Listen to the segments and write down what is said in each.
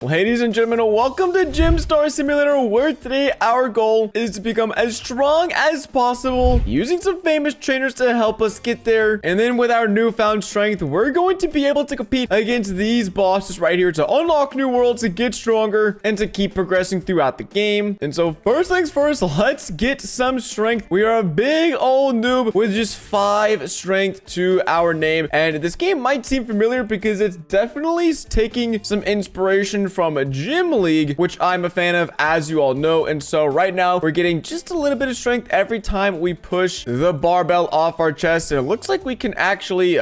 Ladies and gentlemen, welcome to Gym Star Simulator, where today our goal is to become as strong as possible, using some famous trainers to help us get there. And then with our newfound strength, we're going to be able to compete against these bosses right here to unlock new worlds, to get stronger, and to keep progressing throughout the game. And so first things first, let's get some strength. We are a big old noob with just 5 strength to our name. And this game might seem familiar because it's definitely taking some inspiration from a gym league, which I'm a fan of, as you all know. And so right now we're getting just a little bit of strength every time we push the barbell off our chest. And it looks like we can actually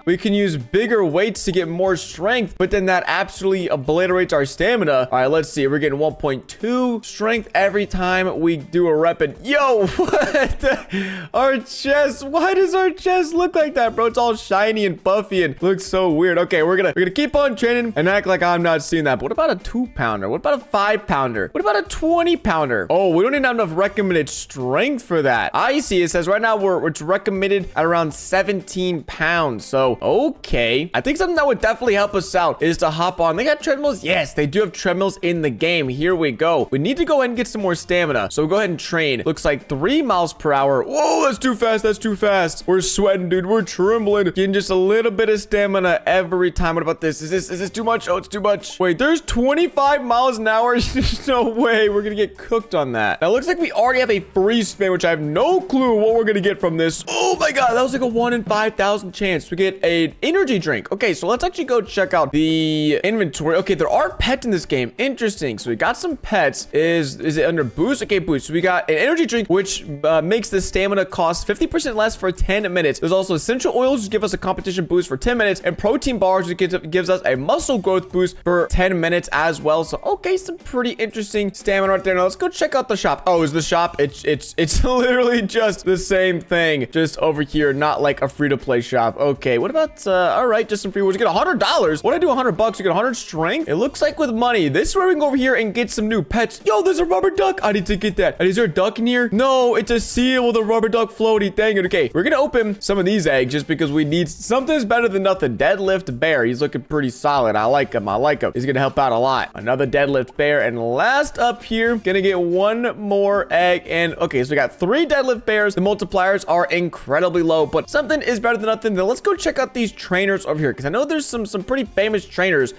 we can use bigger weights to get more strength, but then that absolutely obliterates our stamina. All right, let's see, we're getting 1.2 strength every time we do a rep. And yo, what our chest, why does our chest look like that, bro? It's all shiny and buffy and looks so weird. Okay, we're gonna keep on training and act like I'm not seeing that. But what about a 2-pounder? What about a 5-pounder? What about a 20-pounder? Oh, we don't even have enough recommended strength for that. I see. It says right now it's recommended at around 17 pounds. So, okay. I think something that would definitely help us out is to hop on. They got treadmills? Yes, they do have treadmills in the game. Here we go. We need to go ahead and get some more stamina. So we'll go ahead and train. Looks like 3 miles per hour. Whoa, that's too fast. That's too fast. We're sweating, dude. We're trembling. Getting just a little bit of stamina every time. What about this? Is this too much? Oh, it's too much. Wait, there's 25 miles an hour. There's no way we're gonna get cooked on that. Now, it looks like we already have a free spin, which I have no clue what we're gonna get from this. Oh my god, that was like a 1 in 5,000 chance to get an energy drink. Okay, so let's actually go check out the inventory. Okay, there are pets in this game. Interesting. So we got some pets. Is it under boost? Okay, boost. So we got an energy drink, which makes the stamina cost 50% less for 10 minutes. There's also essential oils, which give us a competition boost for 10 minutes, and protein bars, which gives us a muscle growth boost for 10 minutes as well. So okay, some pretty interesting stamina right there. Now let's go check out the shop. Oh, is the shop? It's literally just the same thing, just over here, not like a free-to-play shop. Okay, what about all right, just some free rewards. You get $100. What do I do? $100? You get 100 strength. It looks like with money, this is where we can go over here and get some new pets. Yo, there's a rubber duck. I need to get that. Is there a duck in here? No, it's a seal with a rubber duck floaty. Dang it. Okay, we're gonna open some of these eggs just because we need something's better than nothing. Deadlift bear. He's looking pretty solid. I like him. He's gonna help out a lot. Another deadlift bear. And last up here, gonna get 1 more egg. And okay, so we got 3 deadlift bears. The multipliers are incredibly low, but something is better than nothing. Then let's go check out these trainers over here, because I know there's some pretty famous trainers.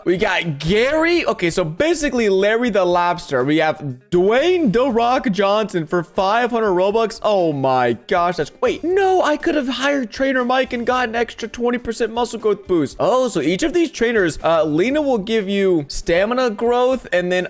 We got Gary. Okay, so basically Larry the Lobster. We have Dwayne The Rock Johnson for 500 Robux. Oh my gosh, wait, no, I could have hired Trainer Mike and got an extra 20% muscle growth boost. Oh, so each of these trainers, Lena will give you stamina growth, and then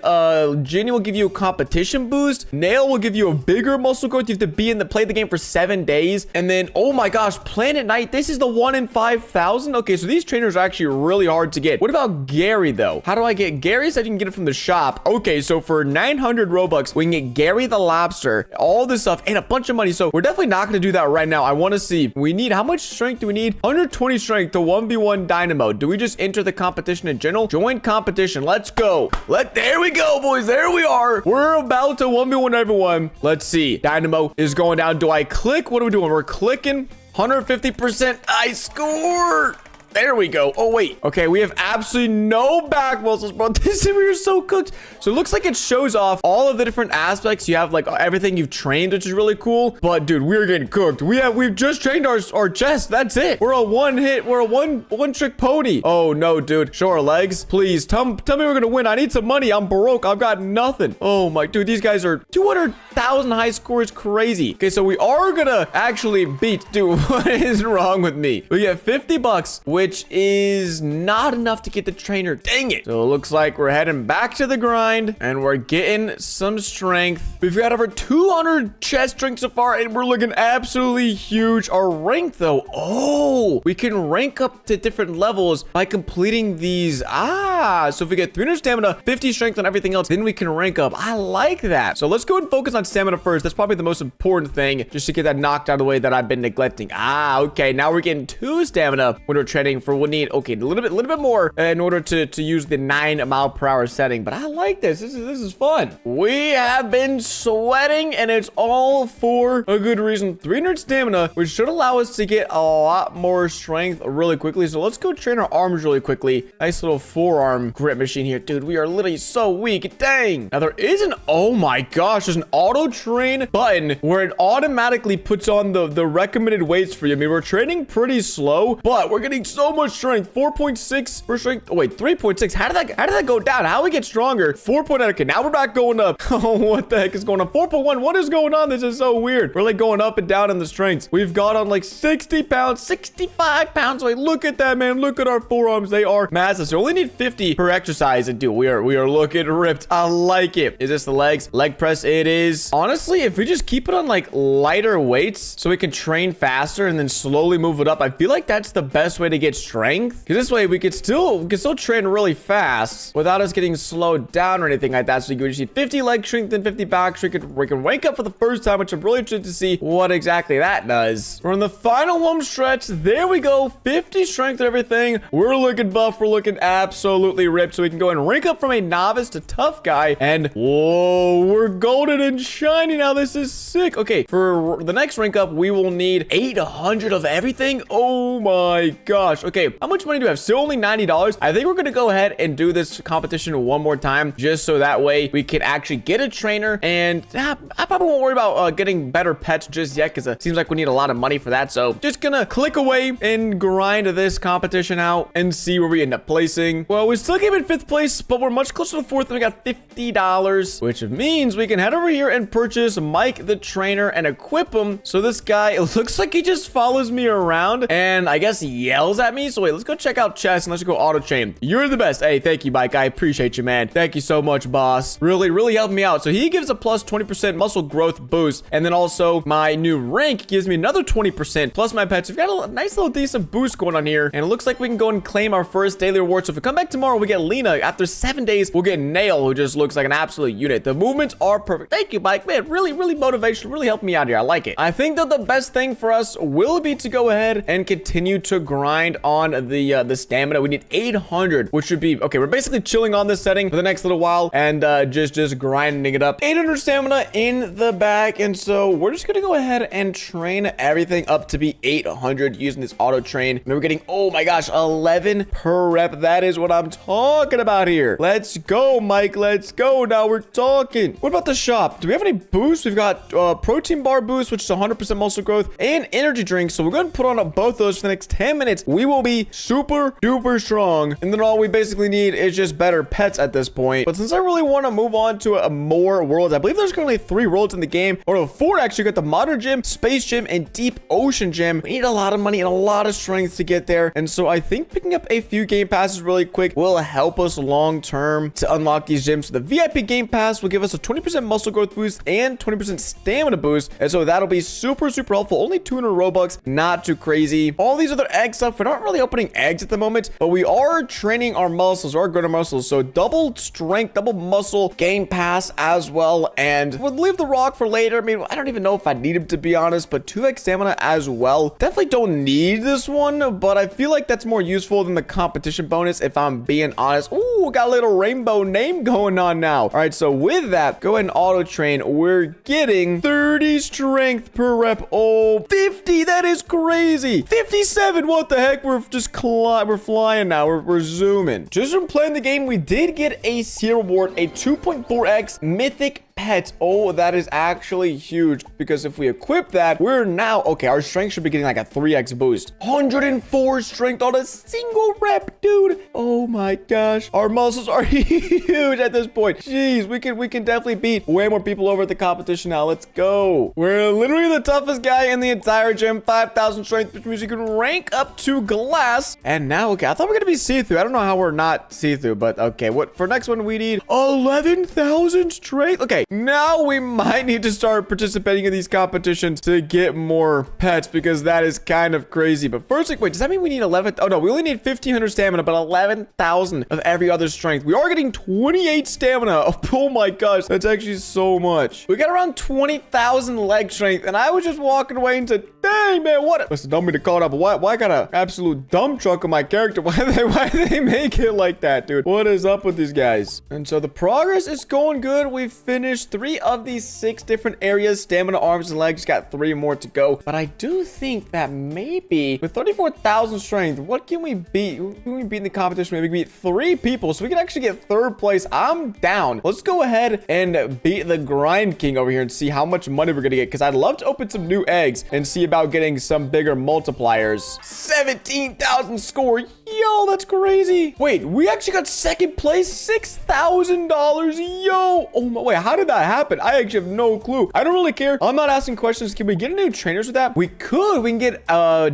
Jenny will give you a competition boost. Nail will give you a bigger muscle growth. You have to play the game for 7 days. And then, oh my gosh, Planet Night, this is the 1 in 5,000. Okay, so these trainers are actually really hard to get. What about Gary though? How do I get Gary? So I can get it from the shop. Okay, so for 900 Robux, we can get Gary the Lobster, all this stuff, and a bunch of money. So we're definitely not going to do that right now. I want to see, how much strength do we need? 120 strength to 1v1 Dynamo. Do we just enter the competition in general? Join competition. Let's go. There we go, boys. There we are. We're about to 1v1 everyone. Let's see. Dynamo is going down. Do I click? What are we doing? We're clicking. 150%. I score. There we go. Oh, wait. Okay, we have absolutely no back muscles, bro. We're so cooked. So it looks like it shows off all of the different aspects. You have like everything you've trained, which is really cool. But dude, we're getting cooked. We've just trained our chest. That's it. We're a one trick pony. Oh no, dude. Show our legs. Please tell me we're gonna win. I need some money. I'm broke. I've got nothing. Oh my dude, these guys are 200,000 high score is crazy. Okay, so we are gonna actually beat. Dude, what is wrong with me? We get 50 bucks, which is not enough to get the trainer. Dang it. So it looks like we're heading back to the grind and we're getting some strength. We've got over 200 chest strength so far and we're looking absolutely huge. Our rank though, oh, we can rank up to different levels by completing these. So if we get 300 stamina, 50 strength on everything else, then we can rank up. I like that. So let's go and focus on stamina first. That's probably the most important thing, just to get that knocked out of the way that I've been neglecting. Okay, now we're getting 2 stamina when we're training setting for we'll need, okay, a little bit more in order to use the 9 mile per hour setting. But I like this. This is fun. We have been sweating, and it's all for a good reason. 300 stamina, which should allow us to get a lot more strength really quickly. So let's go train our arms really quickly. Nice little forearm grip machine here. Dude, we are literally so weak. Dang. Now there is an, oh my gosh, there's an auto train button where it automatically puts on the recommended weights for you. I mean, we're training pretty slow, but we're getting so much strength. 4.6 for strength. Oh wait, 3.6. How did that go down? How do we get stronger? 4.9. Okay, now we're back going up. Oh, what the heck is going on? 4.1. What is going on? This is so weird. We're like going up and down in the strengths. We've got on like 60 pounds, 65 pounds. Wait, look at that, man. Look at our forearms. They are massive. So we only need 50 per exercise. And dude, we are looking ripped. I like it. Is this the legs? Leg press it is. Honestly, if we just keep it on like lighter weights so we can train faster and then slowly move it up, I feel like that's the best way to get strength. Because this way we can still train really fast without us getting slowed down or anything like that. So you just need 50 leg strength and 50 back strength. We can wake up for the first time, which I'm really interested to see what exactly that does. We're in the final home stretch. There we go. 50 strength and everything. We're looking buff. We're looking absolutely ripped. So we can go and rank up from a novice to tough guy. And whoa, we're golden and shiny now. This is sick. Okay, for the next rank up, we will need 800 of everything. Oh my gosh. Okay, how much money do we have? Still only $90. I think we're gonna go ahead and do this competition one more time, just so that way we can actually get a trainer. And I probably won't worry about getting better pets just yet, because it seems like we need a lot of money for that. So just gonna click away and grind this competition out and see where we end up placing. Well, we still came in 5th place, but we're much closer to 4th, and we got $50, which means we can head over here and purchase Mike the trainer and equip him. So this guy, it looks like he just follows me around and I guess yells at me. So wait, let's go check out chess and let's go auto chain. You're the best. Hey, thank you, Mike. I appreciate you, man. Thank you so much, boss. Really helped me out. So he gives a plus 20% muscle growth boost, and then also my new rank gives me another 20% plus my pets. We've got a nice little decent boost going on here, and it looks like we can go and claim our first daily reward. So if we come back tomorrow, we get Lena. After 7 days, we'll get Nail, who just looks like an absolute unit. The movements are perfect. Thank you, Mike. Man, really motivational. Really helped me out here. I like it. I think that the best thing for us will be to go ahead and continue to grind on the stamina. We need 800, which should be okay. We're basically chilling on this setting for the next little while and just grinding it up. 800 stamina in the back, and so we're just gonna go ahead and train everything up to be 800 using this auto train. And we're getting, oh my gosh, 11 per rep. That is what I'm talking about here. Let's go, Mike. Let's go. Now we're talking. What about the shop? Do we have any boosts? We've got protein bar boost, which is 100% muscle growth, and energy drinks. So we're going to put on both those for the next 10 minutes. We will be super duper strong, and then all we basically need is just better pets at this point. But since I really want to move on to more worlds, I believe there's currently 3 worlds in the game, or no, 4 actually. Got the modern gym, space gym, and deep ocean gym. We need a lot of money and a lot of strength to get there, and so I think picking up a few game passes really quick will help us long term to unlock these gyms. So the VIP game pass will give us a 20% muscle growth boost and 20% stamina boost, and so that'll be super helpful. Only 200 Robux, not too crazy. All these other egg stuff, we're not really opening eggs at the moment, but we are training our muscles, our greater muscles. So double strength, double muscle game pass as well, and we'll leave the rock for later. I mean, I don't even know if I need him, to be honest, but 2x stamina as well. Definitely don't need this one, but I feel like that's more useful than the competition bonus, if I'm being honest. Ooh, got a little rainbow name going on now. All right, so with that, go ahead and auto train. We're getting 30 strength per rep. Oh, 50. That is crazy. 57. What the heck? We're just we're flying now. We're zooming. Just from playing the game, we did get a C reward, a 2.4x mythic pet. Oh, that is actually huge, because if we equip that, we're now okay. Our strength should be getting like a 3x boost. 104 strength on a single rep, dude. Oh my gosh, our muscles are huge at this point. Jeez, we can definitely beat way more people over at the competition now. Let's go. We're literally the toughest guy in the entire gym. 5,000 strength, which means you can rank up to glass. And now, okay, I thought we were gonna be see-through. I don't know how we're not see-through, but okay. What for next one? We need 11,000 strength. Okay, Now we might need to start participating in these competitions to get more pets because that is kind of crazy. But first, like, wait, does that mean we need 11? Oh, no, we only need 1,500 stamina, but 11,000 of every other strength. We are getting 28 stamina. Oh my gosh, that's actually so much. We got around 20,000 leg strength, and I was just walking away and said, dang, man, what? Listen, don't mean to call it up, but why I got an absolute dump truck on my character? Why do they make it like that, dude? What is up with these guys? And so the progress is going good. We've finished 3 of these 6 different areas. Stamina, arms, and legs. Got 3 more to go. But I do think that maybe with 34,000 strength, what can we beat? Who can we beat in the competition? Maybe beat 3 people, so we can actually get 3rd place. I'm down. Let's go ahead and beat the Grind King over here and see how much money we're gonna get, because I'd love to open some new eggs and see about getting some bigger multipliers. 17,000 score. Yo, that's crazy. Wait, we actually got 2nd place, $6,000. Yo, oh my, wait, how did that happen? I actually have no clue. I don't really care. I'm not asking questions. Can we get new trainers with that? We could. We can get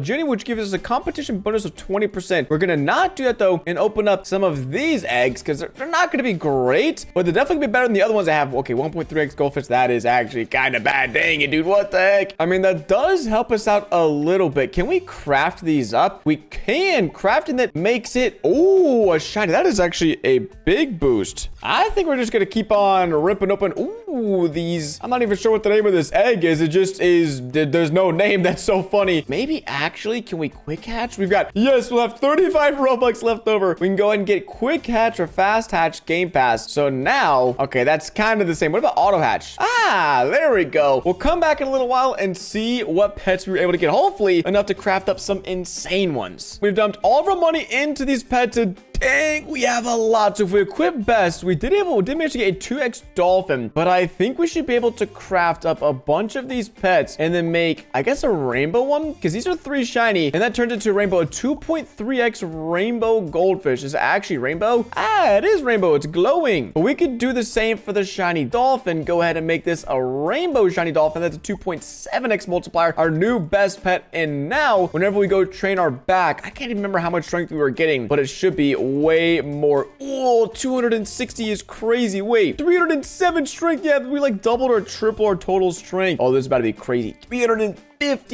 Jenny, which gives us a competition bonus of 20%. We're gonna not do that though and open up some of these eggs because they're not gonna be great, but they're definitely gonna be better than the other ones I have. Okay, 1.3x goldfish. That is actually kind of bad. Dang it, dude. What the heck? I mean, that does help us out a little bit. Can we craft these up? We can. Crafting that makes it, oh, a shiny. That is actually a big boost. I think we're just gonna keep on ripping open. Ooh, these, I'm not even sure what the name of this egg is. It just is, there's no name. That's so funny. Maybe actually, can we quick hatch? We've got, yes, we'll have 35 Robux left over. We can go ahead and get quick hatch or fast hatch game pass. So now, okay, that's kind of the same. What about auto hatch? Ah, there we go. We'll come back in a little while and see what pets we were able to get. Hopefully enough to craft up some insane ones. We've dumped all of our money into these pets and dang, we have a lot. So if we equip best, we did manage to get a 2x dolphin, but I think we should be able to craft up a bunch of these pets and then make, I guess, a rainbow one, because these are 3 shiny, and that turns into a rainbow. A 2.3x rainbow goldfish is it actually rainbow. Ah, it is rainbow. It's glowing. But we could do the same for the shiny dolphin. Go ahead and make this a rainbow shiny dolphin. That's a 2.7x multiplier, our new best pet. And now whenever we go train our back, I can't even remember how much strength we were getting, but it should be way more. Oh, 260 is crazy. Wait, 307 strength. Yeah, we like doubled or triple our total strength. Oh, this is about to be crazy. 350.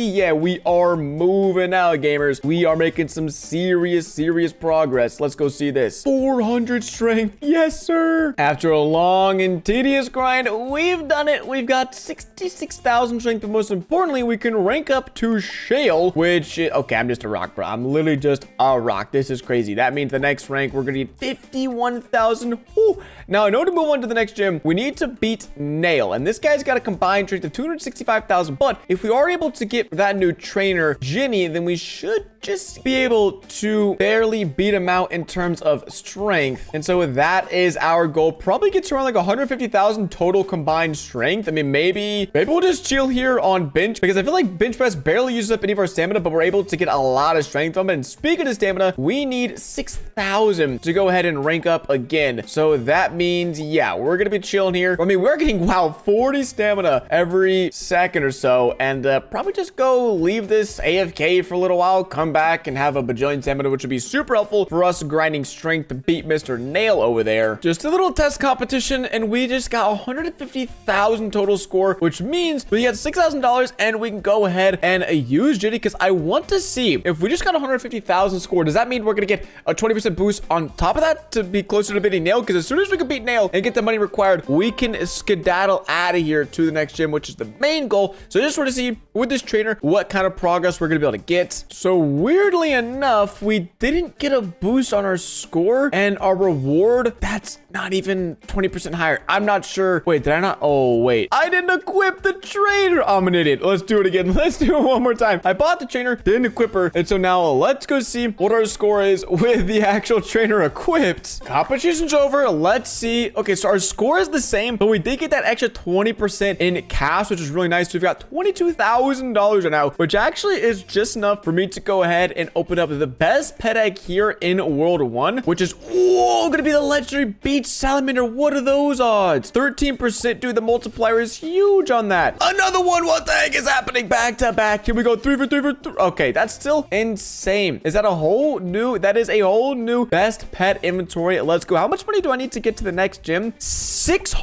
Yeah, we are moving out, gamers. We are making some serious progress. Let's go see this. 400 strength. Yes, sir. After a long and tedious grind, we've done it. We've got 66,000 strength, but most importantly, we can rank up to shale, which, okay, I'm just a rock, bro. I'm literally just a rock. This is crazy. That means the next rank, we're gonna need 51,000. Now, in order to move on to the next gym, we need to beat Nail, and this guy's got a combined strength of 265,000. But if we are able to get that new trainer, Ginny, then we should just be able to barely beat him out in terms of strength. And so that is our goal. Probably gets around like 150,000 total combined strength. I mean, maybe we'll just chill here on bench, because I feel like bench press barely uses up any of our stamina, but we're able to get a lot of strength from it. And speaking of stamina, we need 6,000 to go ahead and rank up again. So that means, yeah, we're gonna be chilling here. I mean, we're getting, wow, 40 stamina every second or so, and probably just go leave this AFK for a little while, come back and have a bajillion stamina, which would be super helpful for us grinding strength to beat Mr. Nail over there. Just a little test competition, and we just got 150,000 total score, which means we get $6,000, and we can go ahead and use Jitty, because I want to see if we just got 150,000 score, does that mean we're gonna get a 20% boost on top of that to be closer to beating Nail? Because as soon as we can beat Nail and get the money required, we can skedaddle out of here to the next gym, which is the main goal. So I just want to see with this trainer what kind of progress we're gonna be able to get. So weirdly enough, we didn't get a boost on our score, and our reward, that's not even 20% higher. I'm not sure. Wait, did I not? Oh, wait. I didn't equip the trainer. I'm an idiot. Let's do it again. Let's do it one more time. I bought the trainer, didn't equip her, and so now let's go see what our score is with the actual trainer equipped. Competition's over. Let's see. Okay, so our score is the same, but we did get that extra 20% in cash, which is really nice. So we've got 22,000 $1,000 right now, which actually is just enough for me to go ahead and open up the best pet egg here in World 1, which is, whoa, gonna be the legendary beach salamander. What are those odds? 13%, dude. The multiplier is huge on that. Another one. What the heck is happening? Back to back. Here we go. 3 for 3 for 3. Okay, that's still insane. Is that a whole new? That is a whole new best pet inventory. Let's go. How much money do I need to get to the next gym?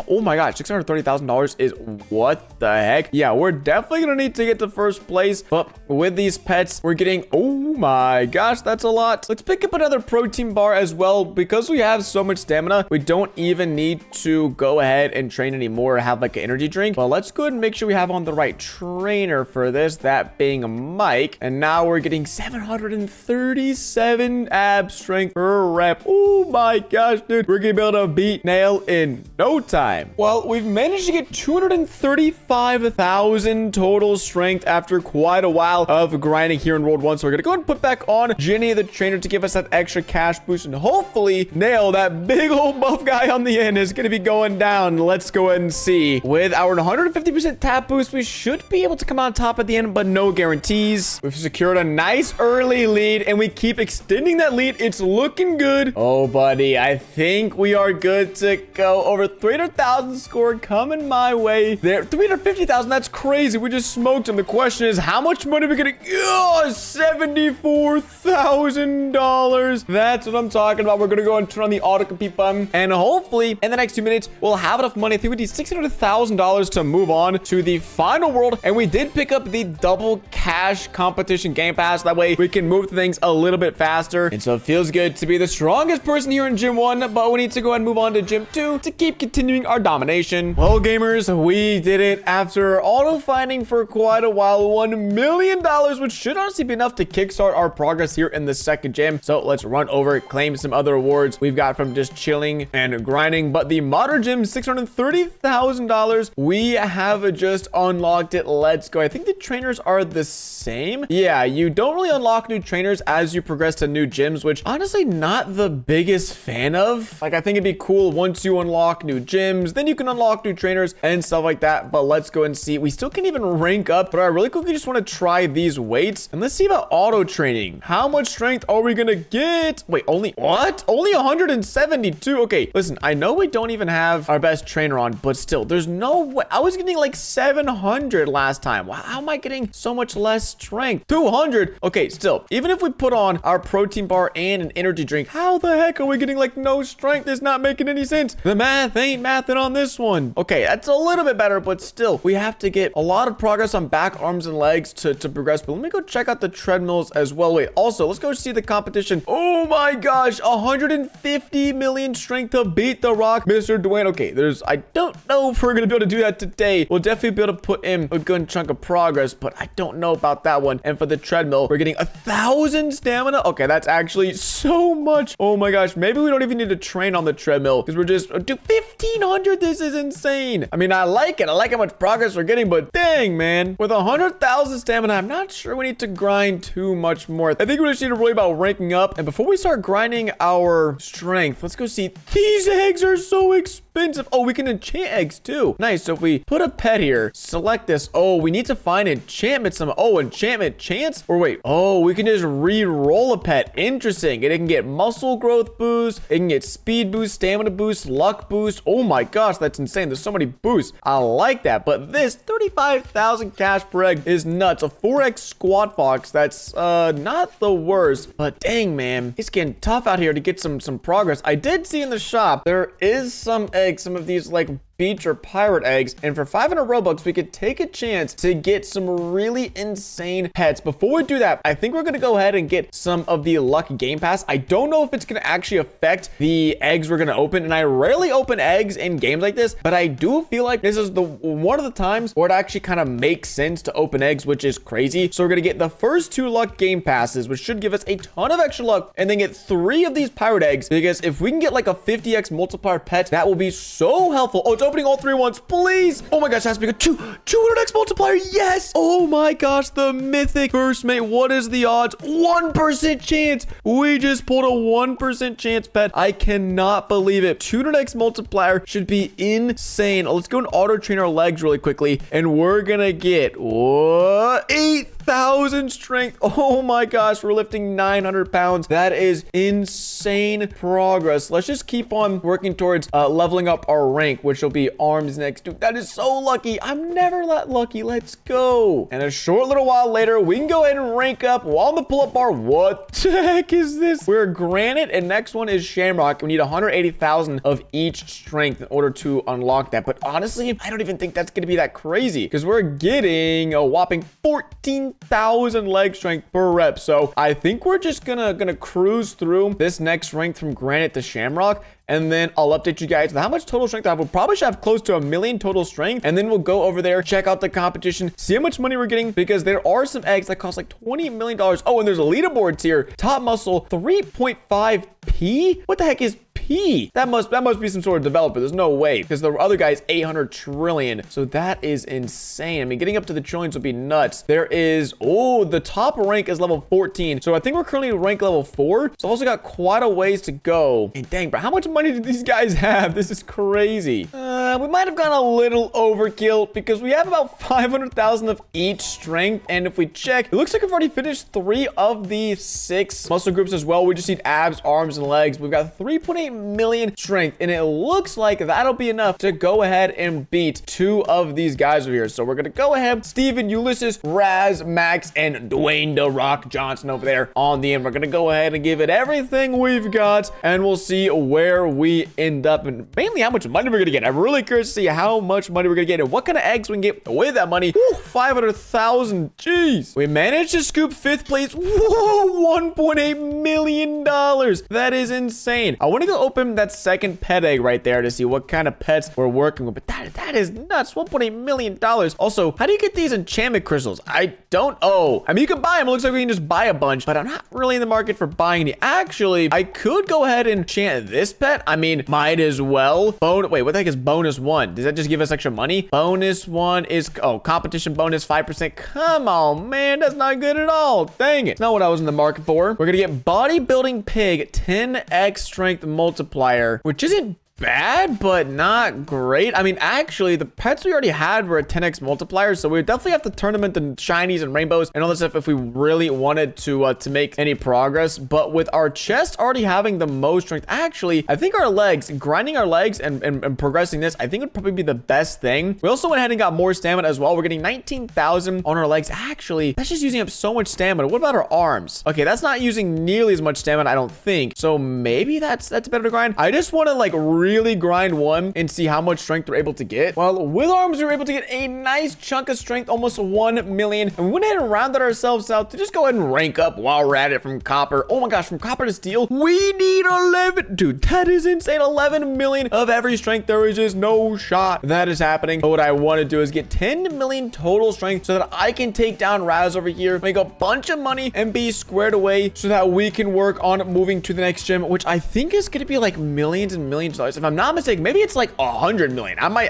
Oh my gosh, $630,000 is what the heck? Yeah, we're definitely gonna need to get to first place. But with these pets, we're getting, oh my gosh, that's a lot. Let's pick up another protein bar as well. Because we have so much stamina, we don't even need to go ahead and train anymore or have like an energy drink. But let's go ahead and make sure we have on the right trainer for this, that being Mike. And now we're getting 737 ab strength per rep. Oh my gosh, dude. We're gonna be able to beat Nail in no time. Well, we've managed to get 235,000 total strength after quite a while of grinding here in World 1. So we're gonna go ahead and put back on Jenny the trainer to give us that extra cash boost, and hopefully Nail, that big old buff guy on the end, is gonna be going down. Let's go ahead and see. With our 150% tap boost, we should be able to come on top at the end, but no guarantees. We've secured a nice early lead, and we keep extending that lead. It's looking good. Oh, buddy, I think we are good to go. Over 300,000 scored coming my way. There, 350,000. That's crazy. We just smoked him. The question is, how much money are we gonna get? Oh, $74,000. That's what I'm talking about. We're gonna go and turn on the auto compete button, and hopefully in the next 2 minutes we'll have enough money. I think we need $600,000 to move on to the final world, and we did pick up the double cash competition game pass. That way we can move things a little bit faster, and so it feels good to be the strongest person here in gym 1, but we need to go ahead and move on to gym 2 to keep continuing our domination. Well, gamers, we did it after auto finding for quite a while. $1 million, which should honestly be enough to kickstart our progress here in the second gym. So let's run over, claim some other awards we've got from just chilling and grinding. But the modern gym, $630,000. We have just unlocked it. Let's go. I think the trainers are the same. Yeah, you don't really unlock new trainers as you progress to new gyms, which honestly not the biggest fan of. Like, I think it'd be cool once you unlock new gyms, then you can unlock new trainers and stuff like that. But let's go and see. We still can't even rank up, but I really quickly just want to try these weights, and let's see about auto training. How much strength are we gonna get? Wait, only what? Only 172. Okay, listen, I know we don't even have our best trainer on, but still, there's no way. I was getting like 700 last time. Wow, how am I getting so much less strength? 200. Okay, still, even if we put on our protein bar and an energy drink, how the heck are we getting like no strength? It's not making any sense. The math ain't mathing on this one. Okay, that's a little bit better, but still, we have to get a lot of progress on back, arms, and legs to progress. But let me go check out the treadmills as well. Wait, also, let's go see the competition. Oh my gosh, 150 million strength to beat the Rock, Mr. Dwayne. Okay, I don't know if we're gonna be able to do that today. We'll definitely be able to put in a good chunk of progress, but I don't know about that one. And for the treadmill, we're getting 1,000 stamina. Okay, that's actually so much. Oh my gosh, maybe we don't even need to train on the treadmill because we're just, dude, 1,500. This is insane. I mean, I like it. I like how much progress we're getting, but dang, man, with 100,000 stamina, I'm not sure we need to grind too much more. I think we just need to worry about ranking up. And before we start grinding our strength, let's go see. These eggs are so expensive. Oh, we can enchant eggs too. Nice. So if we put a pet here, select this. Oh, we need to find enchantment some. Oh, enchantment chance. Or wait. Oh, we can just re-roll a pet. Interesting. And it can get muscle growth boost. It can get speed boost, stamina boost, luck boost. Oh my gosh, that's insane. There's so many boosts. I like that. But this 35,000 cash per egg is nuts. A 4x squad fox. That's not the worst. But dang, man, it's getting tough out here to get some progress. I did see in the shop there is some eggs, some of these like beach or pirate eggs, and for 500 Robux we could take a chance to get some really insane pets. Before we do that, I think we're gonna go ahead and get some of the luck game pass. I don't know if it's gonna actually affect the eggs we're gonna open, and I rarely open eggs in games like this, but I do feel like this is the one of the times where it actually kind of makes sense to open eggs, which is crazy. So we're gonna get the first 2 luck game passes, which should give us a ton of extra luck, and then get 3 of these pirate eggs, because if we can get like a 50x multiplier pet, that will be so helpful. Oh, it's opening all three at once, please. Oh my gosh, that's big. 200x multiplier. Yes. Oh my gosh, the mythic first mate. What is the odds? 1% chance. We just pulled a 1% chance pet. I cannot believe it. 200x multiplier should be insane. Let's go and auto train our legs really quickly, and we're gonna get 8,000 strength. Oh my gosh, we're lifting 900 pounds. That is insane progress. Let's just keep on working towards leveling up our rank, which will be arms next. Dude, that is so lucky. I'm never that lucky. Let's go. And a short little while later, we can go ahead and rank up while on the pull-up bar. What the heck is this? We're granite, and next one is shamrock. We need 180,000 of each strength in order to unlock that. But honestly, I don't even think that's gonna be that crazy, because we're getting a whopping 14,000 leg strength per rep. So I think we're just gonna cruise through this next rank from granite to shamrock, and then I'll update you guys with how much total strength I have. We'll probably should have close to 1 million total strength, and then we'll go over there, check out the competition, see how much money we're getting, because there are some eggs that cost like $20 million. Oh, and there's a leaderboards here. Top muscle 3.5p. What the heck is P? That must be some sort of developer. There's no way, because the other guy's 800 trillion. So that is insane. I mean, getting up to the trillions would be nuts. There is, oh, the top rank is level 14. So I think we're currently rank level 4. So I've also got quite a ways to go. And dang, bro, how much money did these guys have? This is crazy. We might have gone a little overkill, because we have about 500,000 of each strength. And if we check, it looks like we've already finished 3 of the 6 muscle groups as well. We just need abs, arms, and legs. We've got 3.8 million strength, and it looks like that'll be enough to go ahead and beat 2 of these guys over here. So we're gonna go ahead, Steven, Ulysses, Raz, Max, and Dwayne The Rock Johnson over there on the end. We're gonna go ahead and give it everything we've got, and we'll see where we end up, and mainly how much money we're gonna get. I'm really curious to see how much money we're gonna get and what kind of eggs we can get with that money. Woo, 500,000. Jeez. We managed to scoop 5th place. Whoa, $1.8 million. That is insane. I want to go open that second pet egg right there to see what kind of pets we're working with. But that is nuts. $1.8 million. Also, how do you get these enchantment crystals? I don't. Oh, I mean, you can buy them. It looks like we can just buy a bunch, but I'm not really in the market for buying any. Actually, I could go ahead and enchant this pet. I mean, might as well. Wait, what the heck is bonus 1? Does that just give us extra money? Bonus 1 is, oh, competition bonus 5%. Come on, man. That's not good at all. Dang it. Not what I was in the market for. We're gonna get bodybuilding pig 10x strength multiplier, which isn't bad, but not great. I mean, actually, the pets we already had were a 10x multiplier, so we would definitely have to turn them into shinies and rainbows and all this stuff if we really wanted to make any progress. But with our chest already having the most strength, actually, I think our legs, grinding our legs and progressing this, I think would probably be the best thing. We also went ahead and got more stamina as well. We're getting 19,000 on our legs. Actually, that's just using up so much stamina. What about our arms? Okay, that's not using nearly as much stamina, I don't think. So maybe that's better to grind. I just want to like really grind one and see how much strength we're able to get. Well, with arms, we were able to get a nice chunk of strength, almost 1 million. And we went ahead and rounded ourselves out to just go ahead and rank up while we're at it from copper. Oh my gosh, from copper to steel, we need 11. Dude, that is insane. 11 million of every strength. There is just no shot that is happening. But what I want to do is get 10 million total strength so that I can take down Raz over here, make a bunch of money, and be squared away so that we can work on moving to the next gym, which I think is going to be like millions and millions of dollars. If I'm not mistaken, maybe it's like 100 million. I might,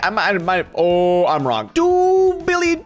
oh, I'm wrong. 2 billion.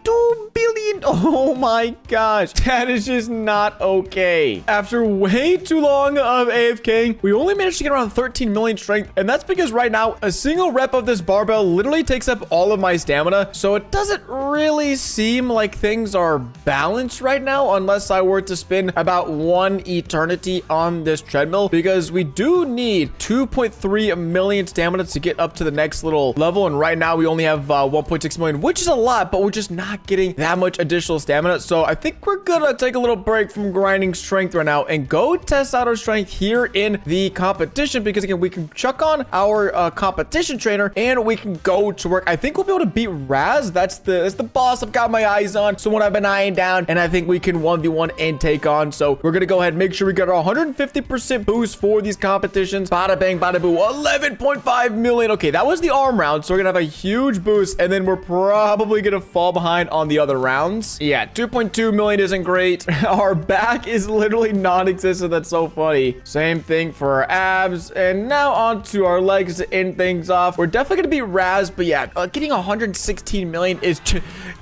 Oh my gosh. That is just not okay. After way too long of AFK, we only managed to get around 13 million strength. And that's because right now, a single rep of this barbell literally takes up all of my stamina. So it doesn't really seem like things are balanced right now, unless I were to spend about 1 eternity on this treadmill, because we do need 2.3 million stamina to get up to the next little level. And right now we only have 1.6 million, which is a lot, but we're just not getting that much additional stamina. So I think we're gonna take a little break from grinding strength right now and go test out our strength here in the competition, because again, we can chuck on our competition trainer and we can go to work. I think we'll be able to beat Raz. That's the boss I've got my eyes on, someone I've been eyeing down, and I think we can 1v1 and take on. So we're gonna go ahead and make sure we get our 150% boost for these competitions. Bada bang, bada boo. 11.5 2.5 million. Okay, that was the arm round, so we're gonna have a huge boost, and then we're probably gonna fall behind on the other rounds. Yeah, 2.2 million isn't great. Our back is literally non-existent. That's so funny. Same thing for our abs, and now on to our legs to end things off. We're definitely gonna be Raz, but yeah, getting 116 million is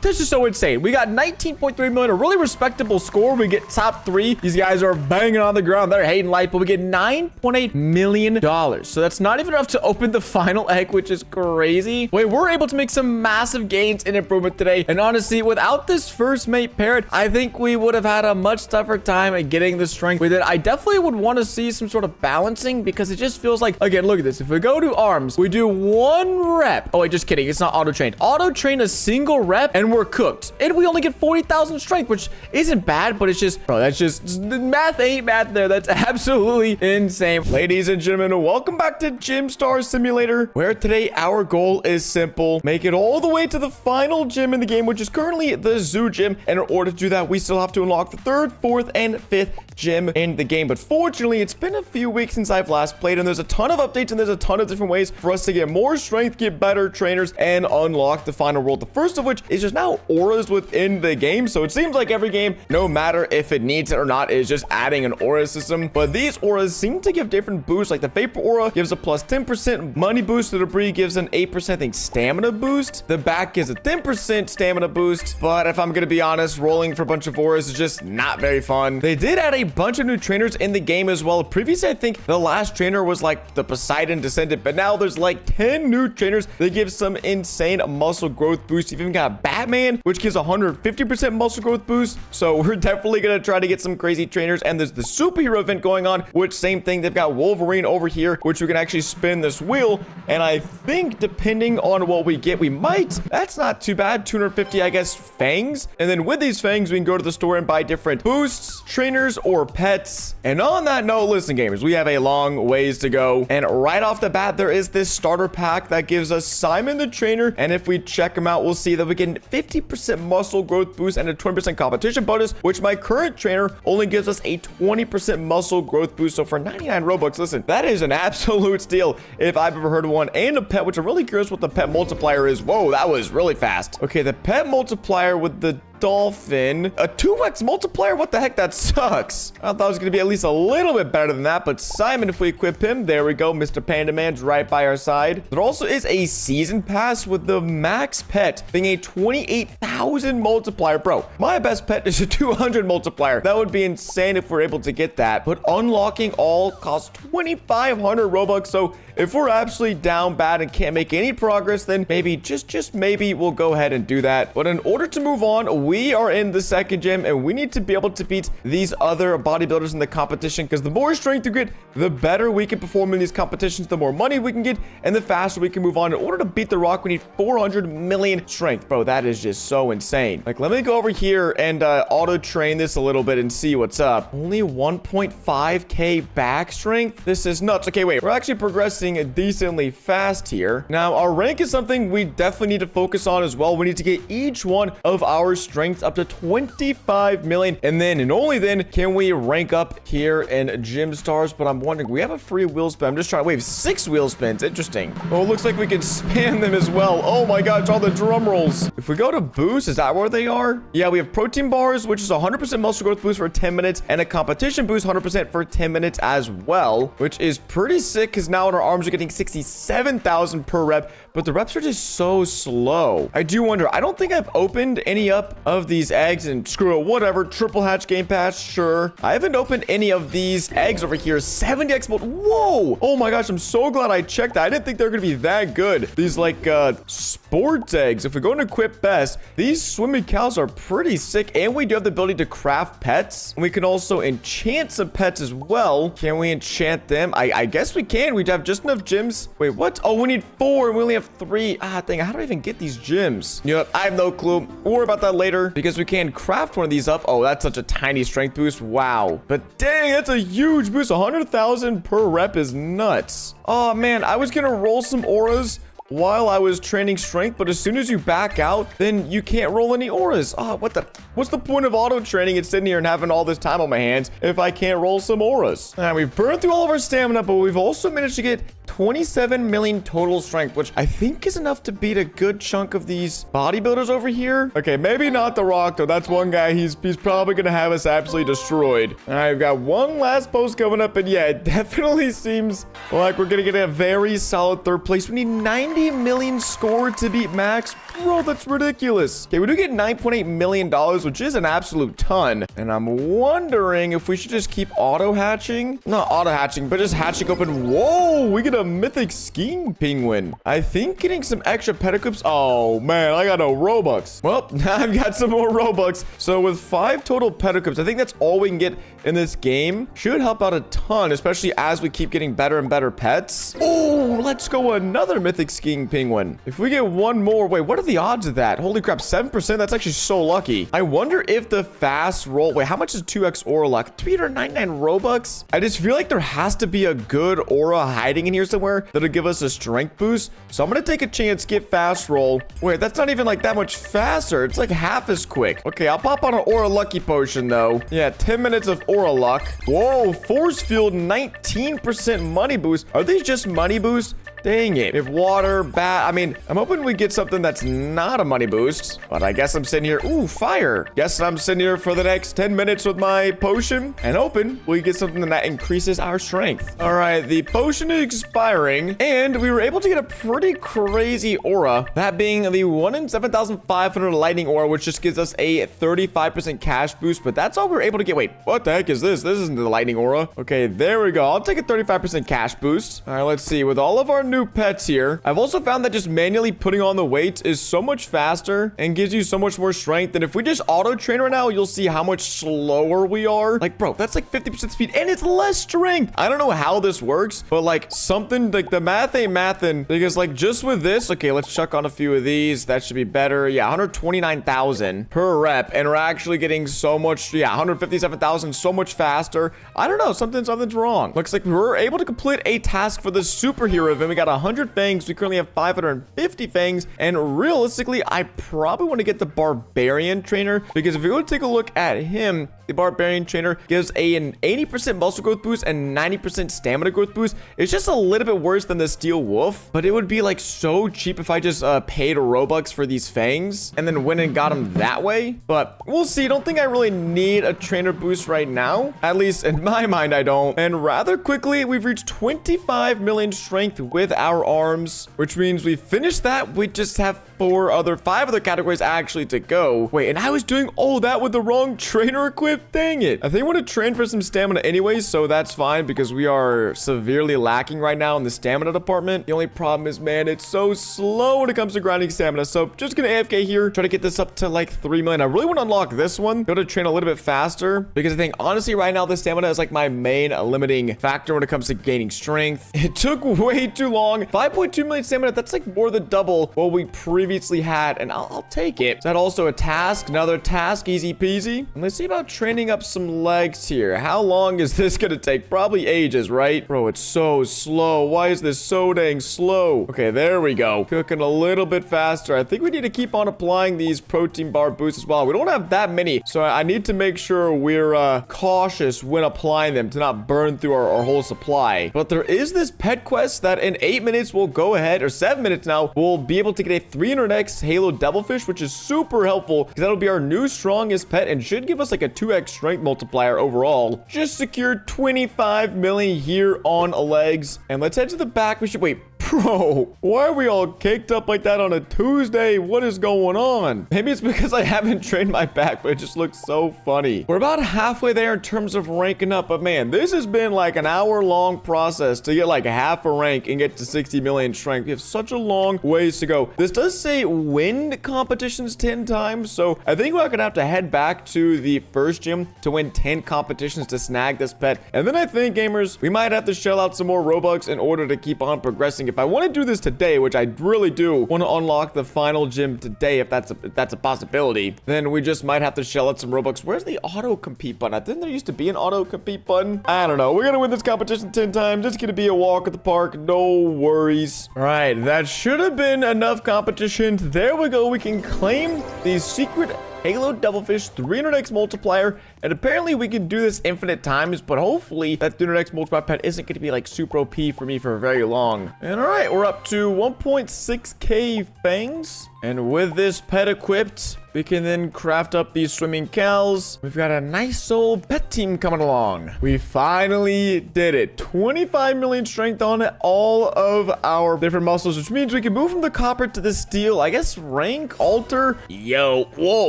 that's just so insane. We got 19.3 million, a really respectable score. We get top 3. These guys are banging on the ground. They're hating life, but we get $9.8 million. So that's not even enough to open the final egg, which is crazy. Wait, we're able to make some massive gains in improvement today. And honestly, without this first mate parrot, I think we would have had a much tougher time at getting the strength with it. I definitely would want to see some sort of balancing, because it just feels like, again, look at this. If we go to arms, we do 1 rep. Oh, wait, just kidding. It's not auto-trained. Auto-train a single rep and we're cooked. And we only get 40,000 strength, which isn't bad, but it's just, bro, that's just, math ain't math there. That's absolutely insane. Ladies and gentlemen, welcome back to Gym Star Simulator, where today our goal is simple. Make it all the way to the final gym in the game, which is currently the zoo gym. And in order to do that, we still have to unlock the 3rd, 4th, and 5th gym in the game. But fortunately, it's been a few weeks since I've last played, and there's a ton of updates, and there's a ton of different ways for us to get more strength, get better trainers, and unlock the final world. The first of which is just now auras within the game. So it seems like every game, no matter if it needs it or not, is just adding an aura system. But these auras seem to give different boosts. Like the Vapor Aura gives a plus 10% money boost. The Debris gives an 8%, I think, stamina boost. The back gives a 10% stamina boost. But if I'm gonna be honest, rolling for a bunch of auras is just not very fun. They did add a bunch of new trainers in the game as well. Previously, I think the last trainer was like the Poseidon Descendant, but now there's like 10 new trainers that give some insane muscle growth boost. You've even got Batman, which gives 150% muscle growth boost. So we're definitely gonna try to get some crazy trainers. And there's the superhero event going on, which same thing. They've got Wolverine over here, which we can actually spin this wheel. And I think depending on what we get, we might, that's not too bad, 250, I guess, fangs. And then with these fangs, we can go to the store and buy different boosts, trainers, or pets. And on that note, listen, gamers, we have a long ways to go. And right off the bat, there is this starter pack that gives us Simon the trainer. And if we check him out, we'll see that we get 50% muscle growth boost and a 20% competition bonus, which my current trainer only gives us a 20% muscle growth boost. So for 99 Robux, listen, that is an absolute steal if I've ever heard of one. And a pet, which I'm really curious what the pet multiplier is. Whoa, that was really fast. Okay, the pet multiplier with the dolphin, a 2x multiplier. What the heck? That sucks. I thought it was gonna be at least a little bit better than that. But Simon, if we equip him, there we go. Mr. Panda Man's right by our side. There also is a season pass with the max pet being a 28,000 multiplier. Bro, my best pet is a 200 multiplier. That would be insane if we're able to get that. But unlocking all costs 2,500 Robux. So if we're absolutely down bad and can't make any progress, then maybe, just maybe, we'll go ahead and do that. But in order to move on, we are in the 2nd gym, and we need to be able to beat these other bodybuilders in the competition, because the more strength you get, the better we can perform in these competitions, the more money we can get, and the faster we can move on. In order to beat The Rock, we need 400 million strength. Bro, that is just so insane. Like, let me go over here and auto-train this a little bit and see what's up. Only 1.5k back strength? This is nuts. Okay, wait. We're actually progressing decently fast here. Now, our rank is something we definitely need to focus on as well. We need to get each one of our strength up to 25 million, and then and only then can we rank up here in Gym Stars. But I'm wondering, we have a free wheel spin. I'm just trying. We have 6 wheel spins. Interesting. Oh, it looks like we can spam them as well. Oh my gosh, all the drum rolls. If we go to boost, is that where they are? Yeah, we have protein bars, which is 100% muscle growth boost for 10 minutes, and a competition boost 100% for 10 minutes as well, which is pretty sick, because now our arms are getting 67,000 per rep, but the reps are just so slow. I do wonder, I don't think I've opened any up of these eggs, and screw it, whatever. Triple hatch game pass, sure. I haven't opened any of these eggs over here. 70x mode. Whoa. Oh my gosh, I'm so glad I checked that. I didn't think they were gonna be that good. These like sports eggs. If we go into equip best, these swimming cows are pretty sick, and we do have the ability to craft pets. And we can also enchant some pets as well. Can we enchant them? I guess we can. We have just enough gems. Wait, what? Oh, we need 4 and we only have 3. Dang, how do I even get these gems? You know what? I have no clue. We'll worry about that later, because we can craft one of these up. Oh, that's such a tiny strength boost. Wow. But dang, that's a huge boost. 100,000 per rep is nuts. Oh man, I was gonna roll some auras while I was training strength, but as soon as you back out, then you can't roll any auras. What's the point of auto training and sitting here and having all this time on my hands if I can't roll some auras? We've burned through all of our stamina, but we've also managed to get 27 million total strength, which I think is enough to beat a good chunk of these bodybuilders over here. Okay, maybe not the Rock, though. That's one guy. He's probably going to have us absolutely destroyed. All right, we've got one last post coming up, and yeah, it definitely seems like we're going to get a very solid third place. We need 90 million score to beat Max. Bro, that's ridiculous. Okay, we do get $9.8 million, which is an absolute ton. And I'm wondering if we should just keep auto-hatching. Not auto-hatching, but just hatching open. Whoa, we get a mythic skiing penguin. I think getting some extra pet equips. Oh, man, I got no Robux. Well, now I've got some more Robux. So with 5 total pet equips, I think that's all we can get in this game. Should help out a ton, especially as we keep getting better and better pets. Oh, let's go another mythic skiing penguin. If we get one more, wait, what are the odds of that? Holy crap, 7%? That's actually so lucky. I wonder if the fast roll... Wait, how much is 2x aura luck? 399 Robux? I just feel like there has to be a good aura hiding in here somewhere that'll give us a strength boost. So I'm gonna take a chance, get fast roll. Wait, that's not even like that much faster. It's like half as quick. Okay, I'll pop on an aura lucky potion though. Yeah, 10 minutes of aura luck. Whoa, force field, 19% money boost. Are these just money boosts? Dang it. If water, bat, I mean, I'm hoping we get something that's not a money boost, but I guess I'm sitting here. Ooh, fire. Guess I'm sitting here for the next 10 minutes with my potion and hoping we get something that increases our strength. All right, the potion is expiring and we were able to get a pretty crazy aura, that being the 1 in 7,500 lightning aura, which just gives us a 35% cash boost, but that's all we were able to get. Wait, what the heck is this? This isn't the lightning aura. Okay, there we go. I'll take a 35% cash boost. All right, let's see. With all of our new pets here, I've also found that just manually putting on the weights is so much faster and gives you so much more strength. And if we just auto train right now, you'll see how much slower we are. Like, bro, that's like 50% speed and it's less strength. I don't know how this works, but like something like the math ain't mathin', because like just with this, okay, let's chuck on a few of these. That should be better. Yeah, 129,000 per rep. And we're actually getting so much, yeah, 157,000 so much faster. I don't know, something's wrong. Looks like we're able to complete a task for the superhero event. We got 100 fangs. We currently have 550 fangs. And realistically, I probably want to get the barbarian trainer, because if you go take a look at him, the barbarian trainer gives an 80% muscle growth boost and 90% stamina growth boost. It's just a little bit worse than the steel wolf, but it would be like so cheap if I just paid Robux for these fangs and then went and got them that way. But we'll see. Don't think I really need a trainer boost right now. At least in my mind, I don't. And rather quickly, we've reached 25 million strength with our arms, which means we finished that. We just have 5 other categories actually to go. Wait, and I was doing all that with the wrong trainer equipped. Dang it. I think I want to train for some stamina anyways, so that's fine because we are severely lacking right now in the stamina department. The only problem is, man, it's so slow when it comes to grinding stamina. So just gonna AFK here, try to get this up to like 3 million. I really want to unlock this one, go to train a little bit faster, because I think honestly right now the stamina is like my main limiting factor when it comes to gaining strength. It took way too long. 5.2 million stamina, that's like more than double what we previously had, and I'll take it. Is that also a task? Another task, easy peasy. And let's see about training up some legs here. How long is this gonna take? Probably ages, right? Bro, it's so slow. Why is this so dang slow? Okay, there we go. Cooking a little bit faster. I think we need to keep on applying these protein bar boosts as well. We don't have that many, so I need to make sure we're cautious when applying them to not burn through our whole supply. But there is this pet quest that in 8 minutes we'll go ahead, or 7 minutes now, we'll be able to get a 300x Halo Devilfish, which is super helpful because that'll be our new strongest pet and should give us like a 2x strength multiplier overall. Just secured 25 million here on legs. And let's head to the back. We should wait. Bro, why are we all caked up like that on a Tuesday? What is going on? Maybe it's because I haven't trained my back, but it just looks so funny. We're about halfway there in terms of ranking up, but man, this has been like an hour-long process to get like half a rank and get to 60 million strength. We have such a long ways to go. This does say win competitions 10 times, so I think we're gonna have to head back to the first gym to win 10 competitions to snag this pet. And then I think, gamers, we might have to shell out some more Robux in order to keep on progressing. If I want to do this today, which I really do want to unlock the final gym today, if that's a possibility, then we just might have to shell out some Robux. Where's the auto compete button? I think there used to be an auto compete button. I don't know. We're gonna win this competition 10 times. It's gonna be a walk at the park. No worries. All right, that should have been enough competitions. There we go. We can claim the secret Halo Devilfish 300x multiplier, and apparently we can do this infinite times, but hopefully that 300x multiplier pet isn't going to be like super OP for me for very long. And all right, we're up to 1.6k fangs. And with this pet equipped, we can then craft up these swimming cows. We've got a nice old pet team coming along. We finally did it. 25 million strength on all of our different muscles, which means we can move from the copper to the steel. I guess rank, alter. Yo, whoa,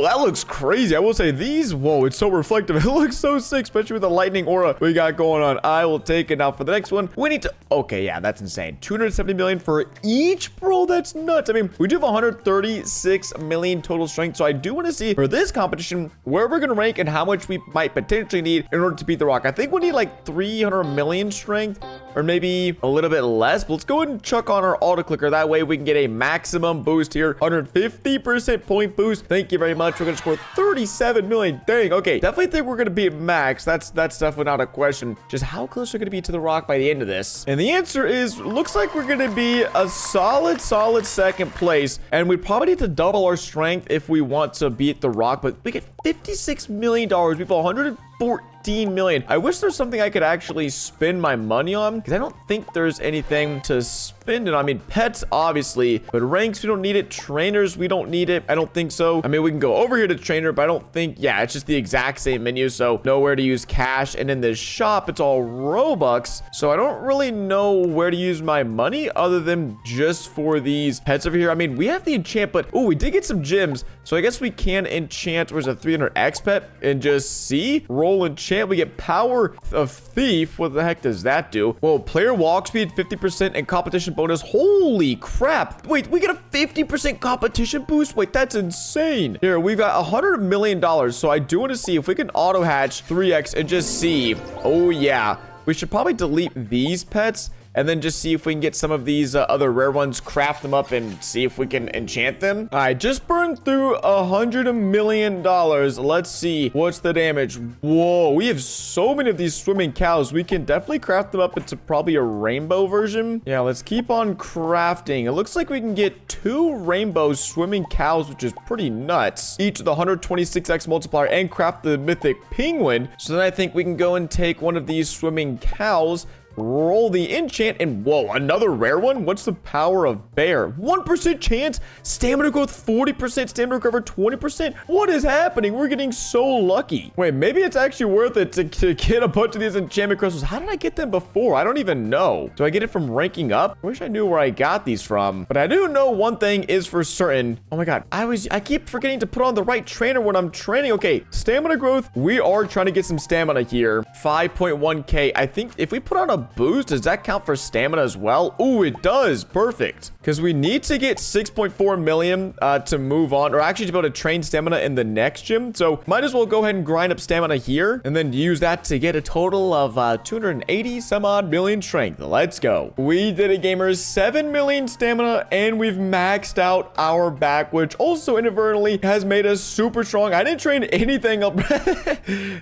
that looks crazy. I will say these, whoa, it's so reflective. It looks so sick, especially with the lightning aura we got going on. I will take it. Now for the next one, we need to, okay, yeah, that's insane. 270 million for each, bro. That's nuts. I mean, we do have 136 million total strength, so I do want to see for this competition where we're going to rank and how much we might potentially need in order to beat the rock. I think we need like 300 million strength or maybe a little bit less, but let's go ahead and chuck on our auto clicker. That way we can get a maximum boost here. 150% point boost. Thank you very much. We're going to score 37 million. Dang. Okay. Definitely think we're going to be at max. That's definitely not a question. Just how close we're going to be to the rock by the end of this. And the answer is, looks like we're going to be a solid second place. And we probably need to double our strength if we want to beat the rock, but we get $56 million. We have 114 million. I wish there's something I could actually spend my money on, because I don't think there's anything to spend it on. I mean, pets, obviously, but ranks, we don't need it. Trainers, we don't need it. I don't think so. I mean, we can go over here to trainer, but I don't think, yeah, it's just the exact same menu, so nowhere to use cash. And in this shop, it's all Robux, so I don't really know where to use my money other than just for these pets over here. I mean, we have the enchant, but oh, we did get some gems, so I guess we can enchant. Where's a 300x pet and just see roll enchant. We get power of thief. What the heck does that do? Whoa, player walk speed 50% and competition bonus. Holy crap. Wait, we get a 50% competition boost? Wait, that's insane. Here, we've got $100 million, so I do want to see if we can auto hatch 3x and just see. Oh yeah, we should probably delete these pets and then just see if we can get some of these other rare ones, craft them up, and see if we can enchant them. All right, just burned through $100 million. Let's see what's the damage. Whoa, we have so many of these swimming cows. We can definitely craft them up into probably a rainbow version. Yeah, let's keep on crafting. It looks like we can get 2 rainbow swimming cows, which is pretty nuts. Each with the 126x multiplier, and craft the mythic penguin. So then I think we can go and take one of these swimming cows, roll the enchant, and whoa, another rare one. What's the power of bear? 1% chance, stamina growth 40%, stamina recover 20%. What is happening? We're getting so lucky. Wait, maybe it's actually worth it to get a bunch of these enchantment crystals. How did I get them before? I don't even know. Do I get it from ranking up? I wish I knew where I got these from, but I do know one thing is for certain. Oh my god, I keep forgetting to put on the right trainer when I'm training. Okay, stamina growth, we are trying to get some stamina here. 5.1k. I think if we put on a boost, does that count for stamina as well? Oh, it does. Perfect. Because we need to get 6.4 million to move on, or actually to be able to train stamina in the next gym. So might as well go ahead and grind up stamina here and then use that to get a total of 280 some odd million strength. Let's go. We did it, gamers. 7 million stamina, and we've maxed out our back, which also inadvertently has made us super strong. I didn't train anything up.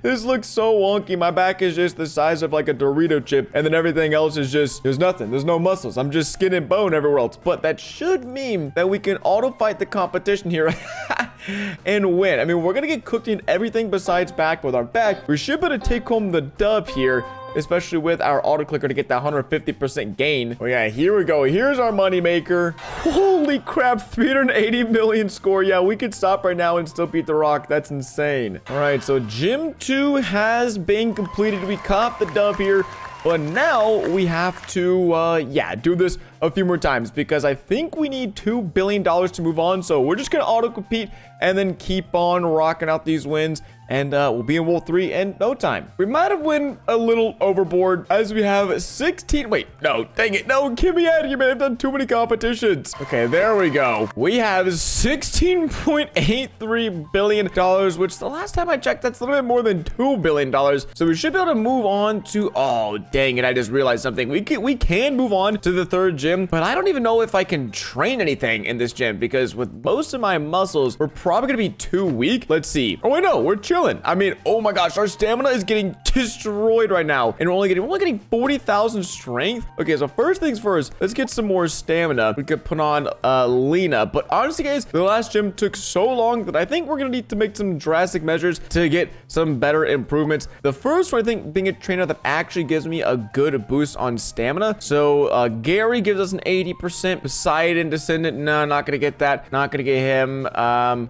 This looks so wonky. My back is just the size of like a Dorito chip, and then everything else is just, there's nothing. There's no muscles. I'm just skin and bone everywhere else. But that should mean that we can auto fight the competition here and win. I mean, we're gonna get cooked in everything besides back. With our back, we should be able to take home the dub here, especially with our auto clicker to get that 150% gain. Oh yeah, here we go. Here's our money maker. Holy crap, 380 million score. Yeah, we could stop right now and still beat the rock. That's insane. All right, so gym 2 has been completed. We caught the dub here, but now we have to yeah, do this a few more times, because I think we need $2 billion to move on. So we're just gonna auto compete and then keep on rocking out these wins, and we'll be in World 3 in no time. We might have went a little overboard, as we have 16. Wait, no, dang it. No, get me out of here, man. I've done too many competitions. Okay, there we go. We have $16.83 billion, which the last time I checked, that's a little bit more than $2 billion. So we should be able to move on to, oh, dang it. I just realized something. We can move on to the third gym gym, but I don't even know if I can train anything in this gym because with most of my muscles, we're probably gonna be too weak. Let's see. Oh, wait, no, we're chilling. I mean, oh my gosh, our stamina is getting destroyed right now, and we're only getting 40,000 strength. Okay, so first things first, let's get some more stamina. We could put on Lena, but honestly, guys, the last gym took so long that I think we're gonna need to make some drastic measures to get some better improvements. The first one, I think, being a trainer that actually gives me a good boost on stamina. So Gary gives us an 80%. Poseidon, Descendant, no, not gonna get that. Not gonna get him.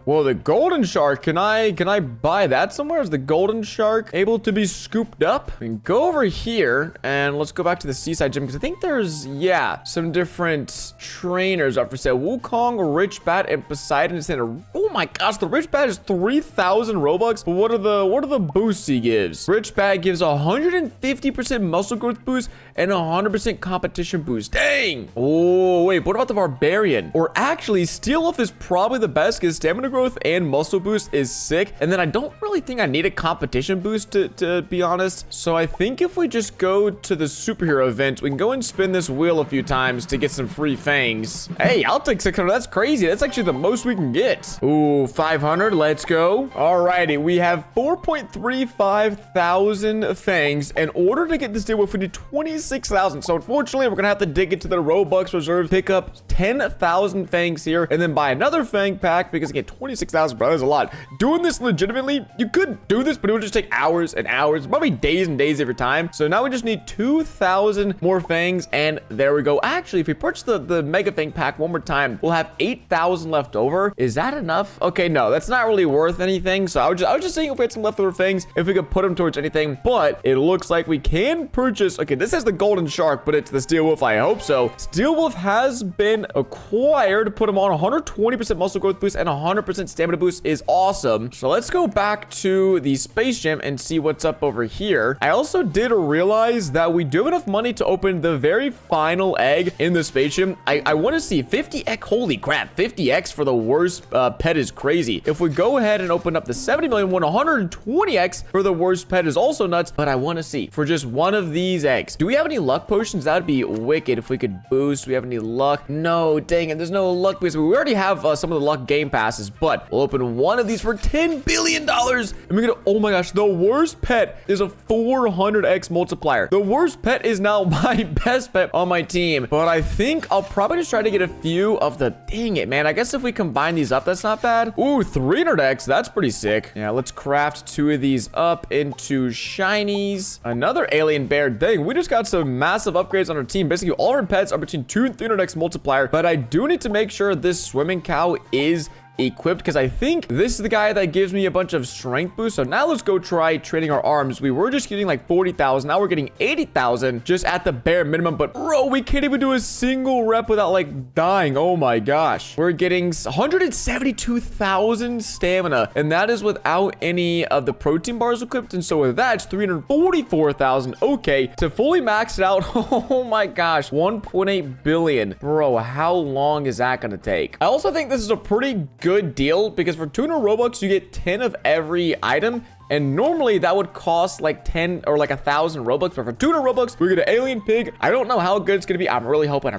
Well, the golden shark, can I buy that somewhere? Is the golden shark able to be scooped up? And go over here and let's go back to the seaside gym because I think there's, yeah, some different trainers up for sale. Wukong, Rich Bat, and Poseidon Descendant. Oh my gosh, the Rich Bat is 3,000 Robux. But what are the boosts he gives? Rich Bat gives 150% muscle growth boost and 100% competition boost. Dang. Oh, wait, what about the Barbarian? Or actually, Steel Wolf is probably the best because stamina growth and muscle boost is sick. And then I don't really think I need a competition boost to be honest. So I think if we just go to the superhero event, we can go and spin this wheel a few times to get some free fangs. Hey, I'll take 600. That's crazy. That's actually the most we can get. Ooh, 500. Let's go. Alrighty, we have 4.35 thousand fangs. In order to get this deal, we need 26,000. So unfortunately, we're gonna have to dig into the Robux reserve, pick up 10,000 fangs here, and then buy another fang pack because again, 26,000, bro, that's a lot. Doing this legitimately, you could do this, but it would just take hours and hours, probably days and days of your time. So now we just need 2,000 more fangs, and there we go. Actually, if we purchase the mega fang pack one more time, we'll have 8,000 left over. Is that enough? Okay, no, that's not really worth anything. So I was just saying if we had some leftover fangs, if we could put them towards anything, but it looks like we can purchase. Okay, this has the golden shark, but it's the Steel Wolf. I hope so. Steel Wolf has been acquired. Put him on 120% muscle growth boost and 100% stamina boost is awesome. So let's go back to the space gym and see what's up over here. I also did realize that we do have enough money to open the very final egg in the space gym. I want to see 50x. Holy crap, 50x for the worst pet is crazy. If we go ahead and open up the 70 million one, 120x for the worst pet is also nuts, but I want to see for just one of these eggs. Do we have any luck potions? That would be wicked if we could boost. Do we have any luck? No, dang it, there's no luck boost. We already have some of the luck game passes, but we'll open one of these for $10 billion. And we're gonna, oh my gosh, the worst pet is a 400x multiplier. The worst pet is now my best pet on my team, but I think I'll probably just try to get a few of the, dang it, man. I guess if we combine these up, that's not bad. Ooh, 300x, that's pretty sick. Yeah, let's craft two of these up into shinies. Another alien bear. Dang, we just got some massive upgrades on our team. Basically, all our pets are between 2 and 300x multiplier, but I do need to make sure this swimming cow is equipped because I think this is the guy that gives me a bunch of strength boost. So now let's go try training our arms. We were just getting like 40,000. Now we're getting 80,000 just at the bare minimum. But bro, we can't even do a single rep without like dying. Oh my gosh. We're getting 172,000 stamina, and that is without any of the protein bars equipped. And so with that, it's 344,000. Okay, to fully max it out. Oh my gosh, 1.8 billion. Bro, how long is that gonna take? I also think this is a pretty good deal because for 200 Robux, you get 10 of every item. And normally that would cost like 10 or like 1,000 Robux. But for 200 Robux, we get an alien pig. I don't know how good it's going to be. I'm really hoping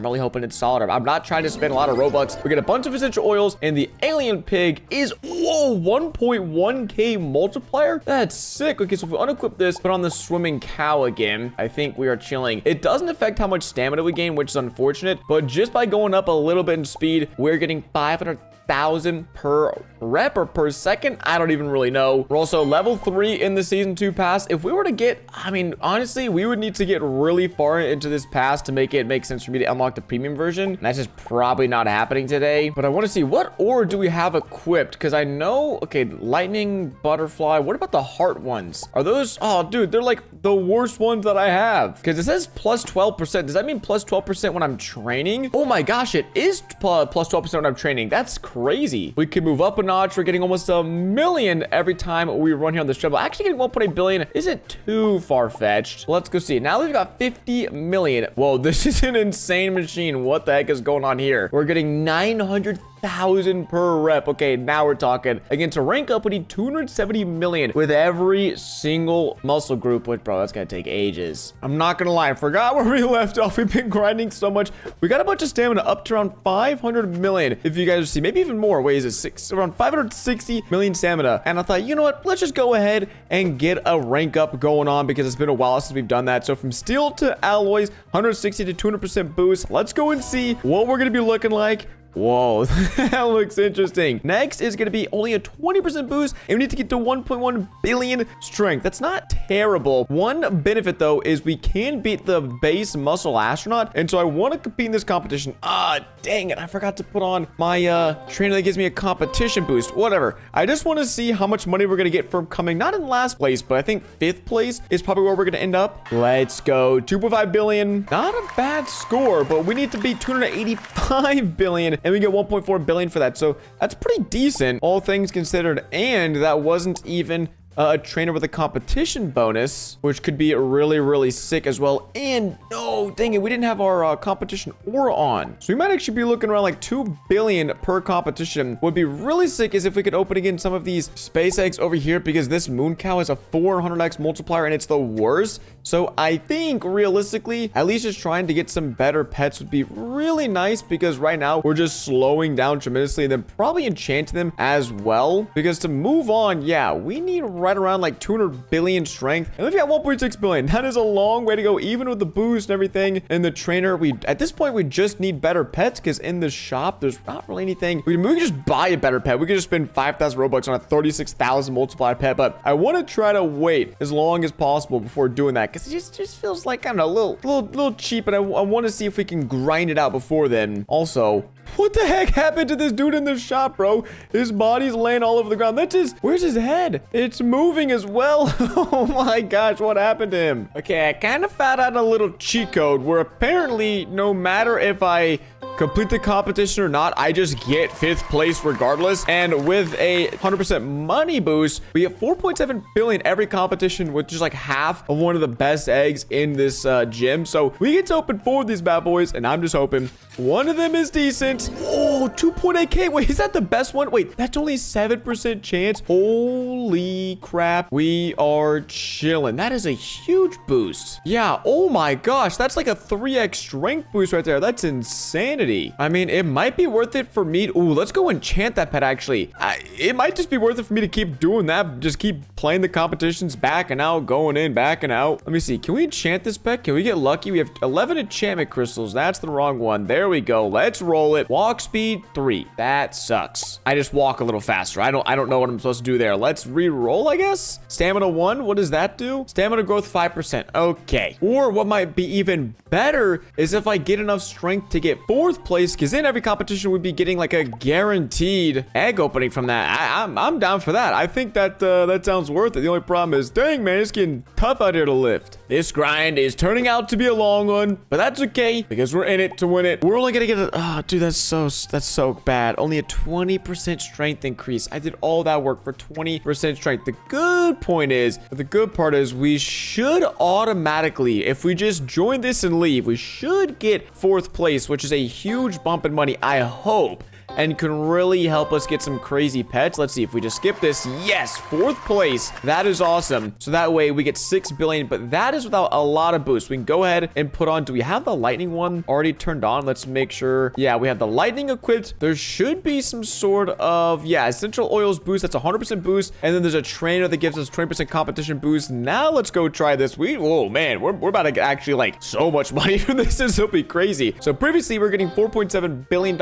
it's solid. I'm not trying to spend a lot of Robux. We get a bunch of essential oils, and the alien pig is, whoa, 1.1k multiplier. That's sick. Okay, so if we unequip this, put on the swimming cow again, I think we are chilling. It doesn't affect how much stamina we gain, which is unfortunate. But just by going up a little bit in speed, we're getting 500,000 per rep or per second. I don't even really know. We're also level 3 in the season 2 pass. If we were to get, I mean, honestly, we would need to get really far into this pass to make it make sense for me to unlock the premium version. And that's just probably not happening today. But I want to see what ore do we have equipped, because I know, okay, lightning, butterfly. What about the heart ones? Are those, oh dude, they're like the worst ones that I have, because it says plus 12%. Does that mean plus 12% when I'm training? Oh my gosh, it is plus 12% when I'm training. That's crazy. We can move up a notch. We're getting almost 1 million every time we run here on this treadmill. Actually getting 1.8 billion isn't too far-fetched. Let's go see. Now we've got 50 million. Whoa, this is an insane machine. What the heck is going on here? We're getting 900,000 100,000 per rep. Okay, now we're talking. Again, to rank up, we need 270 million with every single muscle group, which, bro, that's gonna take ages. I'm not gonna lie, I forgot where we left off. We've been grinding so much. We got a bunch of stamina up to around 500 million. If you guys see, maybe even more. Wait, is it around 560 million stamina? And I thought, you know what? Let's just go ahead and get a rank up going on because it's been a while since we've done that. So from steel to alloys, 160 to 200% boost. Let's go and see what we're gonna be looking like. Whoa, that looks interesting. Next is going to be only a 20% boost, and we need to get to 1.1 billion strength. That's not terrible. One benefit, though, is we can beat the base muscle astronaut, and so I want to compete in this competition. Ah, dang it, I forgot to put on my trainer that gives me a competition boost. Whatever. I just want to see how much money we're going to get from coming, not in last place, but I think 5th place is probably where we're going to end up. Let's go. 2.5 billion. Not a bad score, but we need to beat 285 billion. And we get 1.4 billion for that. So that's pretty decent, all things considered. And that wasn't even a trainer with a competition bonus, which could be really, really sick as well. And no, dang it, we didn't have our competition aura on. So we might actually be looking around like 2 billion per competition. Would be really sick is if we could open again some of these space eggs over here, because this moon cow has a 400x multiplier and it's the worst. So I think realistically, at least just trying to get some better pets would be really nice, because right now we're just slowing down tremendously, and then probably enchanting them as well, because to move on, yeah, we need right around like 200 billion strength, and we've got 1.6 billion. That is a long way to go, even with the boost and everything. And the trainer, at this point we just need better pets, because in the shop there's not really anything. We can just buy a better pet. We could just spend 5,000 Robux on a 36,000 multiplier pet, but I want to try to wait as long as possible before doing that, because it just feels like, I don't know, a little cheap, and I want to see if we can grind it out before then. Also, what the heck happened to this dude in the shop, bro? His body's laying all over the ground. Where's his head? It's moving as well. Oh my gosh, what happened to him? Okay, I kind of found out a little cheat code where apparently no matter if I complete the competition or not, I just get 5th place regardless. And with a 100% money boost, we get 4.7 billion every competition, with just like half of one of the best eggs in this gym. So we get to open 4 of these bad boys, and I'm just hoping one of them is decent. Oh, 2.8k. Wait, is that the best one? Wait, that's only 7% chance. Holy crap. We are chilling. That is a huge boost. Yeah. Oh my gosh. That's like a 3x strength boost right there. That's insanity. I mean, it might be worth it for me. Ooh, let's go enchant that pet, actually. It might just be worth it for me to keep doing that. Just keep playing the competitions, back and out, going in, back and out. Let me see. Can we enchant this pet? Can we get lucky? We have 11 enchantment crystals. That's the wrong one. There we go. Let's roll it. Walk speed 3. That sucks. I just walk a little faster. I don't know what I'm supposed to do there. Let's re-roll, I guess. Stamina 1. What does that do? Stamina growth 5%. Okay. Or what might be even better is if I get enough strength to get 4th place, because in every competition we'd be getting like a guaranteed egg opening from that. I'm down for that. I think that that sounds worth it. The only problem is, dang man, it's getting tough out here to lift. This grind is turning out to be a long one, but that's okay, because we're in it to win it. We're only gonna get a, oh dude, that's so bad. Only a 20% strength increase. I did all that work for 20% strength. The good part is we should automatically, if we just join this and leave, we should get 4th place, which is a huge bump in money, I hope, and can really help us get some crazy pets. Let's see if we just skip this. Yes, 4th place. That is awesome. So that way we get 6 billion, but that is without a lot of boosts. We can go ahead and put on, do we have the lightning one already turned on? Let's make sure. Yeah, we have the lightning equipped. There should be some sort of, yeah, essential oils boost. That's 100% boost. And then there's a trainer that gives us 20% competition boost. Now let's go try this. Oh man, we're about to get actually like so much money from this. This will be crazy. So previously we were getting $4.7 billion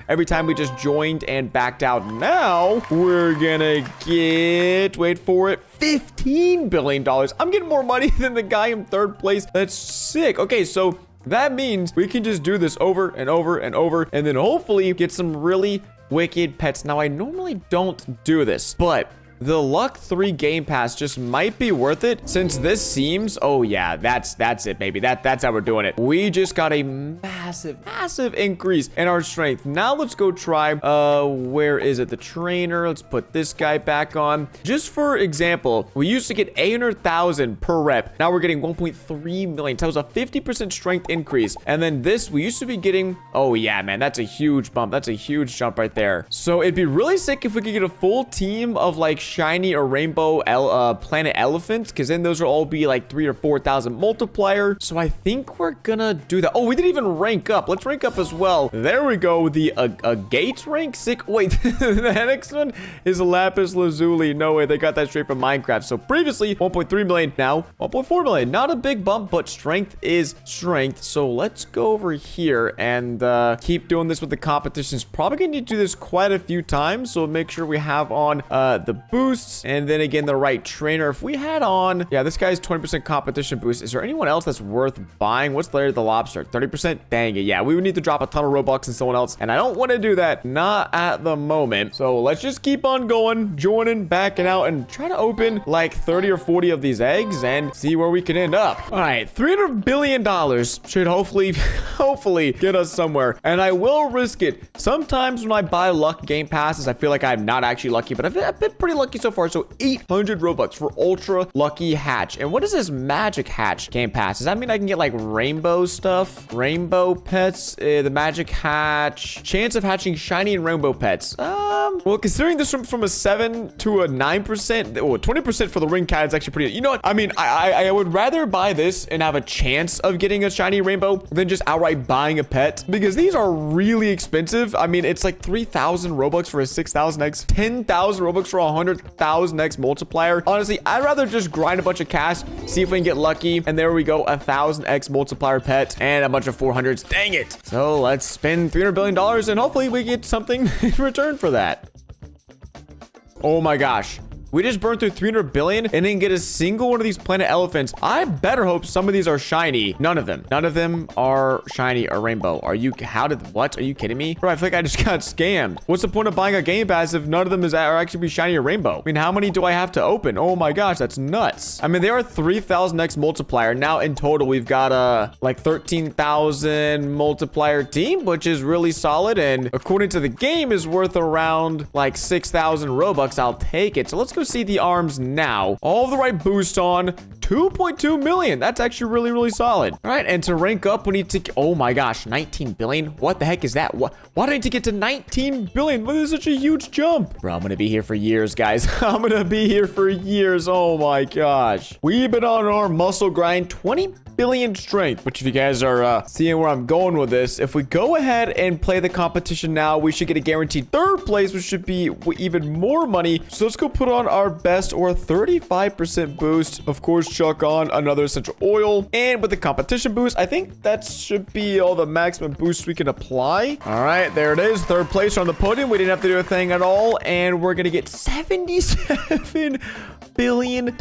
every time we just joined and backed out. Now we're gonna get, wait for it, $15 billion. I'm getting more money than the guy in 3rd place. That's sick. Okay, so that means we can just do this over and over and over, and then hopefully get some really wicked pets. Now I normally don't do this, but the luck 3 game pass just might be worth it, since this seems, oh yeah, that's it, baby. That's how we're doing it. We just got a massive increase in our strength. Now let's go try, where is it? The trainer. Let's put this guy back on. Just for example, we used to get 800,000 per rep. Now we're getting 1.3 million. So that was a 50% strength increase. And then this, we used to be getting, oh yeah, man, that's a huge bump. That's a huge jump right there. So it'd be really sick if we could get a full team of like shiny or rainbow planet elephants, because then those will all be like 3,000 or 4,000 multiplier. So I think we're gonna do that. Oh, we didn't even rank up. Let's rank up as well. There we go. The gate rank. Sick. Wait, the next one is lapis lazuli. No way, they got that straight from Minecraft. So previously 1.3 million, now 1.4 million. Not a big bump, but strength is strength. So let's go over here and keep doing this with the competitions. Probably gonna need to do this quite a few times, so make sure we have on the boosts, and then again the right trainer. If we had on, yeah, this guy's 20% competition boost. Is there anyone else that's worth buying? What's Larry the Lobster? 30%? Dang it. Yeah, we would need to drop a ton of Robux and someone else, and I don't want to do that. Not at the moment. So let's just keep on going, joining, backing out, and try to open like 30 or 40 of these eggs and see where we can end up. All right, $300 billion should hopefully get us somewhere, and I will risk it. Sometimes when I buy luck game passes, I feel like I'm not actually lucky, but I've been pretty lucky so far. So 800 Robux for ultra lucky hatch. And what is this magic hatch game pass? Does that mean I can get like rainbow stuff, rainbow pets? The magic hatch, chance of hatching shiny and rainbow pets. Well, considering this from a 7 to a 9%, or 20% for the ring cat is actually pretty, you know what? I mean, I would rather buy this and have a chance of getting a shiny rainbow than just outright buying a pet, because these are really expensive. I mean, it's like 3,000 Robux for a 6,000x, 10,000 Robux for a 100,000x multiplier. Honestly, I'd rather just grind a bunch of cash, see if we can get lucky, and there we go, 1,000x multiplier pet and a bunch of 400s. Dang it. So let's spend $300 billion and hopefully we get something in return for that. Oh my gosh. We just burned through 300 billion and didn't get a single one of these planet elephants. I better hope some of these are shiny. None of them are shiny or rainbow. Are you kidding me? Bro, I feel like I just got scammed. What's the point of buying a game pass if none of them are actually be shiny or rainbow? I mean, how many do I have to open? Oh my gosh, that's nuts. I mean, they are 3,000x multiplier. Now in total, we've got like 13,000 multiplier team, which is really solid. And according to the game is worth around like 6,000 Robux. I'll take it. So let's go see the arms now. All the right boost on. 2.2 million. That's actually really solid. All right, and to rank up, we need to, oh my gosh, 19 billion. What the heck is that? Why do I need to get to 19 billion? Look, this is such a huge jump. Bro, I'm gonna be here for years, guys. I'm gonna be here for years. Oh my gosh. We've been on our muscle grind, 20 billion strength, which if you guys are seeing where I'm going with this, if we go ahead and play the competition now, we should get a guaranteed 3rd place, which should be even more money. So let's go put on our best, or 35% boost. Of course, chuck on another essential oil, and with the competition boost, I think that should be all the maximum boosts we can apply. All right, there it is, 3rd place on the podium. We didn't have to do a thing at all, and we're gonna get $77 billion.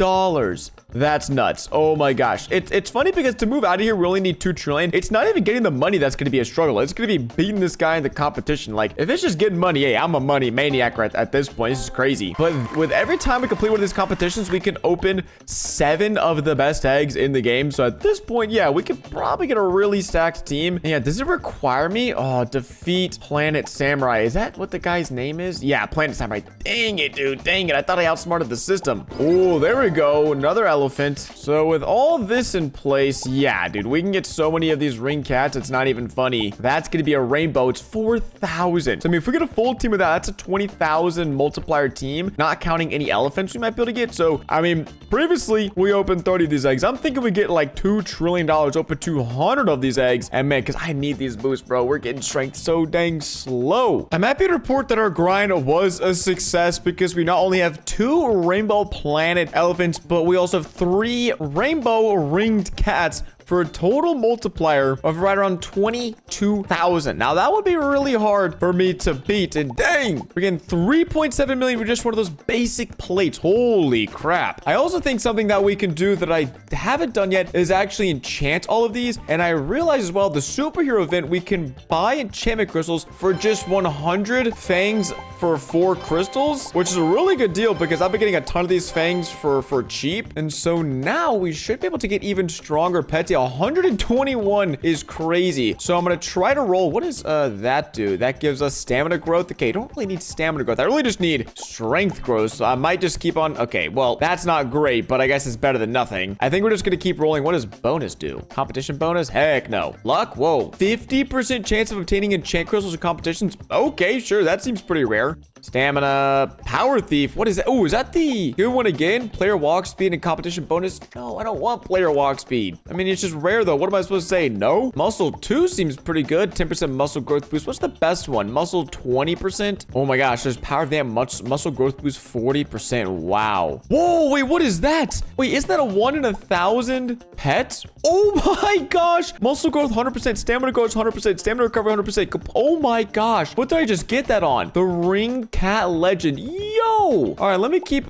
That's nuts. Oh my gosh. It's funny because to move out of here, we only need 2 trillion. It's not even getting the money that's going to be a struggle. It's going to be beating this guy in the competition. Like, if it's just getting money, hey, I'm a money maniac right at this point. This is crazy. But with every time we complete one of these competitions, we can open 7 of the best eggs in the game. So at this point, yeah, we could probably get a really stacked team. Yeah, does it require me? Oh, defeat Planet Samurai. Is that what the guy's name is? Yeah, Planet Samurai. Dang it, dude. Dang it. I thought I outsmarted the system. Oh, there we go. Another elephant. So with all this in place, yeah, dude, we can get so many of these ring cats. It's not even funny. That's going to be a rainbow. It's 4,000. So I mean, if we get a full team of that, that's a 20,000 multiplier team, not counting any elephants we might be able to get. So, I mean, previously we opened 30 of these eggs. I'm thinking we get like $2 trillion, open 200 of these eggs. And man, because I need these boosts, bro. We're getting strength so dang slow. I'm happy to report that our grind was a success because we not only have 2 rainbow planet elephants, but we also have 3 rainbow ringed cats for a total multiplier of right around 22,000. Now, that would be really hard for me to beat. And dang Dang! We're getting 3.7 million with just one of those basic plates. Holy crap. I also think something that we can do that I haven't done yet is actually enchant all of these. And I realize as well, the superhero event, we can buy enchantment crystals for just 100 fangs for 4 crystals, which is a really good deal because I've been getting a ton of these fangs for cheap. And so now we should be able to get even stronger pets. Yeah, 121 is crazy. So I'm going to try to roll. What does that do? That gives us stamina growth. Okay, I don't really need stamina growth. I really just need strength growth. So I might just keep on. Okay, well, that's not great, but I guess it's better than nothing. I think we're just going to keep rolling. What does bonus do? Competition bonus? Heck no. Luck? Whoa. 50% chance of obtaining enchant crystals in competitions? Okay, sure. That seems pretty rare. Stamina, power thief. What is that? Oh, is that the good one again? Player walk speed and competition bonus? No, I don't want player walk speed. I mean, it's just rare though. What am I supposed to say? No? Muscle 2 seems pretty good. 10% muscle growth boost. What's the best one? Muscle 20%? Oh my gosh, there's power vamp muscle growth boost 40%. Wow. Whoa, wait, what is that? Wait, isn't that a 1 in 1,000 pets? Oh my gosh. Muscle growth 100%. Stamina growth 100%. Stamina recovery 100%. Oh my gosh. What did I just get that on? The ring cat legend. Yo. All right, let me keep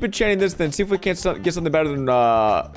enchanting this then. See if we can't get something better than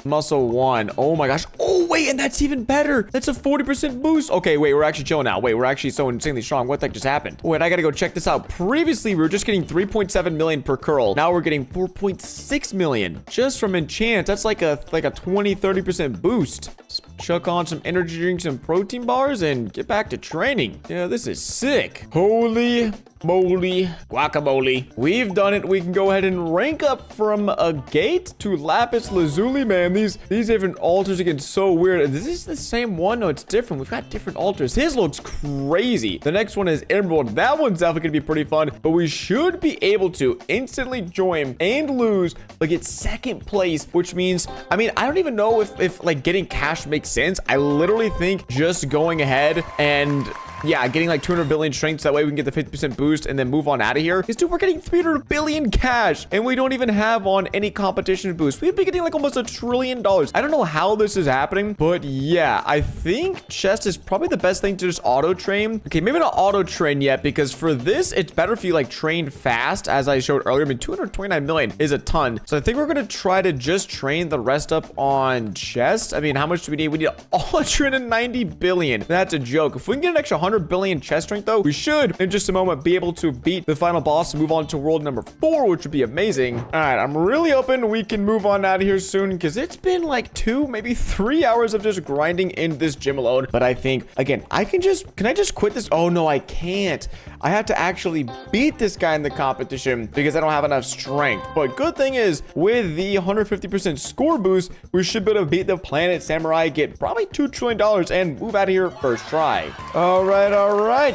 muscle 1. Oh my gosh. Oh wait, and that's even better. That's a 40% boost. Okay, wait, we're actually chilling now. Wait, we're actually so insanely strong. What the heck just happened? Wait, I gotta go check this out. Previously, we were just getting 3.7 million per curl. Now we're getting 4.6 million just from enchant. That's like a 20-30% boost. Let's chuck on some energy drinks and protein bars and get back to training. Yeah, this is sick. Holy moly guacamole. We've done it. We can go ahead and rank up from a gate to lapis lazuli, man. These different altars are getting so weird. Is this the same one? No, it's different. We've got different altars. His looks crazy. The next one is emerald. That one's definitely gonna be pretty fun, but we should be able to instantly join and lose, but get second place, which means, I mean, I don't even know if like getting cash makes sense. I literally think just going ahead and yeah, getting like 200 billion strength, so that way we can get the 50% boost and then move on out of here. Because, dude, we're getting 300 billion cash, and we don't even have on any competition boost. We'd be getting like almost $1 trillion. I don't know how this is happening, but yeah, I think chest is probably the best thing to just auto train. Okay, maybe not auto train yet, because for this, it's better if you like train fast, as I showed earlier. I mean, 229 million is a ton. So I think we're going to try to just train the rest up on chest. I mean, how much do we need? We need 190 billion. That's a joke. If we can get an extra 100 billion chest strength though, we should in just a moment be able to beat the final boss and move on to world number 4, which would be amazing. All right, I'm really hoping we can move on out of here soon, because it's been like 2, maybe 3 hours of just grinding in this gym alone. But I think, again, can I just quit this? Oh no, I can't. I have to actually beat this guy in the competition because I don't have enough strength. But good thing is, with the 150% score boost, we should be able to beat the Planet Samurai, get probably $2 trillion, and move out of here first try. All right.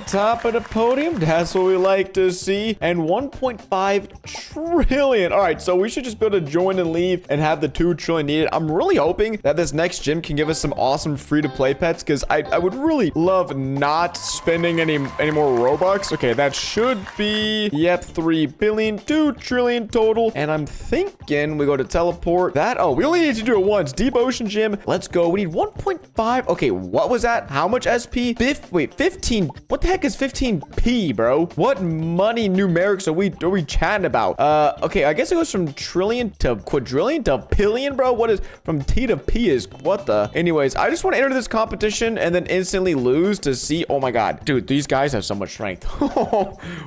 Top of the podium. That's what we like to see. And 1.5 trillion. All right, so we should just be able to join and leave and have the 2 trillion needed. I'm really hoping that this next gym can give us some awesome free-to-play pets, because I would really love not spending any more Robux. Okay, that should be, yep, 3 billion, 2 trillion total. And I'm thinking we go to teleport that. Oh, we only need to do it once. Deep Ocean Gym. Let's go. We need 1.5. Okay, what was that? How much SP? 15. What the heck is 15p, bro? What money numerics are we chatting about? Okay, I guess it goes from trillion to quadrillion to billion, bro. What is from T to P is what the? Anyways, I just want to enter this competition and then instantly lose to see. Oh my god, dude, these guys have so much strength.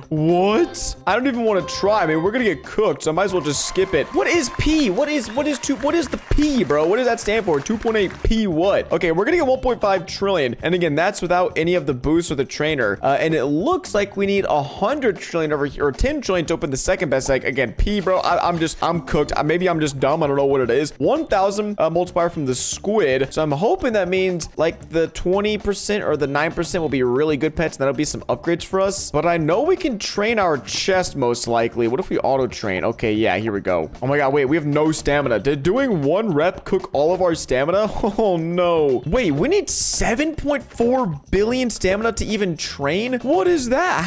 What? I don't even want to try. I mean, we're gonna get cooked, so I might as well just skip it. What is P? What is the P, bro? What does that stand for? 2.8 P what? Okay, we're gonna get 1.5 trillion, and again, that's without any of the boosts or the trainer. And it looks like we need 100 trillion over here, or 10 trillion to open the second best egg. Again, P, bro. I'm cooked. Maybe I'm just dumb. I don't know what it is. 1,000 multiplier from the squid. So I'm hoping that means like the 20% or the 9% will be really good pets, and that'll be some upgrades for us. But I know we can train our chest most likely. What if we auto train? Okay, yeah, here we go. Oh my god, wait, we have no stamina. Did doing 1 rep cook all of our stamina? Oh no. Wait, we need 7.4 billion stamina stamina to even train? What is that?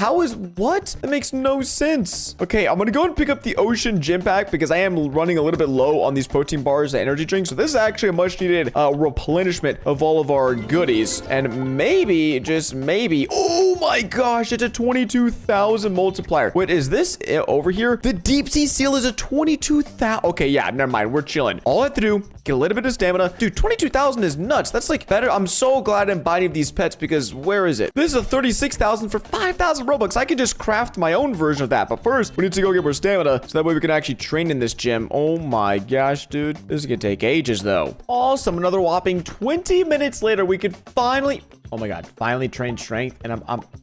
What? That makes no sense. Okay, I'm gonna go and pick up the ocean gym pack because I am running a little bit low on these protein bars and energy drinks. So this is actually a much needed replenishment of all of our goodies. And maybe, just maybe, oh my gosh, it's a 22,000 multiplier. Wait, is this it over here? The deep sea seal is a 22,000. Okay, yeah, never mind. We're chilling. All I have to do, get a little bit of stamina. Dude, 22,000 is nuts. That's like better. I'm so glad I'm buying these pets because where is it? This is a 36,000 for 5,000 Robux. I can just craft my own version of that. But first, we need to go get more stamina so that way we can actually train in this gym. Oh my gosh, dude. This is gonna take ages though. Awesome. Another whopping 20 minutes later, we could finally... Oh my god, finally train strength, and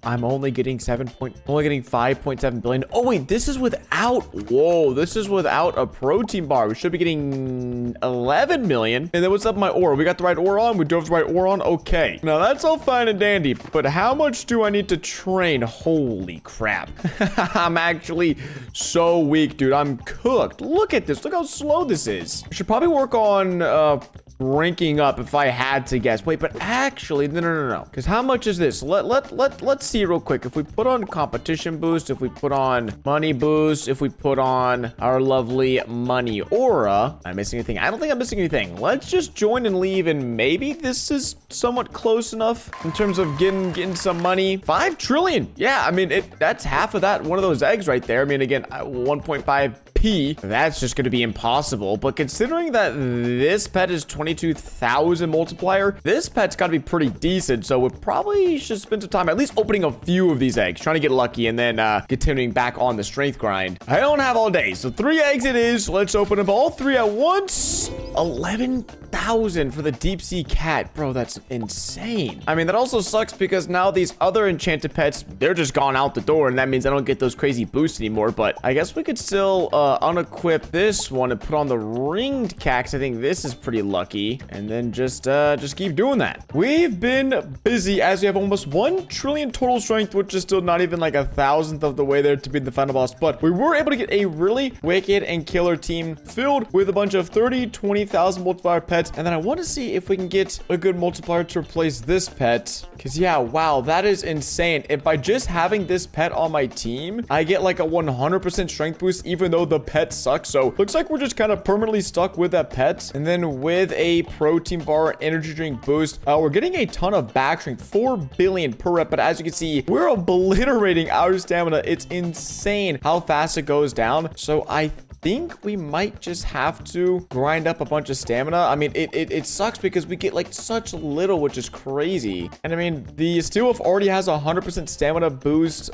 I'm only getting 5.7 billion. Oh wait, this is without, whoa, this is without a protein bar. We should be getting 11 million. And then what's up with my ore? We got the right ore on, we drove the right ore on. Okay, now that's all fine and dandy, but how much do I need to train? Holy crap. I'm actually so weak, dude. I'm cooked. Look at this. Look how slow this is. I should probably work on ranking up if I had to guess. Wait, but actually, no. Because how much is this? Let's see real quick. If we put on competition boost, if we put on money boost, if we put on our lovely money aura. Am I missing anything? I don't think I'm missing anything. Let's just join and leave, and maybe this is somewhat close enough in terms of getting some money. 5 trillion. Yeah, I mean, that's half of that. One of those eggs right there. I mean, again, 1.5p. That's just going to be impossible. But considering that this pet is 22,000 multiplier, this pet's got to be pretty decent. So we probably should spend some time at least opening a few of these eggs, trying to get lucky, and then continuing back on the strength grind. I don't have all day, so 3 eggs it is. Let's open up all 3 at once. 11,000 for the deep sea cat. Bro, that's insane. I mean, that also sucks because now these other enchanted pets, they're just gone out the door, and that means I don't get those crazy boosts anymore. But I guess we could still unequip this one and put on the ringed quacks. I think this is pretty lucky, and then just keep doing that. We've been busy as we have almost 1 trillion total strength, which is still not even like 1,000th of the way there to be the final boss. But we were able to get a really wicked and killer team filled with a bunch of 20,000 multiplier pets. And then I want to see if we can get a good multiplier to replace this pet. Because yeah, wow, that is insane. If by just having this pet on my team, I get like a 100% strength boost, even though the pet sucks. So looks like we're just kind of permanently stuck with that pet. And then with a protein bar energy drink boost, we're getting a ton of back strength, 4 billion per rep. But as you can see, we're obliterating our stamina. It's insane how fast it goes down. So I think we might just have to grind up a bunch of stamina. I mean, it sucks because we get like such little, which is crazy. And I mean, the Steel Wolf already has a 100% stamina boost.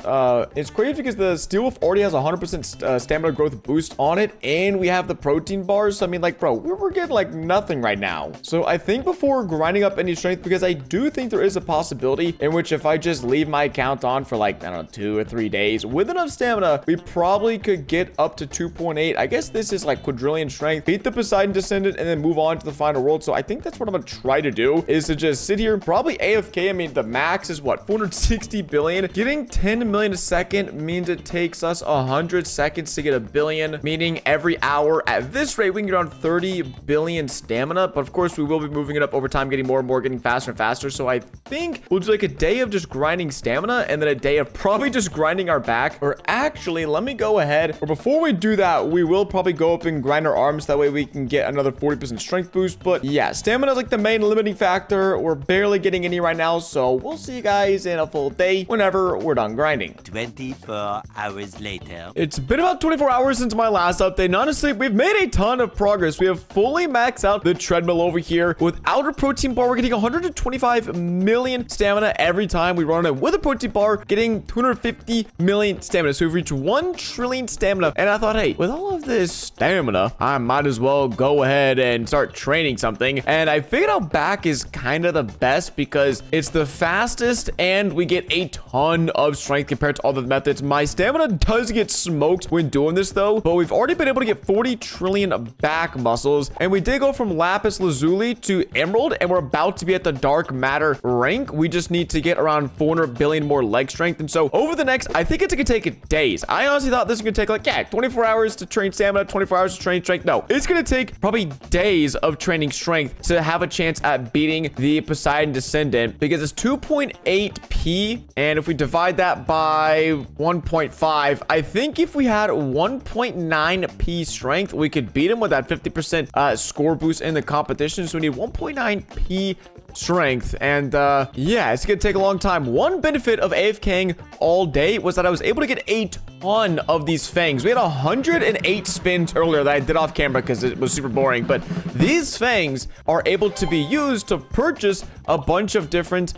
It's crazy because the Steel Wolf already has a 100% stamina growth boost on it, and we have the protein bars. So I mean, like, bro, we're getting like nothing right now. So I think before grinding up any strength, because I do think there is a possibility in which if I just leave my account on for like, I don't know, 2 or 3 days with enough stamina, we probably could get up to 2.8. I guess this is like quadrillion strength, beat the Poseidon Descendant, and then move on to the final world. So I think that's what I'm gonna try to do, is to just sit here, probably AFK. I mean, the max is what, 460 billion. Getting 10 million a second means it takes us 100 seconds to get a billion, meaning every hour. At this rate, we can get around 30 billion stamina. But of course, we will be moving it up over time, getting more and more, getting faster and faster. So I think we'll do like a day of just grinding stamina, and then a day of probably just grinding our back. Or actually, let me go ahead, or before we do that, we will probably go up and grind our arms. That way we can get another 40% strength boost. But yeah, stamina is like the main limiting factor. We're barely getting any right now, so we'll see you guys in a full day whenever we're done grinding. 24 hours later. It's been about 24 hours since my last update, and honestly, we've made a ton of progress. We have fully maxed out the treadmill over here. Without a protein bar, we're getting 125 million stamina every time we run it. With a protein bar, getting 250 million stamina. So we've reached 1 trillion stamina, and I thought, hey, with all of this stamina, I might as well go ahead and start training something. And I figured out back is kind of the best because it's the fastest and we get a ton of strength compared to all the methods. My stamina does get smoked when doing this though, but we've already been able to get 40 trillion back muscles, and we did go from lapis lazuli to emerald, and we're about to be at the dark matter rank. We just need to get around 400 billion more leg strength. And so over the next, I think it's gonna take days. I honestly thought this was gonna take like, yeah, 24 hours to train train stamina, 24 hours of training strength. No, it's gonna take probably days of training strength to have a chance at beating the Poseidon Descendant, because it's 2.8p, and if we divide that by 1.5, I think if we had 1.9p strength, we could beat him with that 50% score boost in the competition. So we need 1.9p strength, and yeah, it's gonna take a long time. One benefit of AFKing all day was that I was able to get a ton of these fangs. We had 108 spins earlier that I did off camera because it was super boring, but these fangs are able to be used to purchase a bunch of different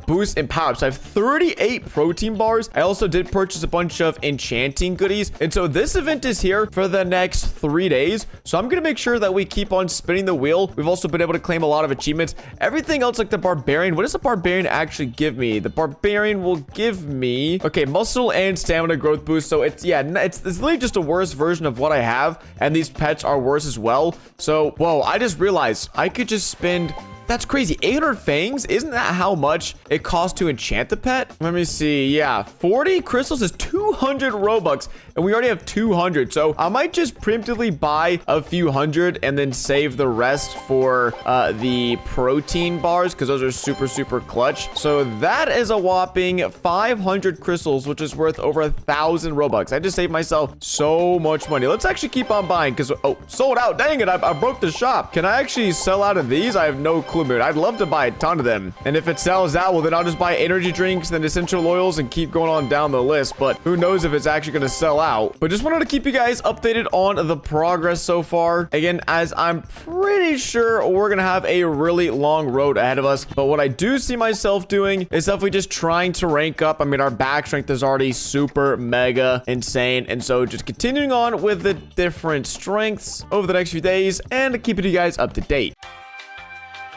boosts and power-ups. I have 38 protein bars. I also did purchase a bunch of enchanting goodies, and so this event is here for the next 3 days, so I'm gonna make sure that we keep on spinning the wheel. We've also been able to claim a lot of achievements. Everything else, like the barbarian, what does the barbarian actually give me? The barbarian will give me, okay, muscle and stamina growth boost. So it's, yeah, it's literally just a worse version of what I have, and these pets are worse as well. So whoa, I just realized I could just spend, that's crazy, 800 fangs. Isn't that how much it costs to enchant the pet? Let me see. Yeah, 40 crystals is 200 Robux, and we already have 200. So I might just preemptively buy a few hundred and then save the rest for the protein bars, because those are super clutch. So that is a whopping 500 crystals, which is worth over 1,000 Robux. I just saved myself so much money. Let's actually keep on buying, because, oh, sold out. Dang it, I broke the shop. Can I actually sell out of these? I have no clue. I'd love to buy a ton of them, and if it sells out, well, then I'll just buy energy drinks, then essential oils, and keep going on down the list. But who knows if it's actually going to sell out. But just wanted to keep you guys updated on the progress so far, again, as I'm pretty sure we're gonna have a really long road ahead of us. But what I do see myself doing is definitely just trying to rank up. I mean, our back strength is already super mega insane, and so just continuing on with the different strengths over the next few days and keeping you guys up to date.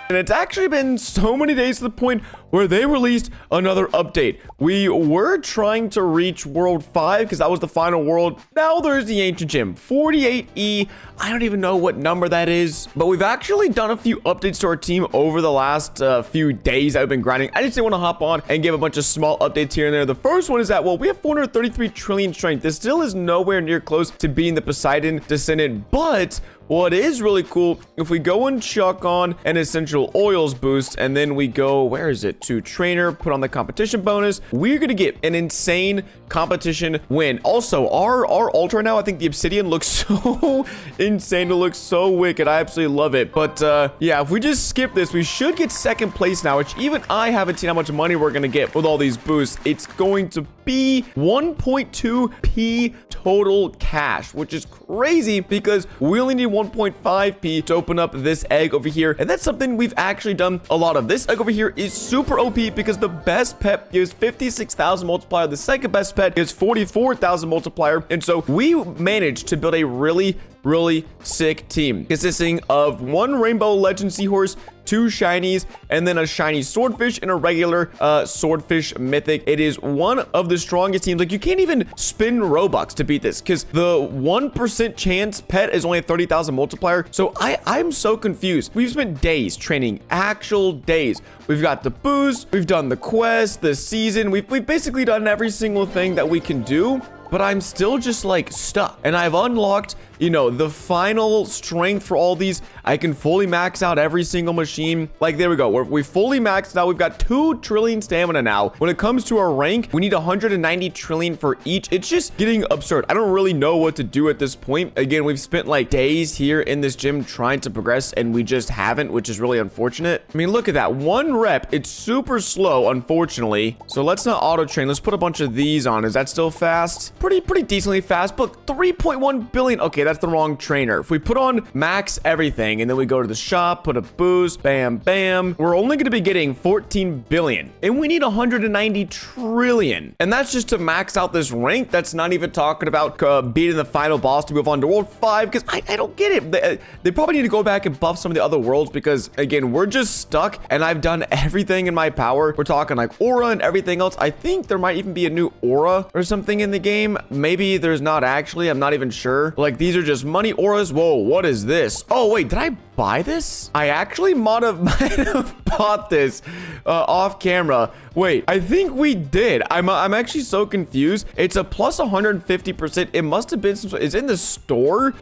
And it's actually been so many days to the point where they released another update. We were trying to reach World 5 because that was the final world. Now there's the Ancient Gym, 48E. I don't even know what number that is, but we've actually done a few updates to our team over the last few days that we've been grinding. I just didn't want to hop on and give a bunch of small updates here and there. The first one is that, well, we have 433 trillion strength. This still is nowhere near close to being the Poseidon Descendant, but what is really cool, if we go and chuck on an essential oils boost, and then we go, where is it, to trainer, put on the competition bonus, we're gonna get an insane competition win. Also, our altar now, I think the obsidian looks so insane. It looks so wicked. I absolutely love it. But yeah, if we just skip this, we should get second place now, which even I haven't seen how much money we're gonna get with all these boosts. It's going to be 1.2p total cash, which is crazy because we only need 1.5p to open up this egg over here, and that's something we've actually done a lot of. This egg over here is super OP because the best pet gives 56,000 multiplier, the second best pet gives 44,000 multiplier, and so we managed to build a really sick team consisting of 1 rainbow legend seahorse, 2 shinies, and then a shiny swordfish and a regular swordfish mythic. It is one of the strongest teams. Like, you can't even spin Robux to beat this because the 1% chance pet is only a 30,000 multiplier. So I'm so confused. We've spent days training, actual days. We've got the boost, we've done the quest, the season, we've basically done every single thing that we can do, but I'm still just like stuck. And I've unlocked, you know, the final strength for all these. I can fully max out every single machine. Like, there we go. We fully maxed out. We've got 2 trillion stamina now. When it comes to our rank, we need 190 trillion for each. It's just getting absurd. I don't really know what to do at this point. Again, we've spent like days here in this gym trying to progress, and we just haven't, which is really unfortunate. I mean, look at that. 1 rep. It's super slow, unfortunately. So let's not auto train. Let's put a bunch of these on. Is that still fast? Pretty decently fast, but 3.1 billion. Okay, that's the wrong trainer. If we put on max everything and then we go to the shop, put a boost, bam, we're only going to be getting 14 billion, and we need 190 trillion. And that's just to max out this rank. That's not even talking about beating the final boss to move on to World 5, because I don't get it. They probably need to go back and buff some of the other worlds, because again, we're just stuck, and I've done everything in my power. We're talking like aura and everything else. I think there might even be a new aura or something in the game. Maybe there's not actually. I'm not even sure. Like, these are just money auras. Whoa, what is this? Oh, wait, did I buy this? I actually might have bought this off camera. Wait, I think we did. I'm actually so confused. It's a plus 150%. It must have been some. It's in the store.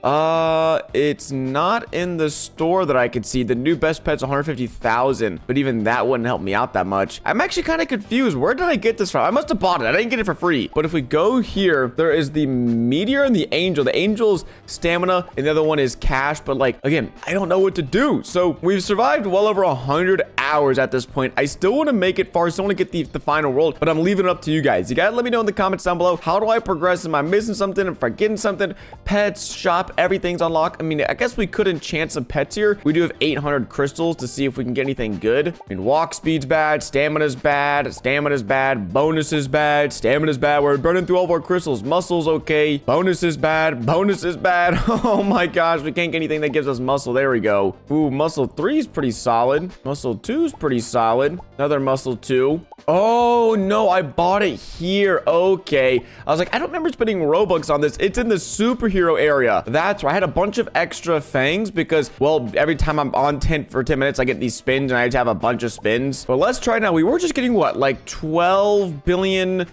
It's not in the store that I could see. The new best pet's 150,000, but even that wouldn't help me out that much. I'm actually kind of confused. Where did I get this from? I must have bought it. I didn't get it for free. But if we go here, there is the meteor and the angel. The angel's stamina, and the other one is cash. But like, again, I don't know what to do. So we've survived well over 100 hours at this point. I still want to make it far. I still want to get the final world, but I'm leaving it up to you guys. You gotta let me know in the comments down below. How do I progress? Am I missing something? Am I forgetting something? Pets, shop, everything's unlocked. I mean, I guess we could enchant some pets here. We do have 800 crystals to see if we can get anything good. I mean, walk speed's bad, stamina's bad, bonus is bad, stamina's bad. We're burning through all of our crystals. Muscle's okay. Bonus is bad. Oh my gosh, we can't get anything that gives us muscle. There we go. Ooh, muscle 3 is pretty solid. Muscle 2 is pretty solid. Another muscle 2. Oh no, I bought it here. Okay. I was like, I don't remember spending Robux on this. It's in the superhero area. That's right. I had a bunch of extra fangs because, well, every time I'm on 10 minutes, I get these spins and I just have a bunch of spins. But let's try now. We were just getting what, like 12 billion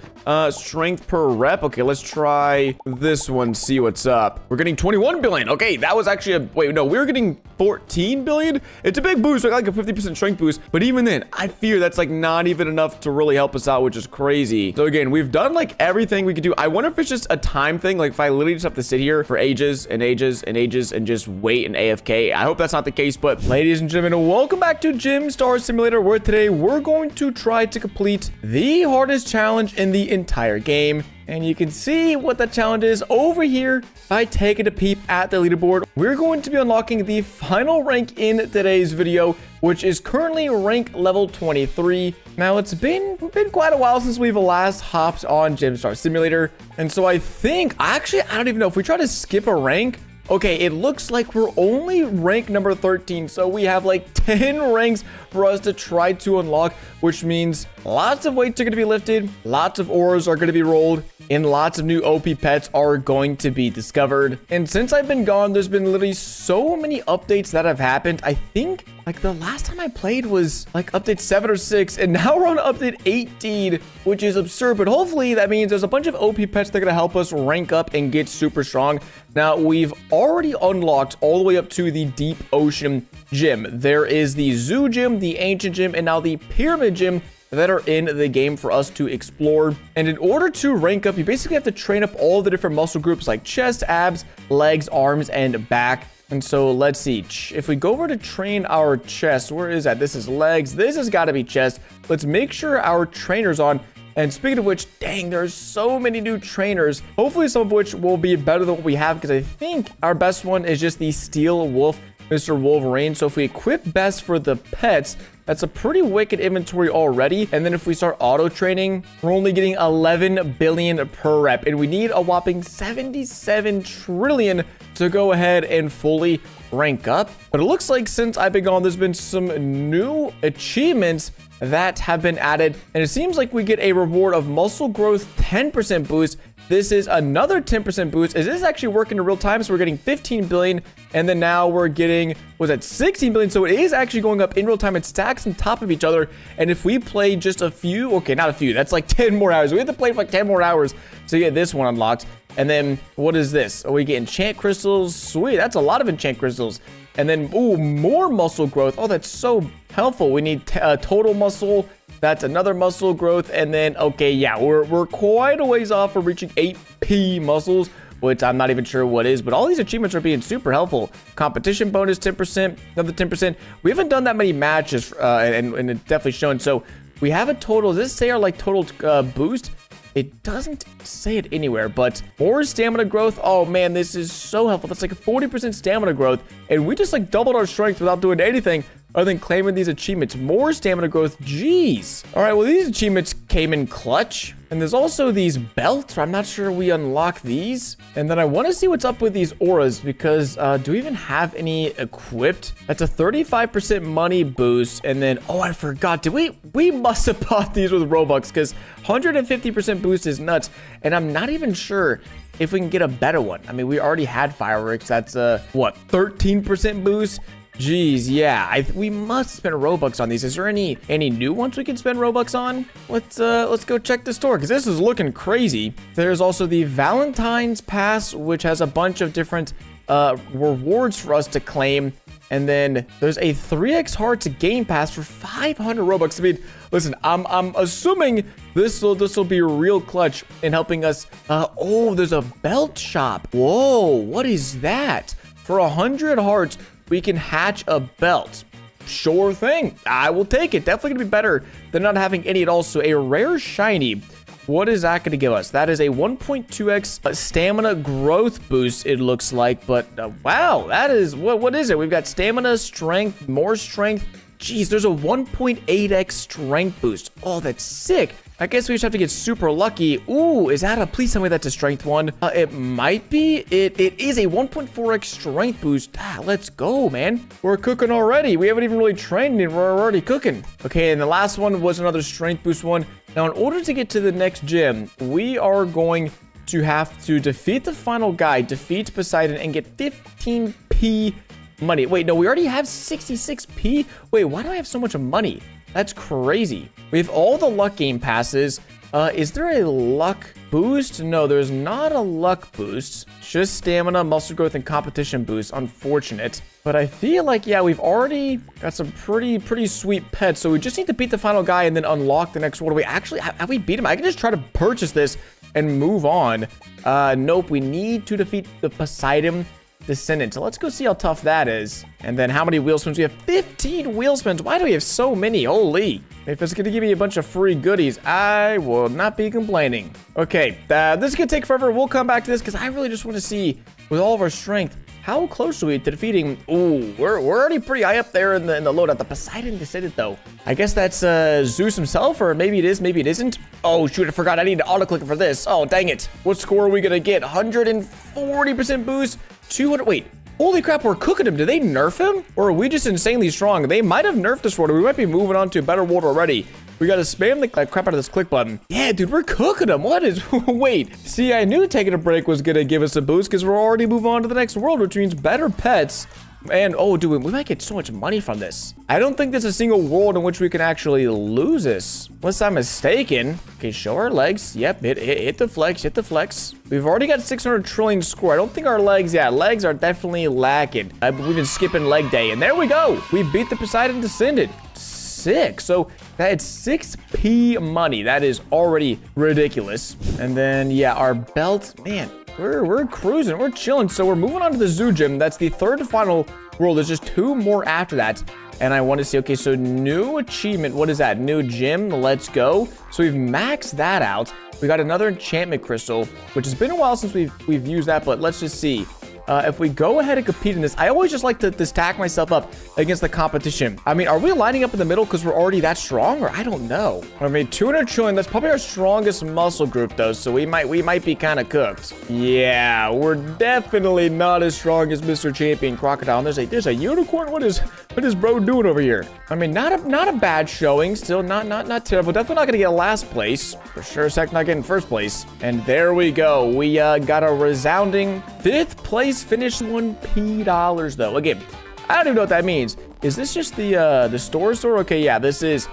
strength per rep. Okay, let's try this one, see what's up. We're getting 21 billion. Okay, that was actually a, wait, no, we were getting 14 billion. It's a big boost, like a 50% strength boost. But even then, I fear that's like not even enough to really help us out, which is crazy. So again, we've done like everything we could do. I wonder if it's just a time thing. Like if I literally just have to sit here for ages and ages and ages and just wait and AFK. I hope that's not the case, but ladies and gentlemen, welcome back to Gym Star Simulator, where today we're going to try to complete the hardest challenge in the entire game. And you can see what the challenge is over here by taking a peep at the leaderboard. We're going to be unlocking the final rank in today's video, which is currently rank level 23. Now, it's been quite a while since we've last hopped on Gym Star Simulator. And so I think, actually, I don't even know if we try to skip a rank. Okay, it looks like we're only rank number 13, so we have like 10 ranks for us to try to unlock, which means lots of weights are going to be lifted, lots of auras are going to be rolled, and lots of new OP pets are going to be discovered. And since I've been gone, there's been literally so many updates that have happened. I think like the last time I played was like update 7 or 6, and now we're on update 18, which is absurd. But hopefully that means there's a bunch of OP pets that are going to help us rank up and get super strong. Now, we've already unlocked all the way up to the Deep Ocean Gym. There is the Zoo Gym, the Ancient Gym, and now the Pyramid Gym that are in the game for us to explore. And in order to rank up, you basically have to train up all the different muscle groups like chest, abs, legs, arms, and back. And so let's see. If we go over to train our chest, where is that? This is legs. This has got to be chest. Let's make sure our trainer's on. And speaking of which, dang, there's so many new trainers. Hopefully some of which will be better than what we have, because I think our best one is just the Steel Wolf, Mr. Wolverine. So if we equip best for the pets, that's a pretty wicked inventory already. And then if we start auto training, we're only getting 11 billion per rep. And we need a whopping 77 trillion to go ahead and fully rank up. But it looks like since I've been gone, there's been some new achievements that have been added. And it seems like we get a reward of muscle growth 10% boost. This is another 10% boost. Is this actually working in real time? So we're getting 15 billion. And then now we're getting, was that 16 billion? So it is actually going up in real time. It stacks on top of each other. And if we play just a few, okay, not a few, that's like 10 more hours. We have to play for like 10 more hours to get this one unlocked. And then what is this? Oh, we get enchant crystals. Sweet. That's a lot of enchant crystals. And then, ooh, more muscle growth. Oh, that's so helpful. We need total muscle. That's another muscle growth. And then, okay, yeah, we're quite a ways off from reaching 8p muscles, which I'm not even sure what is, but all these achievements are being super helpful. Competition bonus 10%, another 10%. We haven't done that many matches, and it's definitely shown. So we have a total. Does this say our like total boost? It doesn't say it anywhere, but more stamina growth. Oh man, this is so helpful. That's like a 40% stamina growth. And we just like doubled our strength without doing anything other than claiming these achievements. More stamina growth. Jeez. All right, well, these achievements came in clutch. And there's also these belts. I'm not sure we unlock these. And then I want to see what's up with these auras, because do we even have any equipped? That's a 35% money boost. And then, oh, I forgot. We must have bought these with Robux, because 150% boost is nuts. And I'm not even sure if we can get a better one. I mean, we already had fireworks. That's a, what, 13% boost? Jeez, yeah. We must spend Robux on these. Is there any new ones we can spend Robux on? Let's go check the store because this is looking crazy. There's also the Valentine's Pass, which has a bunch of different rewards for us to claim. And then there's a 3x Hearts Game Pass for 500 Robux. I mean, listen, I'm assuming this will be real clutch in helping us. Oh, there's a belt shop. Whoa, what is that? For 100 hearts, we can hatch a belt. Sure thing. I will take it. Definitely gonna be better than not having any at all. So a rare shiny. What is that going to give us? That is a 1.2x stamina growth boost, it looks like. But wow, that is, what is it? We've got stamina, strength, more strength. Jeez, there's a 1.8x strength boost. Oh, that's sick. I guess we just have to get super lucky. Ooh, is that please tell me that's a strength one. It might be. It is a 1.4x strength boost. Let's go, man. We're cooking already. We haven't even really trained and we're already cooking. Okay, and the last one was another strength boost one. Now, in order to get to the next gym, we are going to have to defeat the final guy, defeat Poseidon, and get 15p money. Wait, no, we already have 66p? Wait, why do I have so much money? That's crazy. We have all the luck game passes. Is there a luck boost? No, there's not a luck boost. Just stamina, muscle growth, and competition boost. Unfortunate. But I feel like, yeah, we've already got some pretty sweet pets. So we just need to beat the final guy and then unlock the next one. We actually, have we beat him? I can just try to purchase this and move on. Nope, we need to defeat the Poseidon Descendant. So let's go see how tough that is. And then how many wheel spins? We have 15 wheel spins. Why do we have so many? Holy. If it's going to give me a bunch of free goodies, I will not be complaining. Okay, this is going to take forever. We'll come back to this because I really just want to see, with all of our strength, how close are we to defeating? Ooh, we're already pretty high up there in the loadout. The Poseidon Descendant, though. I guess that's Zeus himself, or maybe it is, maybe it isn't. Oh, shoot, I forgot. I need to auto-click for this. Oh, dang it. What score are we going to get? 140% boost. 200. Wait. Holy crap, we're cooking him. Did they nerf him? Or are we just insanely strong? They might have nerfed this world. We might be moving on to a better world already. We gotta spam the crap out of this click button. Yeah, dude, we're cooking him. What is... Wait. See, I knew taking a break was gonna give us a boost because we're already moving on to the next world, which means better pets. And, oh, dude, we might get so much money from this. I don't think there's a single world in which we can actually lose this. Unless I'm mistaken. Okay, show our legs. Yep, hit the flex, hit the flex. We've already got 600 trillion score. I don't think our legs, yeah, legs are definitely lacking. We've been skipping leg day. And there we go. We beat the Poseidon Descendant. Sick. So that's 6p money. That is already ridiculous. And then, yeah, our belt, man. We're cruising, we're chilling. So we're moving on to the zoo gym. That's the third and final world. There's just 2 more after that. And I want to see, okay, so new achievement. What is that? New gym, let's go. So we've maxed that out. We got another enchantment crystal, which has been a while since we've used that, but let's just see. If we go ahead and compete in this, I always just like to stack myself up against the competition. I mean, are we lining up in the middle because we're already that strong, or I don't know. I mean, 200 trillion, that's probably our strongest muscle group though, so we might be kind of cooked. Yeah, we're definitely not as strong as Mr. Champion Crocodile. And there's a unicorn. What is bro doing over here? I mean, not a bad showing. Still not terrible. Definitely not gonna get last place. For sure, not getting first place. And there we go. We got a resounding 5th place finish. $1p though. Again, I don't even know what that means. Is this just the store? Okay, yeah, this is.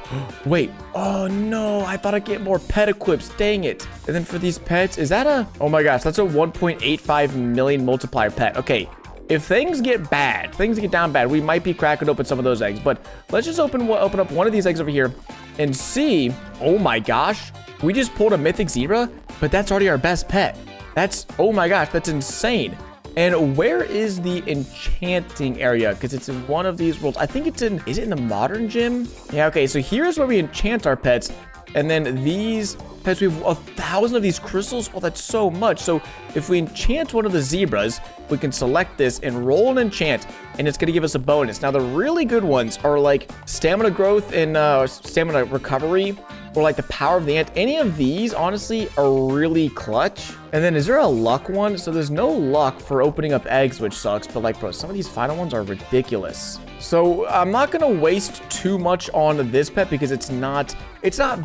Wait. Oh no, I thought I'd get more pet equips. Dang it. And then for these pets, is that a? Oh my gosh, that's a 1.85 million multiplier pet. Okay. If things get bad, things get down bad, we might be cracking open some of those eggs. But let's just open up one of these eggs over here and see. Oh my gosh, we just pulled a mythic zebra, but that's already our best pet. That's, oh my gosh, that's insane. And where is the enchanting area? Because it's in one of these worlds. I think it's in, is it in the modern gym? Yeah, okay, so here's where we enchant our pets. And then these pets, we have 1,000 of these crystals. Oh, that's so much. So if we enchant one of the zebras, we can select this and roll an enchant, and it's going to give us a bonus. Now, the really good ones are like stamina growth and stamina recovery. or like the power of the ant. Any of these, honestly, are really clutch. And then is there a luck one? So there's no luck for opening up eggs, which sucks. But like, bro, some of these final ones are ridiculous. So I'm not going to waste too much on this pet because it's not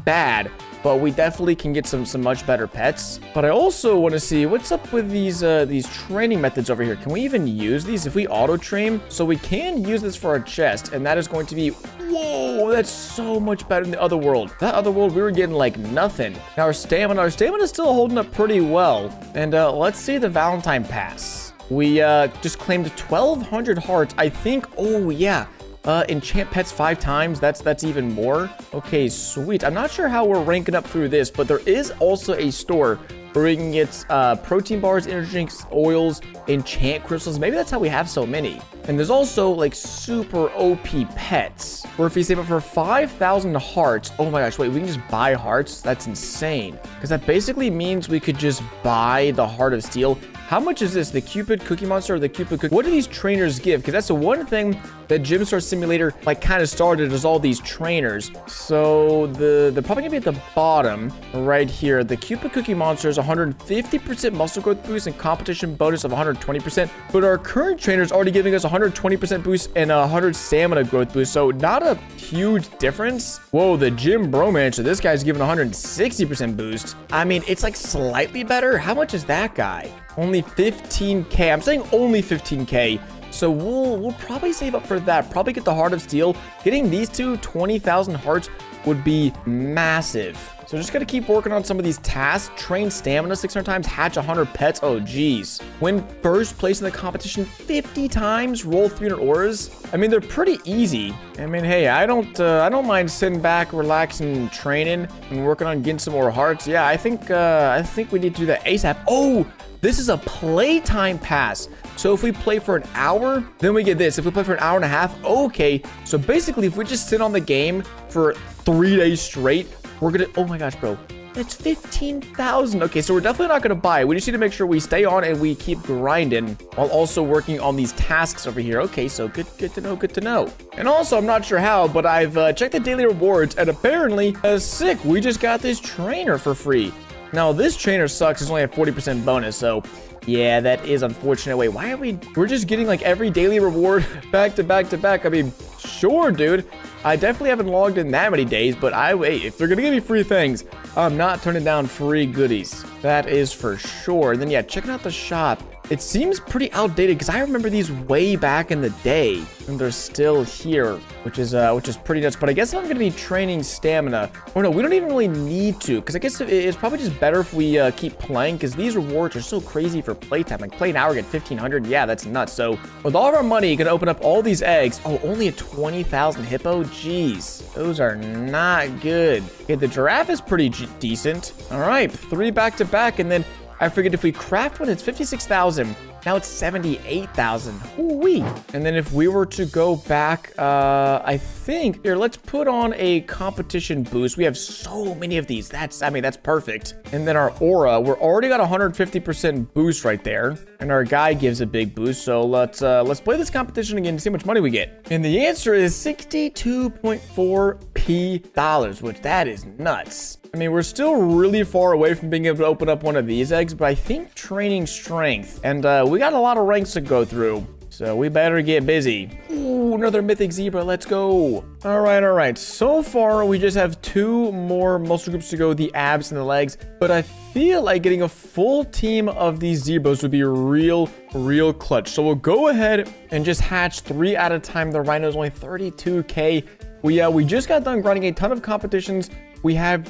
bad. But we definitely can get some much better pets. But I also want to see what's up with these training methods over here. Can we even use these if we auto train? So we can use this for our chest, and that is going to be, whoa, that's so much better than the other world. That other world, we were getting like nothing. Now our stamina is still holding up pretty well. And let's see the Valentine Pass. We just claimed 1,200 hearts. I think, oh yeah. Enchant pets 5 times. That's even more. Okay, sweet. I'm not sure how we're ranking up through this, but there is also a store where we can get protein bars, energy drinks, oils, enchant crystals. Maybe that's how we have so many. And there's also like super OP pets, where if you save up for 5,000 hearts, oh my gosh, wait, we can just buy hearts? That's insane. Because that basically means we could just buy the Heart of Steel. How much is this? The Cupid Cookie Monster or the Cupid Cookie? What do these trainers give? Because that's the one thing that Gym Star Simulator like kind of started, is all these trainers. So they're probably gonna be at the bottom right here. The Cupid Cookie Monster is 150% muscle growth boost and competition bonus of 120%. But our current trainer is already giving us 120% boost and 100 stamina growth boost. So not a huge difference. Whoa, the Gym Bromance. So this guy's giving 160% boost. I mean, it's like slightly better. How much is that guy? Only 15k. I'm saying only 15k. So we'll probably save up for that. Probably get the Heart of Steel. Getting these two 20,000 hearts would be massive. So just gotta keep working on some of these tasks. Train stamina 600 times, hatch 100 pets. Oh geez. Win first place in the competition 50 times, roll 300 auras. I mean, they're pretty easy. I mean, hey, I don't mind sitting back, relaxing, training, and working on getting some more hearts. Yeah, I think we need to do that ASAP. Oh, this is a playtime pass. So if we play for an hour, then we get this. If we play for an hour and a half, okay. So basically, if we just sit on the game for 3 days straight, we're gonna, oh my gosh, bro. That's 15,000. Okay, so we're definitely not gonna buy. We just need to make sure we stay on and we keep grinding while also working on these tasks over here. Okay, so good to know, good to know. And also, I'm not sure how, but I've checked the daily rewards, and apparently, sick, we just got this trainer for free. Now, this trainer sucks. It's only a 40% bonus, so yeah, that is unfortunate. Wait, why are we're just getting like every daily reward back to back to back. I mean, sure, dude. I definitely haven't logged in that many days, but wait, if they're gonna give me free things, I'm not turning down free goodies. That is for sure. And then yeah, checking out the shop. It seems pretty outdated because I remember these way back in the day, and they're still here, which is pretty nuts. But I guess I'm gonna be training stamina. Or no, we don't even really need to, because I guess it's probably just better if we keep playing, because these rewards are so crazy for playtime. Like play an hour, get 1,500. Yeah, that's nuts. So with all of our money, gonna open up all these eggs. Oh, only a 20,000 hippo. Jeez, those are not good. Okay, the giraffe is pretty decent. All right, 3 back to back, and then I figured if we craft one, it's 56,000. Now it's 78,000. Ooh-wee. And then if we were to go back, I think, here, let's put on a competition boost. We have so many of these. That's perfect. And then our aura, we're already got 150% boost right there. And our guy gives a big boost. So let's play this competition again to see how much money we get. And the answer is $62.4p, which that is nuts. I mean, we're still really far away from being able to open up one of these eggs, but I think training strength. And we got a lot of ranks to go through, so we better get busy. Ooh, another mythic zebra. Let's go. All right. So far, we just have 2 more muscle groups to go, the abs and the legs. But I feel like getting a full team of these zebras would be real clutch. So we'll go ahead and just hatch 3 at a time. The rhino is only 32k. We just got done grinding a ton of competitions. We had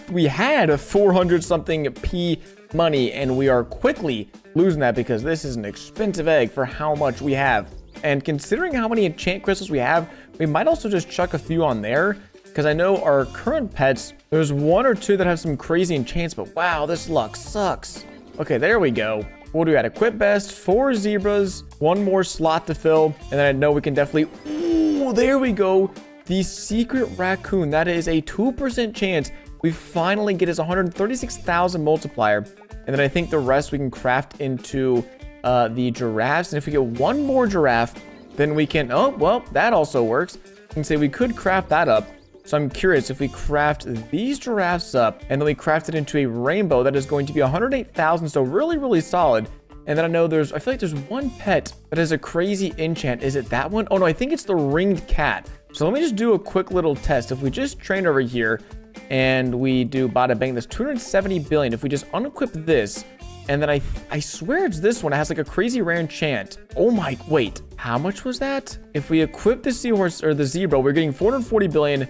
a 400 something p money, and we are quickly losing that because this is an expensive egg for how much we have. And considering how many enchant crystals we have, we might also just chuck a few on there, because I know our current pets, there's 1 or 2 that have some crazy enchants, but wow, this luck sucks. Okay, there we go. What do we got? Equip best, 4 zebras, 1 more slot to fill, and then I know we can definitely, ooh, there we go. The secret raccoon, that is a 2% chance we finally get his 136,000 multiplier. And then I think the rest we can craft into the giraffes. And if we get 1 more giraffe, then we can, oh, well, that also works. And say we could craft that up. So I'm curious if we craft these giraffes up and then we craft it into a rainbow that is going to be 108,000. So really, really solid. And then I feel like there's one pet that has a crazy enchant. Is it that one? Oh no, I think it's the ringed cat. So let me just do a quick little test. If we just train over here and we do bada bang, that's 270 billion. If we just unequip this, and then I swear it's this one. It has like a crazy rare enchant. Oh my, wait, how much was that? If we equip the seahorse or the zebra, we're getting 440 billion.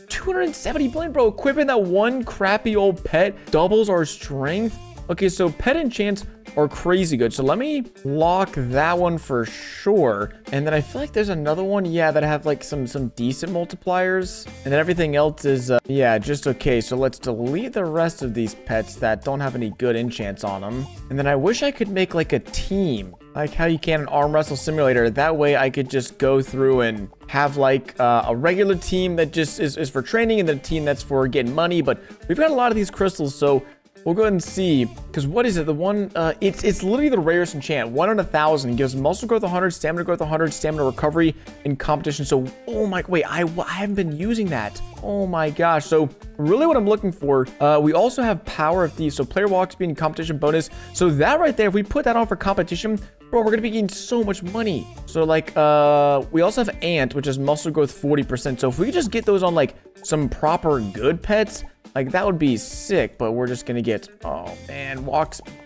270 billion, bro. Equipping that one crappy old pet doubles our strength. Okay, so pet enchants are crazy good. So let me lock that one for sure. And then I feel like there's another one, yeah, that have like some decent multipliers. And then everything else is, yeah, just okay. So let's delete the rest of these pets that don't have any good enchants on them. And then I wish I could make like a team, like how you can in Arm Wrestle Simulator. That way I could just go through and have like a regular team that just is for training and then a team that's for getting money. But we've got a lot of these crystals, so we'll go ahead and see, because what is it? The one, it's literally the rarest enchant. 1 in 1,000. It gives muscle growth 100, stamina growth 100, stamina recovery in competition. So, oh my, wait, I haven't been using that. Oh my gosh. So, really what I'm looking for, we also have Power of Thieves. So, player walk speed and competition bonus. So, that right there, if we put that on for competition, bro, we're gonna be getting so much money. So, like, we also have Ant, which is muscle growth 40%. So, if we could just get those on, like, some proper good pets, like, that would be sick, but we're just gonna get, oh man,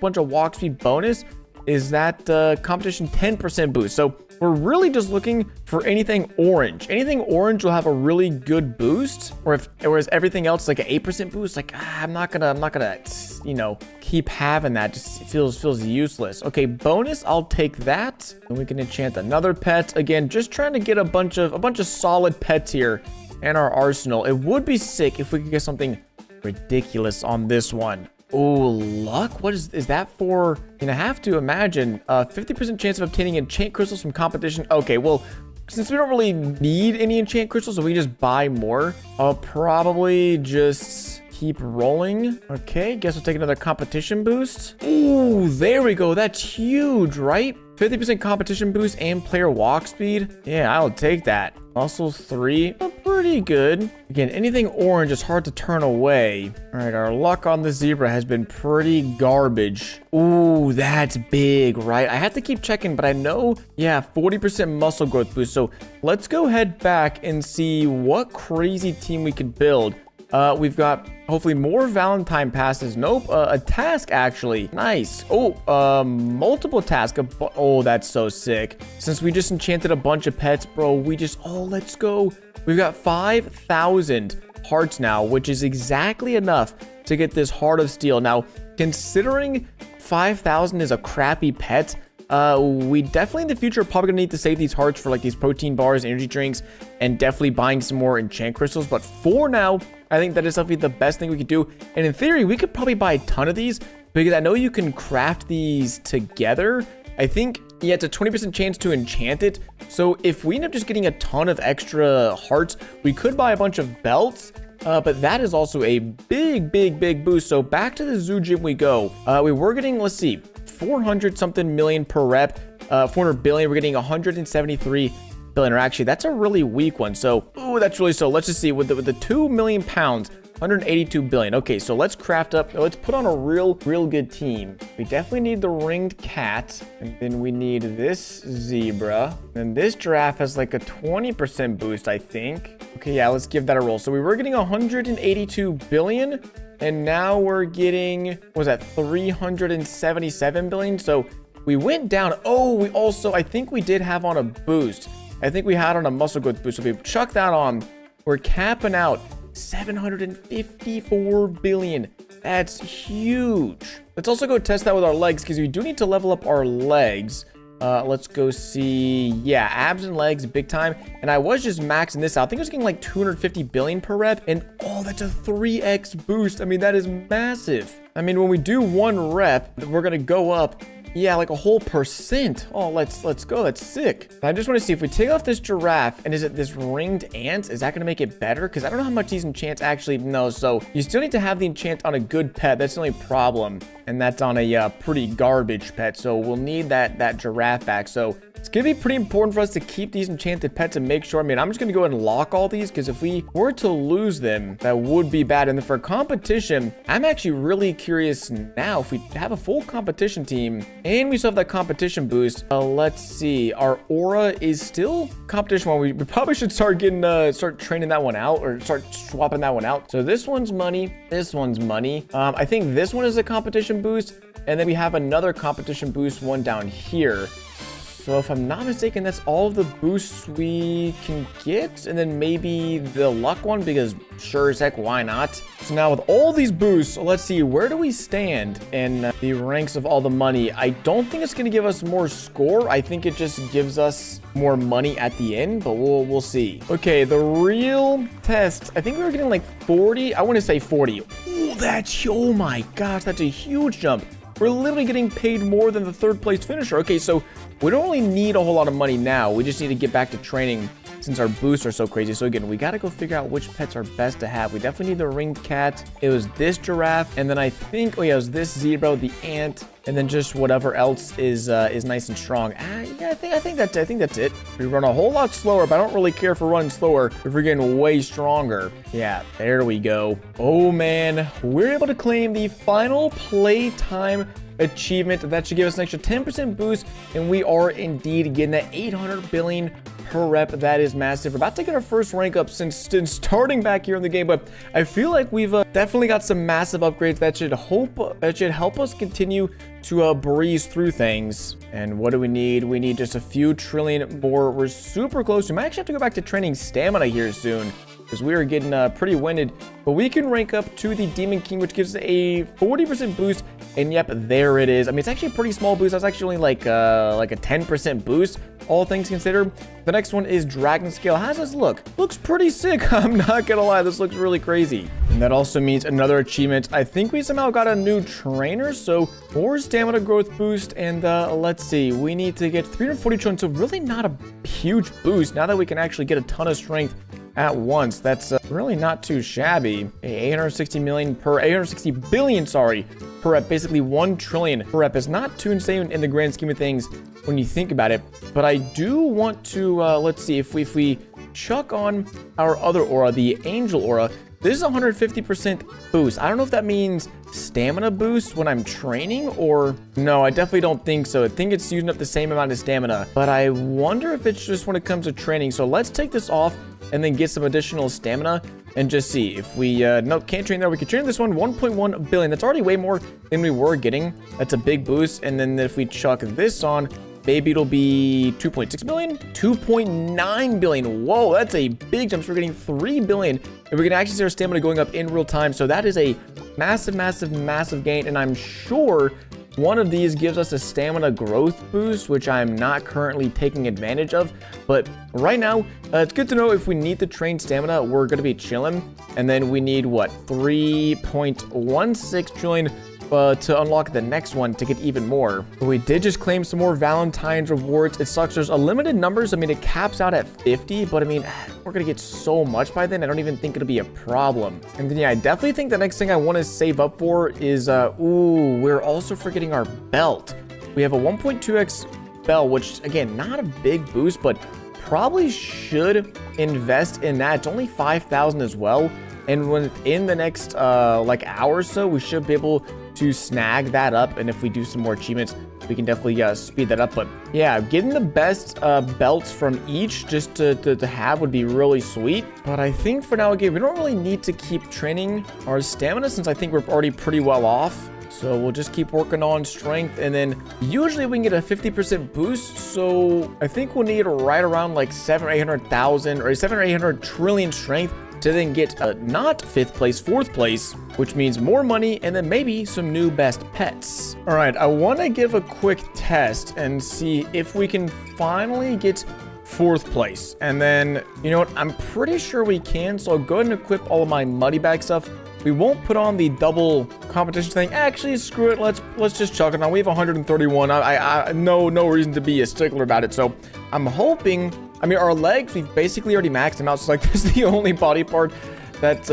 bunch of walk speed bonus. Is that competition 10% boost? So we're really just looking for anything orange. Anything orange will have a really good boost, whereas everything else like an 8% boost. Like, I'm not gonna, you know, keep having that. Just feels useless. Okay, bonus, I'll take that, and we can enchant another pet. Again, just trying to get a bunch of solid pets here in our arsenal. It would be sick if we could get something ridiculous on this one. Oh, luck? What is that for? I have to imagine 50% chance of obtaining enchant crystals from competition. Okay, well, since we don't really need any enchant crystals, so we just buy more, I'll probably just keep rolling. Okay, guess we'll take another competition boost. Ooh, there we go. That's huge, right? 50% competition boost and player walk speed. Yeah, I'll take that. Also 3, pretty good. Again, anything orange is hard to turn away. All right, our luck on the zebra has been pretty garbage. Ooh, that's big, right? I have to keep checking, but I know, yeah, 40% muscle growth boost. So let's go head back and see what crazy team we could build. We've got hopefully more Valentine passes. Nope, a task actually. Nice. Oh, multiple tasks. Oh, that's so sick. Since we just enchanted a bunch of pets, bro, let's go. We've got 5,000 hearts now, which is exactly enough to get this Heart of Steel. Now, considering 5,000 is a crappy pet, we definitely in the future are probably gonna need to save these hearts for like these protein bars, energy drinks, and definitely buying some more enchant crystals. But for now, I think that is definitely the best thing we could do. And in theory, we could probably buy a ton of these because I know you can craft these together. I think, yeah, it's a 20% chance to enchant it. So if we end up just getting a ton of extra hearts, we could buy a bunch of belts. But that is also a big boost. So back to the zoo gym we go. We were getting, let's see, 400 something million per rep, 400 billion. We're getting 173 billion, or actually that's a really weak one. So, ooh, that's really so. Let's just see with the 2 million pounds, 182 billion. Okay, so let's craft up. Let's put on a real good team. We definitely need the ringed cat, and then we need this zebra, and this giraffe has like a 20% boost, I think. Okay, yeah, let's give that a roll. So we were getting 182 billion. And now we're getting, what was that, 377 billion? So we went down. Oh, we also, I think we did have on a boost. I think we had on a muscle growth boost. So if we chuck that on, we're capping out 754 billion. That's huge. Let's also go test that with our legs because we do need to level up our legs. Let's go see, yeah, abs and legs big time. And I was just maxing this out. I think I was getting like 250 billion per rep, and oh, that's a 3x boost. I mean, that is massive. I mean, when we do 1 rep, we're gonna go up, yeah, like a whole %. Oh, let's go. That's sick. I just want to see if we take off this giraffe, and is it this ringed ant? Is that going to make it better? Because I don't know how much these enchants actually know. So you still need to have the enchant on a good pet. That's the only problem. And that's on a pretty garbage pet. So we'll need that giraffe back. So It's gonna be pretty important for us to keep these enchanted pets and make sure. I mean, I'm just gonna go ahead and lock all these because if we were to lose them, that would be bad. And then for competition, I'm actually really curious now if we have a full competition team and we still have that competition boost. Let's see. Our aura is still competition one. We probably should start getting start training that one out or start swapping that one out. So this one's money. This one's money. I think this one is a competition boost. And then we have another competition boost one down here. So if I'm not mistaken, that's all of the boosts we can get. And then maybe the luck one, because sure as heck, why not? So now with all these boosts, let's see, where do we stand in the ranks of all the money? I don't think it's going to give us more score. I think it just gives us more money at the end, but we'll see. Okay, the real test, I think we were getting like 40. I want to say 40. Oh my gosh, that's a huge jump. We're literally getting paid more than the third place finisher. Okay, so we don't really need a whole lot of money now. We just need to get back to training since our boosts are so crazy. So again, we got to go figure out which pets are best to have. We definitely need the ringed cat. It was this giraffe. And then I think, oh yeah, it was this zebra, the ant, and then just whatever else is nice and strong. Yeah, I think that's it. We run a whole lot slower, but I don't really care if we're running slower if we're getting way stronger. Yeah, there we go. Oh man, we're able to claim the final playtime achievement. That should give us an extra 10% boost, and we are indeed getting that 800 billion per rep. That is massive. We're about to get our first rank up since starting back here in the game, but I feel like we've definitely got some massive upgrades that should help us continue to breeze through things. And what do we need? We need just a few trillion more. We're super close. We might actually have to go back to training stamina here soon, because we are getting pretty winded. But we can rank up to the Demon King, which gives a 40% boost. And yep, there it is. I mean, it's actually a pretty small boost. That's actually like a 10% boost, all things considered. The next one is Dragon Scale. How does this look? Looks pretty sick. I'm not gonna lie. This looks really crazy. And that also means another achievement. I think we somehow got a new trainer. So more stamina growth boost. And let's see. We need to get 340 trillion. So really not a huge boost now that we can actually get a ton of strength at once. That's really not too shabby. 860 billion, sorry, per rep. Basically 1 trillion per rep is not too insane in the grand scheme of things when you think about it. But I do want to, let's see, if we chuck on our other aura, the Angel aura, this is 150% boost. I don't know if that means stamina boost when I'm training, or no, I definitely don't think so. I think it's using up the same amount of stamina, but I wonder if it's just when it comes to training. So let's take this off and then get some additional stamina and just see if we, no, can't train there. We can train this one, 1.1 billion. That's already way more than we were getting. That's a big boost. And then if we chuck this on, maybe it'll be 2.6 billion, 2.9 billion. Whoa, that's a big jump. So we're getting 3 billion. And we can actually see our stamina going up in real time. So that is a massive, massive, massive gain. And I'm sure one of these gives us a stamina growth boost, which I'm not currently taking advantage of. But right now, it's good to know if we need to train stamina, we're going to be chilling. And then we need, what, 3.16 trillion to unlock the next one to get even more. But we did just claim some more Valentine's rewards. It sucks. There's a limited numbers. I mean, it caps out at 50, but I mean, we're going to get so much by then. I don't even think it'll be a problem. And then, yeah, I definitely think the next thing I want to save up for is, ooh, we're also forgetting our belt. We have a 1.2x belt, which again, not a big boost, but probably should invest in that. It's only 5,000 as well. And when in the next, like hour or so, we should be able to snag that up. And if we do some more achievements, we can definitely speed that up. But yeah, getting the best belts from each just to have would be really sweet. But I think for now, again, we don't really need to keep training our stamina since I think we're already pretty well off. So we'll just keep working on strength, and then usually we can get a 50% boost. So I think we'll need right around like 700 or 800,000 or 700 or 800 trillion strength to then get not 5th place, 4th place, which means more money and then maybe some new best pets. All right, I want to give a quick test and see if we can finally get 4th place. And then, you know what, I'm pretty sure we can. So I'll go ahead and equip all of my muddy bag stuff. We won't put on the double competition thing. Actually, screw it. Let's just chuck it on. We have 131. I no reason to be a stickler about it. So I'm hoping. I mean, our legs, we've basically already maxed them out. So like, this is the only body part that's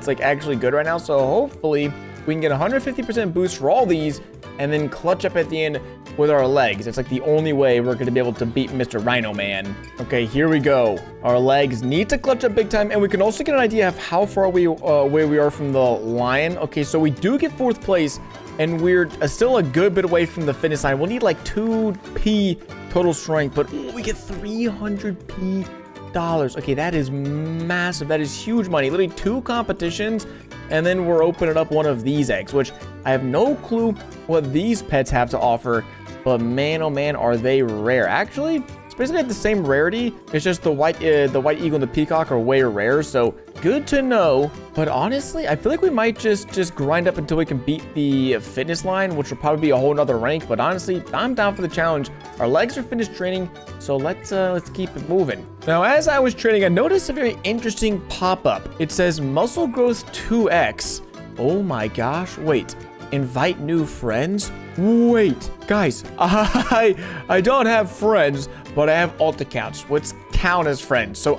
like actually good right now. So hopefully we can get 150% boost for all these and then clutch up at the end with our legs. It's like the only way we're going to be able to beat Mr. Rhino Man. Okay, here we go. Our legs need to clutch up big time, and we can also get an idea of how far away we are from the lion. Okay, so we do get 4th place, and we're still a good bit away from the finish line. We'll need like 2p total strength, but we get 300p dollars. Okay, that is massive. That is huge money. Literally 2 competitions, and then we're opening up one of these eggs, which I have no clue what these pets have to offer, but man, oh man, are they rare. Actually, it's basically the same rarity. It's just the white eagle and the peacock are way rare, so good to know. But honestly, I feel like we might just grind up until we can beat the fitness line, which will probably be a whole nother rank. But honestly, I'm down for the challenge. Our legs are finished training, so let's keep it moving. Now, as I was training, I noticed a very interesting pop-up. It says muscle growth 2x. Oh my gosh, wait. Invite new friends? Wait, guys, I don't have friends, but I have alt accounts, which count as friends. So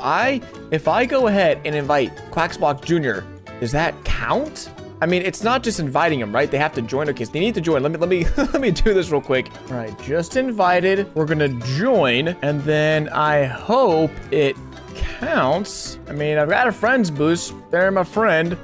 if I go ahead and invite Quacksblock Jr., does that count? I mean, it's not just inviting them, right? They have to join. Okay, so they need to join. Let me let me do this real quick. All right, just invited. We're gonna join, and then I hope it counts. I mean, I've got a friends boost. They're my friend.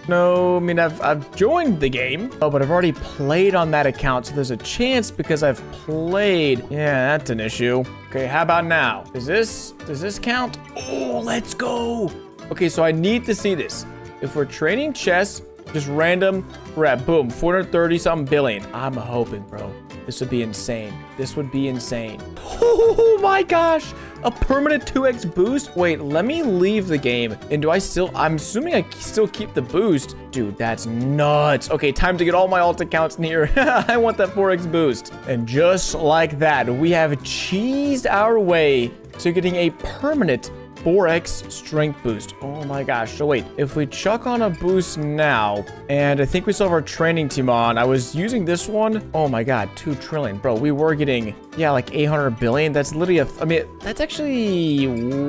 No, I mean, I've joined the game. Oh, but I've already played on that account, so there's a chance because I've played. Yeah, that's an issue. Okay, how about now? Does this count? Oh, let's go. Okay, so I need to see this. If we're trading chess, just random, we're at, boom, 430 something billion. I'm hoping, bro. This would be insane. This would be insane. Oh my gosh. A permanent 2x boost? Wait, let me leave the game. And I'm assuming I still keep the boost. Dude, that's nuts. Okay, time to get all my alt accounts in here. I want that 4x boost. And just like that, we have cheesed our way to getting a permanent 4x strength boost. Oh my gosh. So wait, if we chuck on a boost now, and I think we still have our training team on. I was using this one. Oh my god, 2 trillion. Bro, we were getting, yeah, like 800 billion. That's literally I mean, that's actually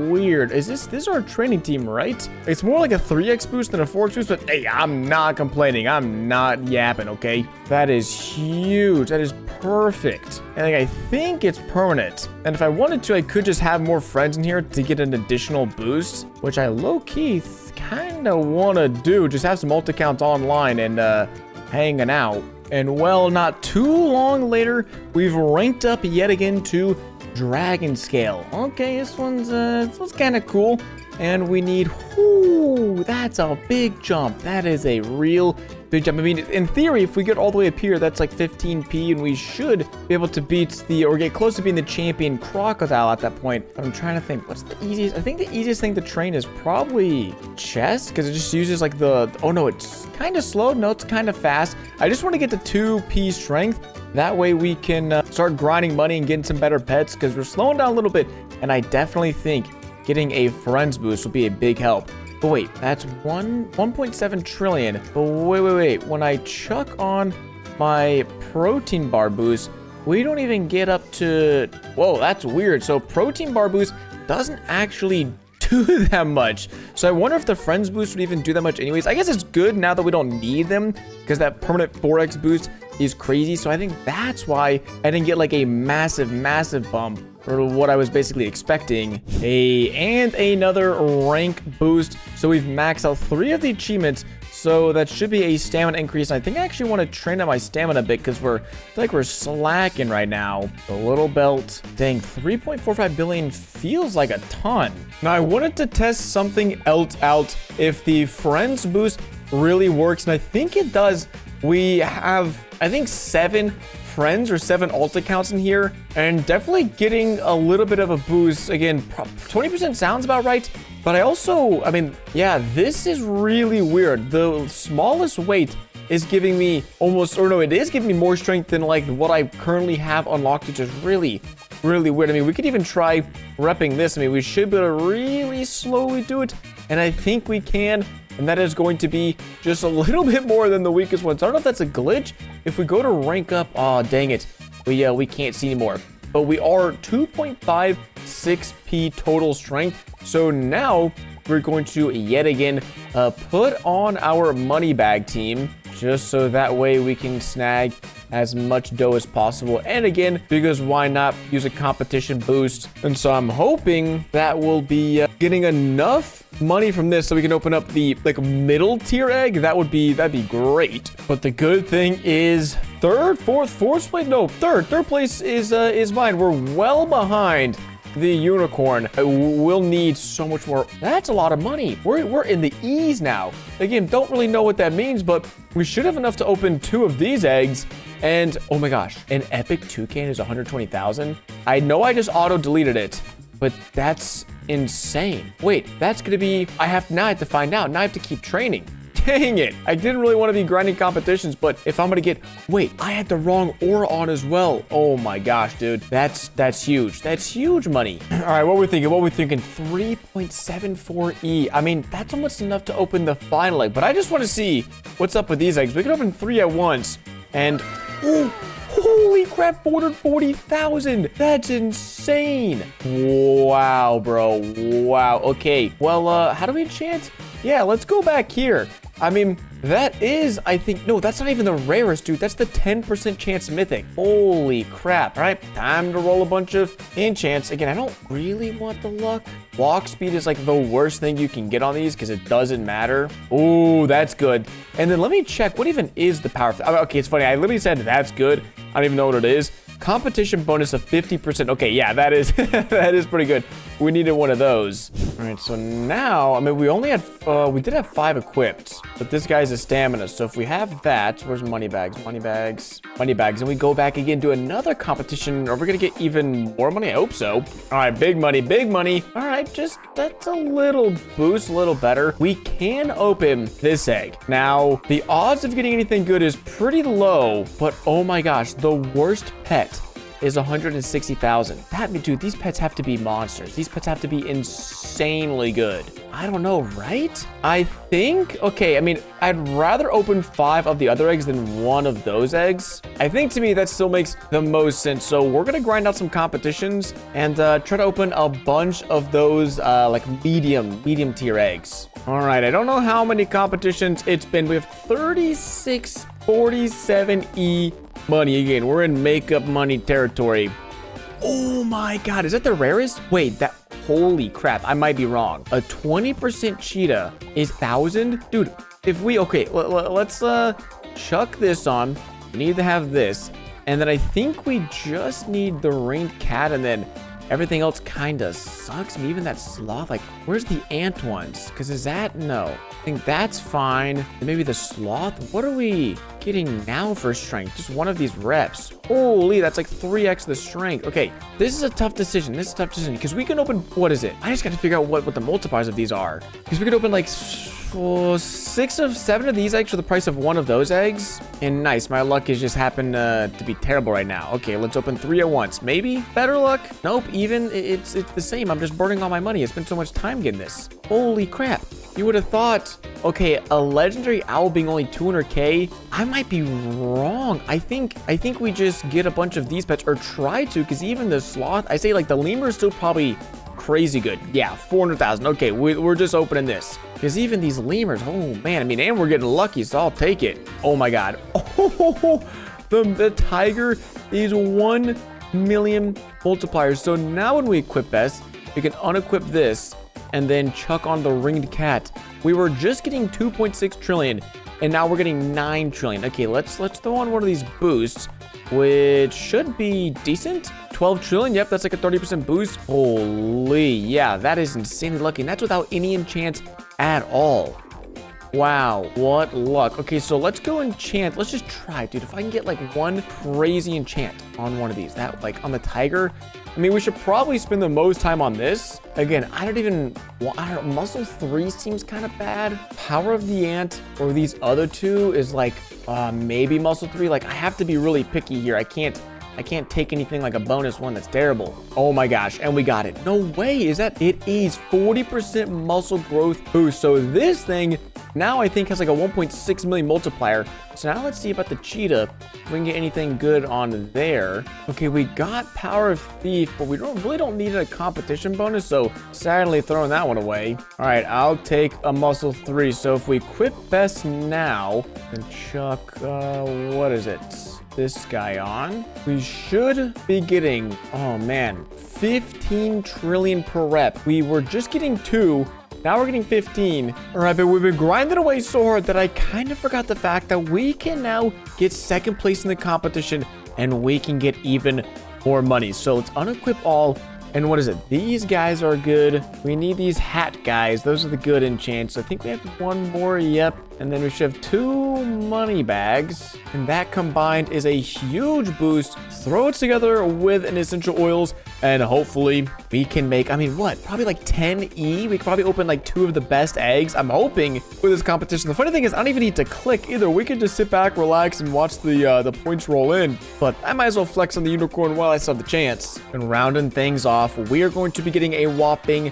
weird. Is this our training team, right? It's more like a 3x boost than a 4x boost, but hey, I'm not complaining. I'm not yapping, okay? That is huge. That is perfect. And I think it's permanent. And if I wanted to, I could just have more friends in here to get an additional boost, which I low-key kind of want to do. Just have some alt accounts online and hanging out. And well, not too long later, we've ranked up yet again to Dragon Scale. Okay, this one's kind of cool. And we need, whoo, that's a big jump. That is a real big jump. I mean, in theory, if we get all the way up here, that's like 15p, and we should be able to beat or get close to being the champion crocodile at that point. But I'm trying to think, what's the easiest? I think the easiest thing to train is probably chess, because it just uses like oh no, it's kind of slow. No, it's kind of fast. I just want to get to 2p strength. That way we can start grinding money and getting some better pets, because we're slowing down a little bit, and I definitely think getting a friends boost will be a big help. But wait, that's 1.7 trillion. But wait. When I chuck on my protein bar boost, we don't even get up to... Whoa, that's weird. So protein bar boost doesn't actually do that much. So I wonder if the friends boost would even do that much anyways. I guess it's good now that we don't need them, because that permanent 4x boost is crazy. So I think that's why I didn't get like a massive bump, or what I was basically expecting. And another rank boost. So we've maxed out 3 of the achievements. So that should be a stamina increase. I think I actually want to train up my stamina a bit, because I feel like we're slacking right now. The little belt. Dang, 3.45 billion feels like a ton. Now, I wanted to test something else out. If the friends boost really works, and I think it does. We have, I think, 7 friends or 7 alt accounts in here, and definitely getting a little bit of a boost. Again, 20% sounds about right, but I mean, yeah, this is really weird. The smallest weight is giving me it is giving me more strength than like what I currently have unlocked, which is really weird. I mean, we could even try repping this. I mean, we should be able to really slowly do it, and I think we can. And that is going to be just a little bit more than the weakest one. So I don't know if that's a glitch. If we go to rank up, oh, dang it. We can't see anymore. But we are 2.56p total strength. So now we're going to yet again put on our money bag team. just so that way we can snag as much dough as possible. And again, because why not use a competition boost? And so I'm hoping that we'll be getting enough money from this so we can open up the like middle tier egg. That'd be great. But the good thing is third place is mine. We're well behind the unicorn. We'll need so much more. That's a lot of money. We're in the E's now. Again, don't really know what that means, but we should have enough to open 2 of these eggs. And oh my gosh, an epic toucan is 120,000. I know I just auto deleted it, but that's insane. Wait, that's gonna be, I have to find out. Now I have to keep training. Dang it. I didn't really want to be grinding competitions, but if I'm going to get, wait, I had the wrong aura on as well. Oh my gosh, dude. That's huge. That's huge money. All right, what we're thinking? 3.74E. I mean, that's almost enough to open the final egg, but I just want to see what's up with these eggs. We can open 3 at once and, oh, holy crap, 440,000. That's insane. Wow, bro. Wow. Okay. Well, how do we enchant? Yeah, let's go back here. I mean, that is, I think, no, that's not even the rarest, dude. That's the 10% chance mythic. Holy crap. All right, time to roll a bunch of enchants. Again, I don't really want the luck. Walk speed is like the worst thing you can get on these because it doesn't matter. Oh, that's good. And then let me check, what even is the power? Okay, it's funny. I literally said that's good. I don't even know what it is. Competition bonus of 50%. Okay, yeah, that is that is pretty good. We needed one of those. All right, so now, I mean, we only had, we did have 5 equipped, but this guy's a stamina. So if we have that, where's money bags, and we go back again, do another competition, are we gonna get even more money? I hope so. All right, big money. All right, just, that's a little boost, a little better. We can open this egg. Now, the odds of getting anything good is pretty low, but oh my gosh, the worst pet is 160,000. That means, dude, these pets have to be monsters. These pets have to be insanely good. I don't know, right? I think, okay, I mean, I'd rather open 5 of the other eggs than 1 of those eggs. I think to me that still makes the most sense. So we're gonna grind out some competitions and try to open a bunch of those like medium tier eggs. All right, I don't know how many competitions it's been. We have 3647E money. Again, we're in makeup money territory. Oh my god, is that the rarest? Wait, that, holy crap, I might be wrong. A 20% cheetah is 1,000? Dude, if we, okay, let's chuck this on. We need to have this. And then I think we just need the ringed cat, and then everything else kind of sucks. I mean, even that sloth, like, where's the ant ones? Because is that, no. I think that's fine. And maybe the sloth. What are we getting now for strength? Just one of these reps. Holy, that's like 3x the strength. Okay, this is a tough decision. Because we can open, what is it? I just got to figure out what the multipliers of these are. Because we could open like 6 of 7 of these eggs for the price of 1 of those eggs. And nice, my luck has just happened to be terrible right now. Okay, let's open 3 at once. Maybe better luck. Nope, even it's the same. I'm just burning all my money. I spent so much time getting this. Holy crap. You would have thought, okay, a legendary owl being only 200k. I might be wrong. I think we just get a bunch of these pets, or try to, because even the sloth, I say like the lemur is still probably crazy good. Yeah, 400,000. Okay, we're just opening this. Because even these lemurs, oh man, I mean, and we're getting lucky, so I'll take it. Oh my god. Oh, the tiger is 1 million multipliers. So now when we equip this, we can unequip this and then chuck on the ringed cat. We were just getting 2.6 trillion, and now we're getting 9 trillion. Okay, let's throw on one of these boosts, which should be decent. 12 trillion, yep, that's like a 30% boost. Holy, yeah, that is insanely lucky, and that's without any enchant at all. Wow, what luck. Okay, so let's go enchant. Let's just try, dude. If I can get like one crazy enchant on one of these, that like on the tiger, I mean, we should probably spend the most time on this. Again, I don't know, muscle 3 seems kind of bad. Power of the ant or these other 2 is like maybe muscle 3. Like, I have to be really picky here. I can't take anything like a bonus 1 that's terrible. Oh my gosh, and we got it. No way, is that it? Is 40% muscle growth boost. So this thing now I think has like a 1.6 million multiplier. So now let's see about the cheetah. If we can get anything good on there. Okay, we got power of thief, but we really don't need a competition bonus. So sadly throwing that one away. All right, I'll take a muscle 3. So if we equip best now and chuck, what is it? This guy on, we should be getting, oh man, 15 trillion per rep. We were just getting 2. Now we're getting 15. All right, but we've been grinding away so hard that I kind of forgot the fact that we can now get second place in the competition and we can get even more money. So let's unequip all. And what is it? These guys are good. We need these hat guys. Those are the good enchants. I think we have one more. Yep. And then we should have 2 money bags. And that combined is a huge boost. Throw it together with an essential oils. And hopefully we can make, I mean, what? Probably like 10E. We could probably open like 2 of the best eggs. I'm hoping with this competition. The funny thing is I don't even need to click either. We can just sit back, relax, and watch the points roll in. But I might as well flex on the unicorn while I still have the chance. And rounding things off, we are going to be getting a whopping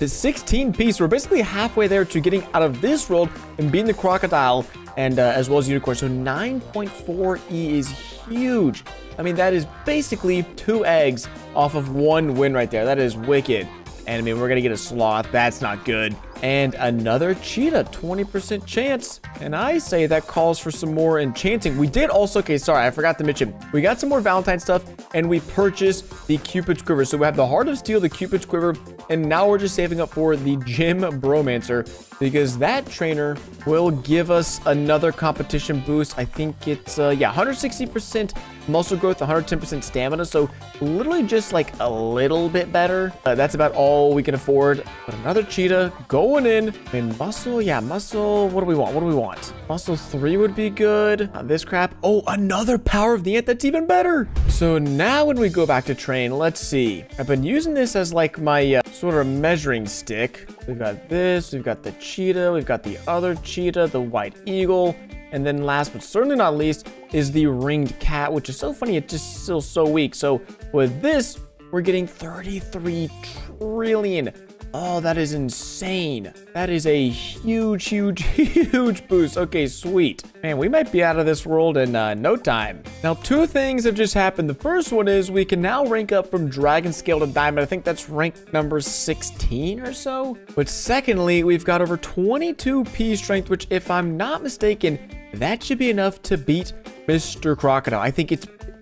16 piece. We're basically halfway there to getting out of this world and being the crocodile and as well as unicorn. So 9.4E is huge. I mean, that is basically 2 eggs off of 1 win right there. That is wicked. And I mean, we're gonna get a sloth. That's not good. And another cheetah, 20% chance. And I say that calls for some more enchanting. We did also, okay, sorry, I forgot to mention. We got some more Valentine stuff and we purchased the Cupid's Quiver. So we have the Heart of Steel, the Cupid's Quiver, and now we're just saving up for the Gym Bromancer because that trainer will give us another competition boost. I think it's, yeah, 160% muscle growth, 110% stamina. So literally just like a little bit better. That's about all we can afford. But another cheetah going in. And muscle, yeah, muscle. What do we want? What do we want? Muscle 3 would be good. This crap. Oh, another power of the ant. That's even better. So now when we go back to train, let's see. I've been using this as like my sort of measuring stick. We've got this. We've got the cheetah. We've got the other cheetah, the white eagle. And then last but certainly not least is the ringed cat, which is so funny. It's just still so weak. So with this, we're getting 33 trillion. Oh, that is insane. That is a huge, huge, huge boost. Okay, sweet. Man, we might be out of this world in no time. Now, 2 things have just happened. The first one is we can now rank up from dragon scale to diamond. I think that's rank number 16 or so. But secondly, we've got over 22 P strength, which if I'm not mistaken, that should be enough to beat Mr. Crocodile. I think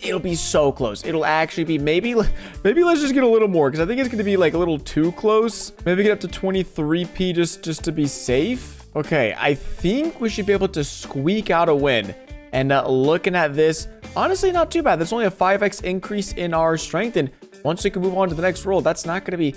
it'll be so close. It'll actually be maybe let's just get a little more because I think it's going to be like a little too close. Maybe get up to 23P just to be safe. Okay, I think we should be able to squeak out a win. And looking at this, honestly, not too bad. That's only a 5x increase in our strength. And once we can move on to the next world, that's not going to be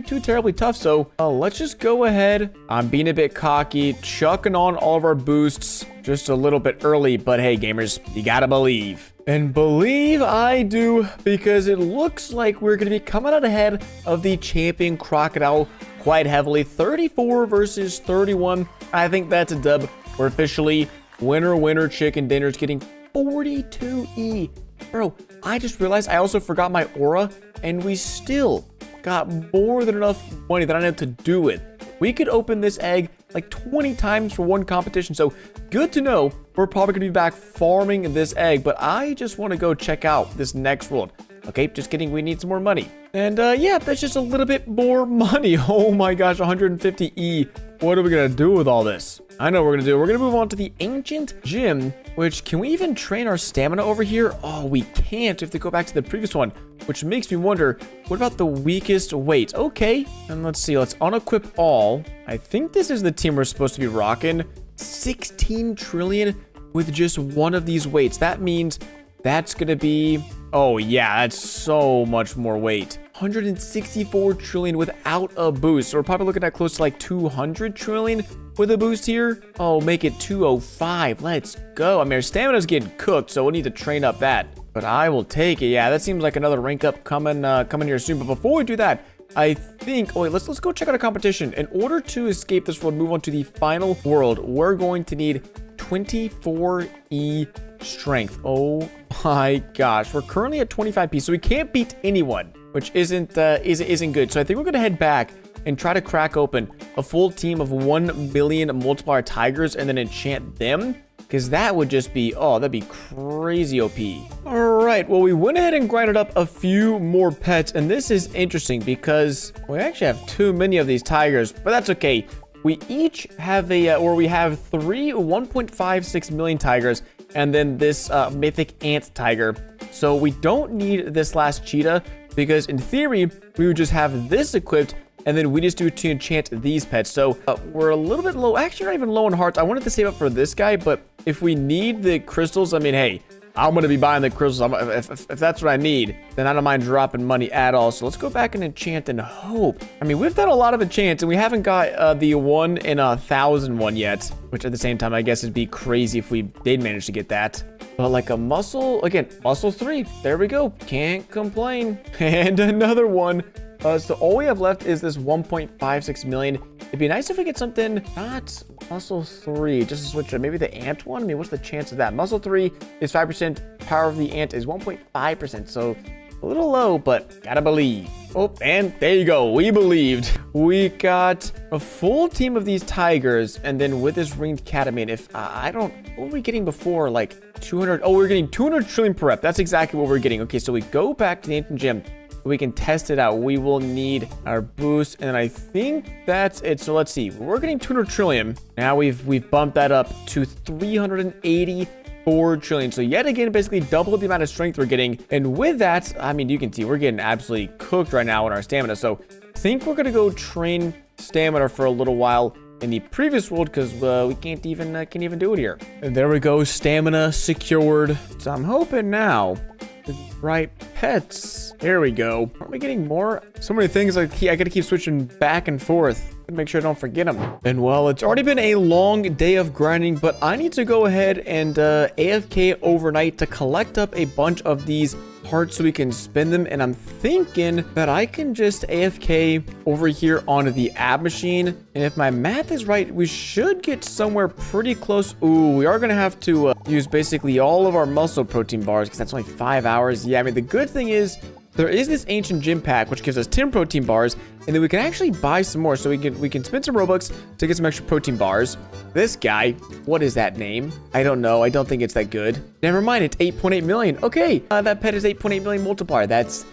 too terribly tough. So let's just go ahead. I'm being a bit cocky, chucking on all of our boosts just a little bit early. But hey, gamers, you got to believe. And believe I do, because it looks like we're going to be coming out ahead of the champion crocodile quite heavily. 34 versus 31. I think that's a dub. We're officially winner chicken dinner's getting 42E. Bro, I just realized I also forgot my aura, and we still got more than enough money that I know to do with. We could open this egg like 20 times for one competition. So good to know. We're probably going to be back farming this egg, but I just want to go check out this next world. Okay, just kidding. We need some more money. And yeah, that's just a little bit more money. Oh my gosh, 150E. What are we going to do with all this? I know what we're going to do. We're going to move on to the ancient gym, which can we even train our stamina over here? Oh, we can't. We have to go back to the previous one, which makes me wonder, what about the weakest weight? Okay, and let's see. Let's unequip all. I think this is the team we're supposed to be rocking. 16 trillion with just one of these weights. That means that's going to be, oh yeah, that's so much more weight. 164 trillion without a boost. So we're probably looking at close to like 200 trillion with a boost here. Oh, make it 205. Let's go. I mean, our stamina's getting cooked, so we'll need to train up that. But I will take it. Yeah, that seems like another rank up coming here soon. But before we do that, I think, oh wait, let's go check out a competition. In order to escape this world, move on to the final world, we're going to need 24E strength. Oh my gosh, we're currently at 25P, so we can't beat anyone, which isn't good. So I think we're gonna head back and try to crack open a full team of 1 billion multiplier tigers and then enchant them? Because that would just be, oh, that'd be crazy OP. All right, well, we went ahead and grinded up a few more pets, and this is interesting because we actually have too many of these tigers, but that's okay. We each have we have three 1.56 million tigers, and then this mythic ant tiger. So we don't need this last cheetah, because in theory, we would just have this equipped, and then we just do to enchant these pets. So we're a little bit low. Actually, not even low on hearts. I wanted to save up for this guy, but if we need the crystals, I mean, hey, I'm going to be buying the crystals. If that's what I need, then I don't mind dropping money at all. So let's go back and enchant and hope. I mean, we've done a lot of enchants, and we haven't got the 1 in 1,000 one yet, which at the same time, I guess it'd be crazy if we did manage to get that. But like a muscle, again, muscle 3. There we go. Can't complain. And another one. So all we have left is this 1.56 million. It'd be nice if we get something not muscle 3, just to switch it. Maybe the ant one. I mean, what's the chance of that? Muscle 3 is 5%. Power of the ant is 1.5%. So a little low, but gotta believe. Oh, and there you go. We believed. We got a full team of these tigers, and then with this ringed cat, I mean, if I don't, what were we getting before? Like 200. Oh, we're getting 200 trillion per rep. That's exactly what we're getting. Okay, so we go back to the ancient gym. We can test it out. We will need our boost, and I think that's it. So let's see. We're getting 200 trillion. Now we've bumped that up to 384 trillion. So yet again, basically double the amount of strength we're getting. And with that, I mean, you can see we're getting absolutely cooked right now on our stamina. So I think we're gonna go train stamina for a little while in the previous world, because we can't even do it here. And there we go, stamina secured. So I'm hoping now the right pets. Here we go. Aren't we getting more? So many things. I gotta keep switching back and forth to make sure I don't forget them. And well, it's already been a long day of grinding, but I need to go ahead and AFK overnight to collect up a bunch of these hearts so we can spin them. And I'm thinking that I can just AFK over here onto the ab machine. And if my math is right, we should get somewhere pretty close. Ooh, we are gonna have to use basically all of our muscle protein bars, because that's only 5 hours. Yeah, I mean, the good thing is there is this ancient gym pack which gives us 10 protein bars, and then we can actually buy some more. So we can spend some Robux to get some extra protein bars. This guy, what is that name? I don't know. I don't think it's that good. Never mind, it's 8.8 million. Okay, that pet is 8.8 million multiplier. That's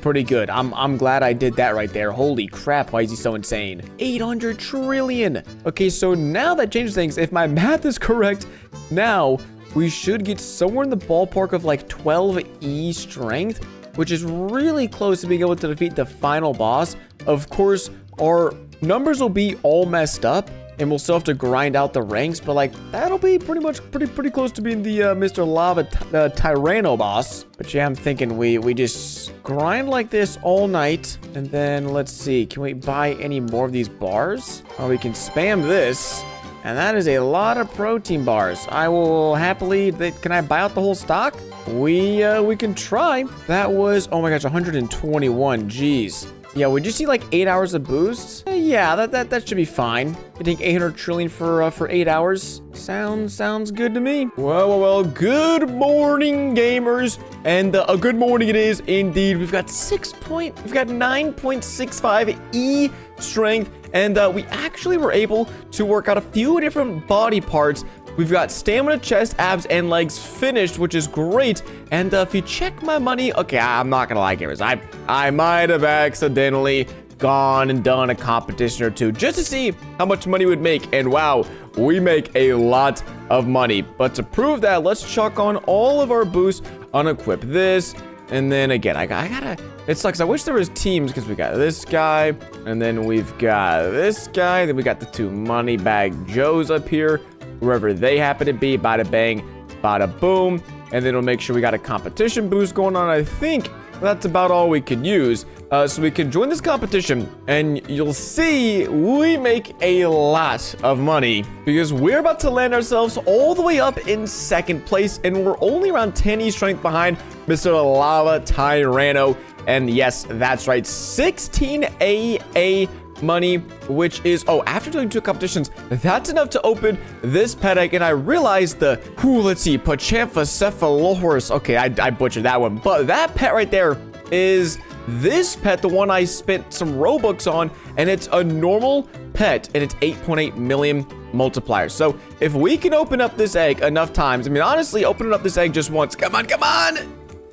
pretty good. I'm glad I did that right there. Holy crap, why is he so insane? 800 trillion. Okay, so now that changes things. If my math is correct, now we should get somewhere in the ballpark of like 12E strength, which is really close to being able to defeat the final boss. Of course, our numbers will be all messed up, and we'll still have to grind out the ranks, but like that'll be pretty close to being the Mr. Lava Tyranno boss. But yeah, I'm thinking we just grind like this all night, and then let's see, can we buy any more of these bars? Oh, we can spam this. And that is a lot of protein bars. I will happily, can I buy out the whole stock? We can try. That was, oh my gosh, 121, jeez. Yeah, we just need like 8 hours of boosts. Yeah, that should be fine. Getting 800 trillion for 8 hours. Sounds good to me. Well, good morning, gamers. And a good morning it is indeed. We've got 9.65 E strength. And we actually were able to work out a few different body parts. We've got stamina, chest, abs, and legs finished, which is great. And if you check my money, okay, I'm not gonna lie, gamers. I might have accidentally gone and done a competition or two just to see how much money we'd make. And wow, we make a lot of money. But to prove that, let's chuck on all of our boosts, unequip this. And then again, I gotta, it sucks. I wish there was teams, because we got this guy, and then we've got this guy, then we got the two money bag Joes up here, wherever they happen to be. Bada bang, bada boom. And then we'll make sure we got a competition boost going on. I think that's about all we could use. So we can join this competition, and you'll see we make a lot of money, because we're about to land ourselves all the way up in second place, and we're only around 10 E strength behind Mr. Lava Tyranno. And yes, that's right, 16 AA money, which is, oh, after doing 2 competitions, that's enough to open this pet egg. And I realized let's see, Pachampa Cephalosaurus. Okay, I butchered that one, but that pet right there is this pet, the one I spent some Robux on, and it's a normal pet, and it's 8.8 million multipliers. So if we can open up this egg enough times, I mean, honestly, opening up this egg just once. Come on, come on.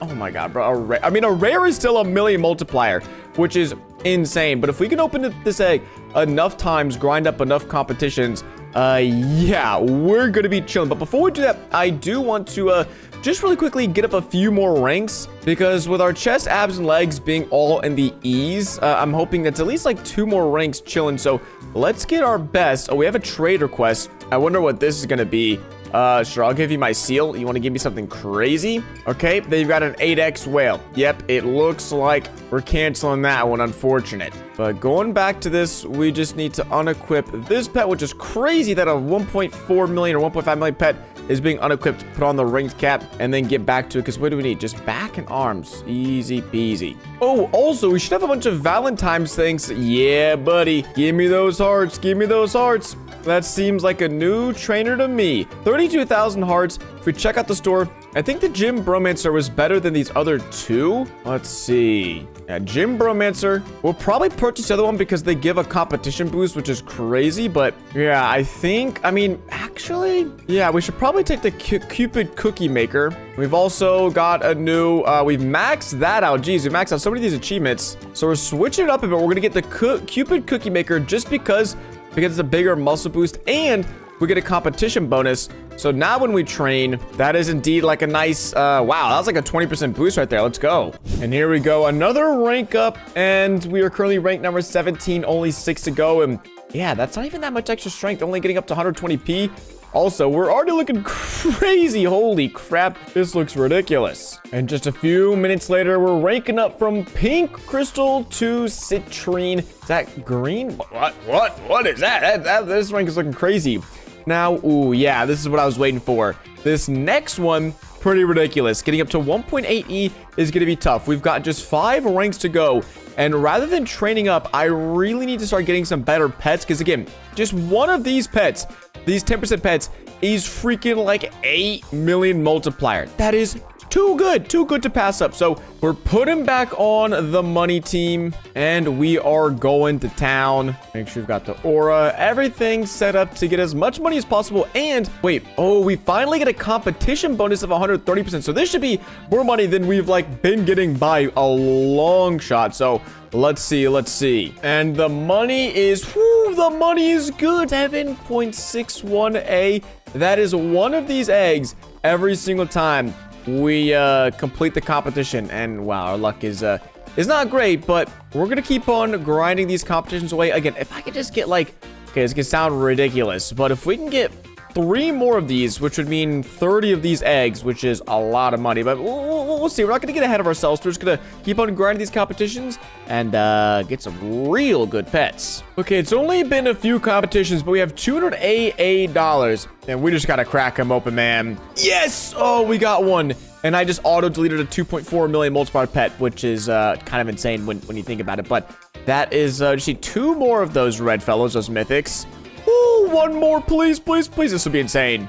Oh my God, bro. A rare is still a million multiplier, which is insane. But if we can open this egg enough times, grind up enough competitions, yeah, we're gonna be chilling. But before we do that, I do want to just really quickly get up a few more ranks, because with our chest, abs, and legs being all in the E's, I'm hoping that's at least like 2 more ranks chilling. So let's get our best. Oh, we have a trade request. I wonder what this is gonna be. Sure, I'll give you my seal. You want to give me something crazy? Okay, then you've got an 8x whale. Yep, it looks like we're canceling that one, unfortunate. But going back to this, we just need to unequip this pet, which is crazy that a 1.4 million or 1.5 million pet is being unequipped, put on the ringed cap, and then get back to it, because what do we need? Just back and arms. Easy peasy. Oh, also, we should have a bunch of Valentine's things. Yeah, buddy. Give me those hearts. Give me those hearts. That seems like a new trainer to me. 32,000 hearts. If we check out the store, I think the Gym Bromancer was better than these other 2. Let's see. Yeah, Gym Bromancer. We'll probably purchase the other one because they give a competition boost, which is crazy. But yeah, I mean, actually, yeah, we should probably take the Cupid Cookie Maker. We've also got a new, we've maxed that out. Geez, we maxed out so many of these achievements. So we're switching it up a bit. We're going to get the Cupid Cookie Maker just because it's a bigger muscle boost, and we get a competition bonus. So now when we train, that is indeed like a nice, wow, that was like a 20% boost right there. Let's go. And here we go. Another rank up, and we are currently ranked number 17, only 6 to go. And yeah, that's not even that much extra strength, only getting up to 120p. Also, we're already looking crazy. Holy crap. This looks ridiculous. And just a few minutes later, we're ranking up from pink crystal to citrine. Is that green? What is that? This rank is looking crazy. Now, ooh, yeah, this is what I was waiting for. This next one, pretty ridiculous. Getting up to 1.8E is going to be tough. We've got just 5 ranks to go. And rather than training up, I really need to start getting some better pets. Because again, just one of these pets, these 10% pets, is freaking like 8 million multiplier. That is too good to pass up. So we're putting back on the money team, and we are going to town. Make sure we've got the aura, everything set up to get as much money as possible. And wait, oh, we finally get a competition bonus of 130%. So this should be more money than we've like been getting by a long shot. So let's see. And the money is, whoo, the money is good. 7.61A. That is one of these eggs every single time we complete the competition. And wow, our luck is not great, but we're gonna keep on grinding these competitions away. Again, if I could just get like, okay, this can sound ridiculous, but if we can get 3 more of these, which would mean 30 of these eggs, which is a lot of money, but we'll see. We're not gonna get ahead of ourselves. We're just gonna keep on grinding these competitions and get some real good pets. Okay, it's only been a few competitions, but we have $200 and we just gotta crack them open, man. Yes! Oh, we got one. And I just auto-deleted a 2.4 million multiplier pet, which is kind of insane when you think about it. But that is, just need 2 more of those red fellows, those mythics. Ooh, 1 more, please. This would be insane.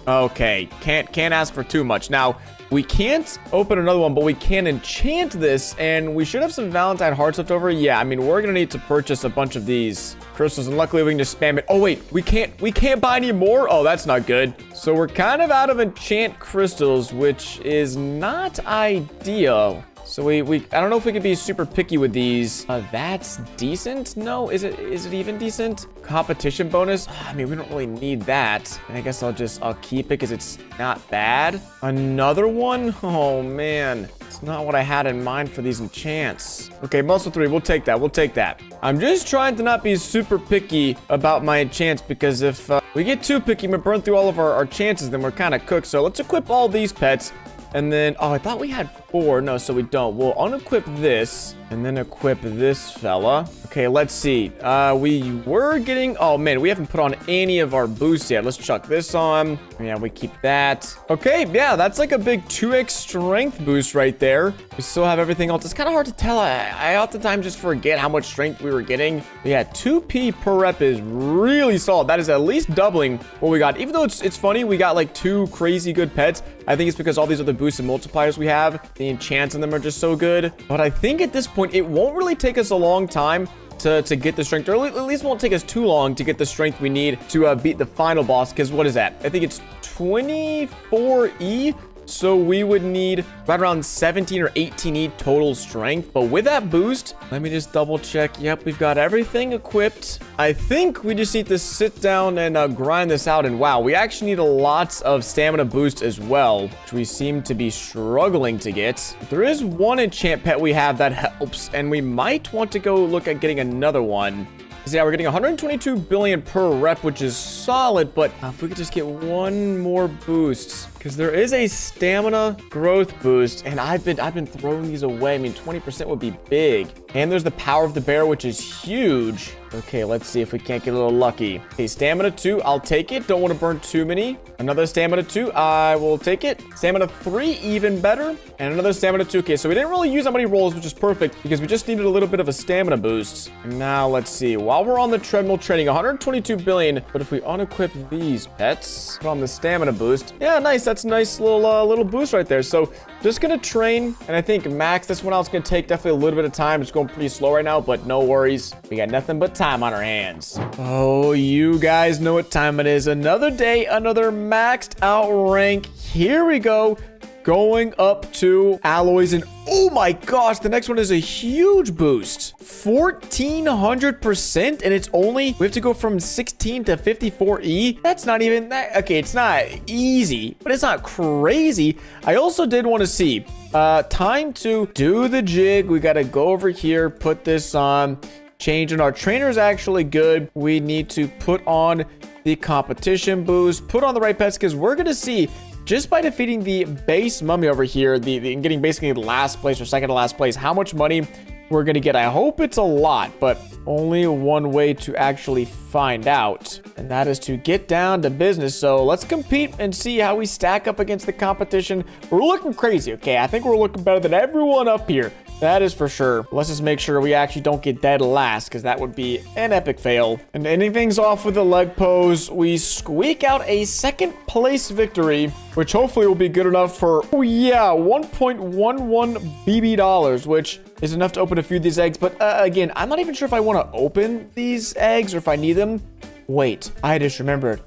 Okay, can't ask for too much. Now, we can't open another one, but we can enchant this, and we should have some Valentine hearts left over. Yeah, I mean, we're gonna need to purchase a bunch of these crystals, and luckily we can just spam it. Oh wait, we can't buy any more. Oh, that's not good. So we're kind of out of enchant crystals, which is not ideal. So I don't know if we could be super picky with these. That's decent. No, is it even decent? Competition bonus. I mean, we don't really need that. And I guess I'll keep it because it's not bad. Another one? Oh man, it's not what I had in mind for these enchants. Okay, muscle 3, we'll take that. I'm just trying to not be super picky about my enchants, because if we get too picky and we burn through all of our chances, then we're kind of cooked. So let's equip all these pets. And then, oh, I thought we had 4. No, so we don't. We'll unequip this and then equip this fella. Okay, let's see. We were getting, oh man, we haven't put on any of our boosts yet. Let's chuck this on. Yeah, we keep that. Okay, yeah, that's like a big 2x strength boost right there. We still have everything else. It's kind of hard to tell. I oftentimes just forget how much strength we were getting. But yeah, 2p per rep is really solid. That is at least doubling what we got. Even though it's funny, we got like 2 crazy good pets, I think it's because all these other boosts and multipliers we have, the enchants on them are just so good. But I think at this point, it won't really take us a long time to get the strength, or at least won't take us too long to get the strength we need to beat the final boss. Because what is that? I think it's 24E. So we would need right around 17 or 18E total strength. But with that boost, let me just double check. Yep, we've got everything equipped. I think we just need to sit down and grind this out. And wow, we actually need lots of stamina boost as well, which we seem to be struggling to get. There is one enchant pet we have that helps, and we might want to go look at getting another one. So yeah, we're getting 122 billion per rep, which is solid, but if we could just get one more boost, because there is a stamina growth boost, and I've been throwing these away. I mean, 20% would be big. And there's the power of the bear, which is huge. Okay, let's see if we can't get a little lucky. Okay, stamina 2, I'll take it. Don't want to burn too many. Another stamina 2, I will take it. Stamina 3, even better. And another stamina 2. Okay, so we didn't really use that many rolls, which is perfect, because we just needed a little bit of a stamina boost. And now, let's see. While we're on the treadmill training, 122 billion. But if we unequip these pets, put on the stamina boost. Yeah, nice. That's a nice little boost right there. So just gonna train, and I think max this one out is gonna take definitely a little bit of time. It's going pretty slow right now, but no worries. We got nothing but time on our hands. Oh, you guys know what time it is. Another day, another maxed out rank. Here we go. Going up to alloys, and oh my gosh, the next one is a huge boost. 1400%, and it's only, we have to go from 16 to 54E. That's not even that. Okay, it's not easy, but it's not crazy. I also did want to see time to do the jig. We got to go over here, put this on. Changing our trainer is actually good. We need to put on the competition boost, put on the right pets, because we're gonna see just by defeating the base mummy over here, getting basically last place or second to last place, how much money we're gonna get. I hope it's a lot, but only one way to actually find out, and that is to get down to business. So let's compete and see how we stack up against the competition. We're looking crazy, okay? I think we're looking better than everyone up here. That is for sure. Let's just make sure we actually don't get dead last, because that would be an epic fail. And anything's off with the leg pose. We squeak out a second place victory, which hopefully will be good enough for, oh yeah, 1.11 BB dollars, which is enough to open a few of these eggs. But again, I'm not even sure if I want to open these eggs or if I need them. Wait, I just remembered.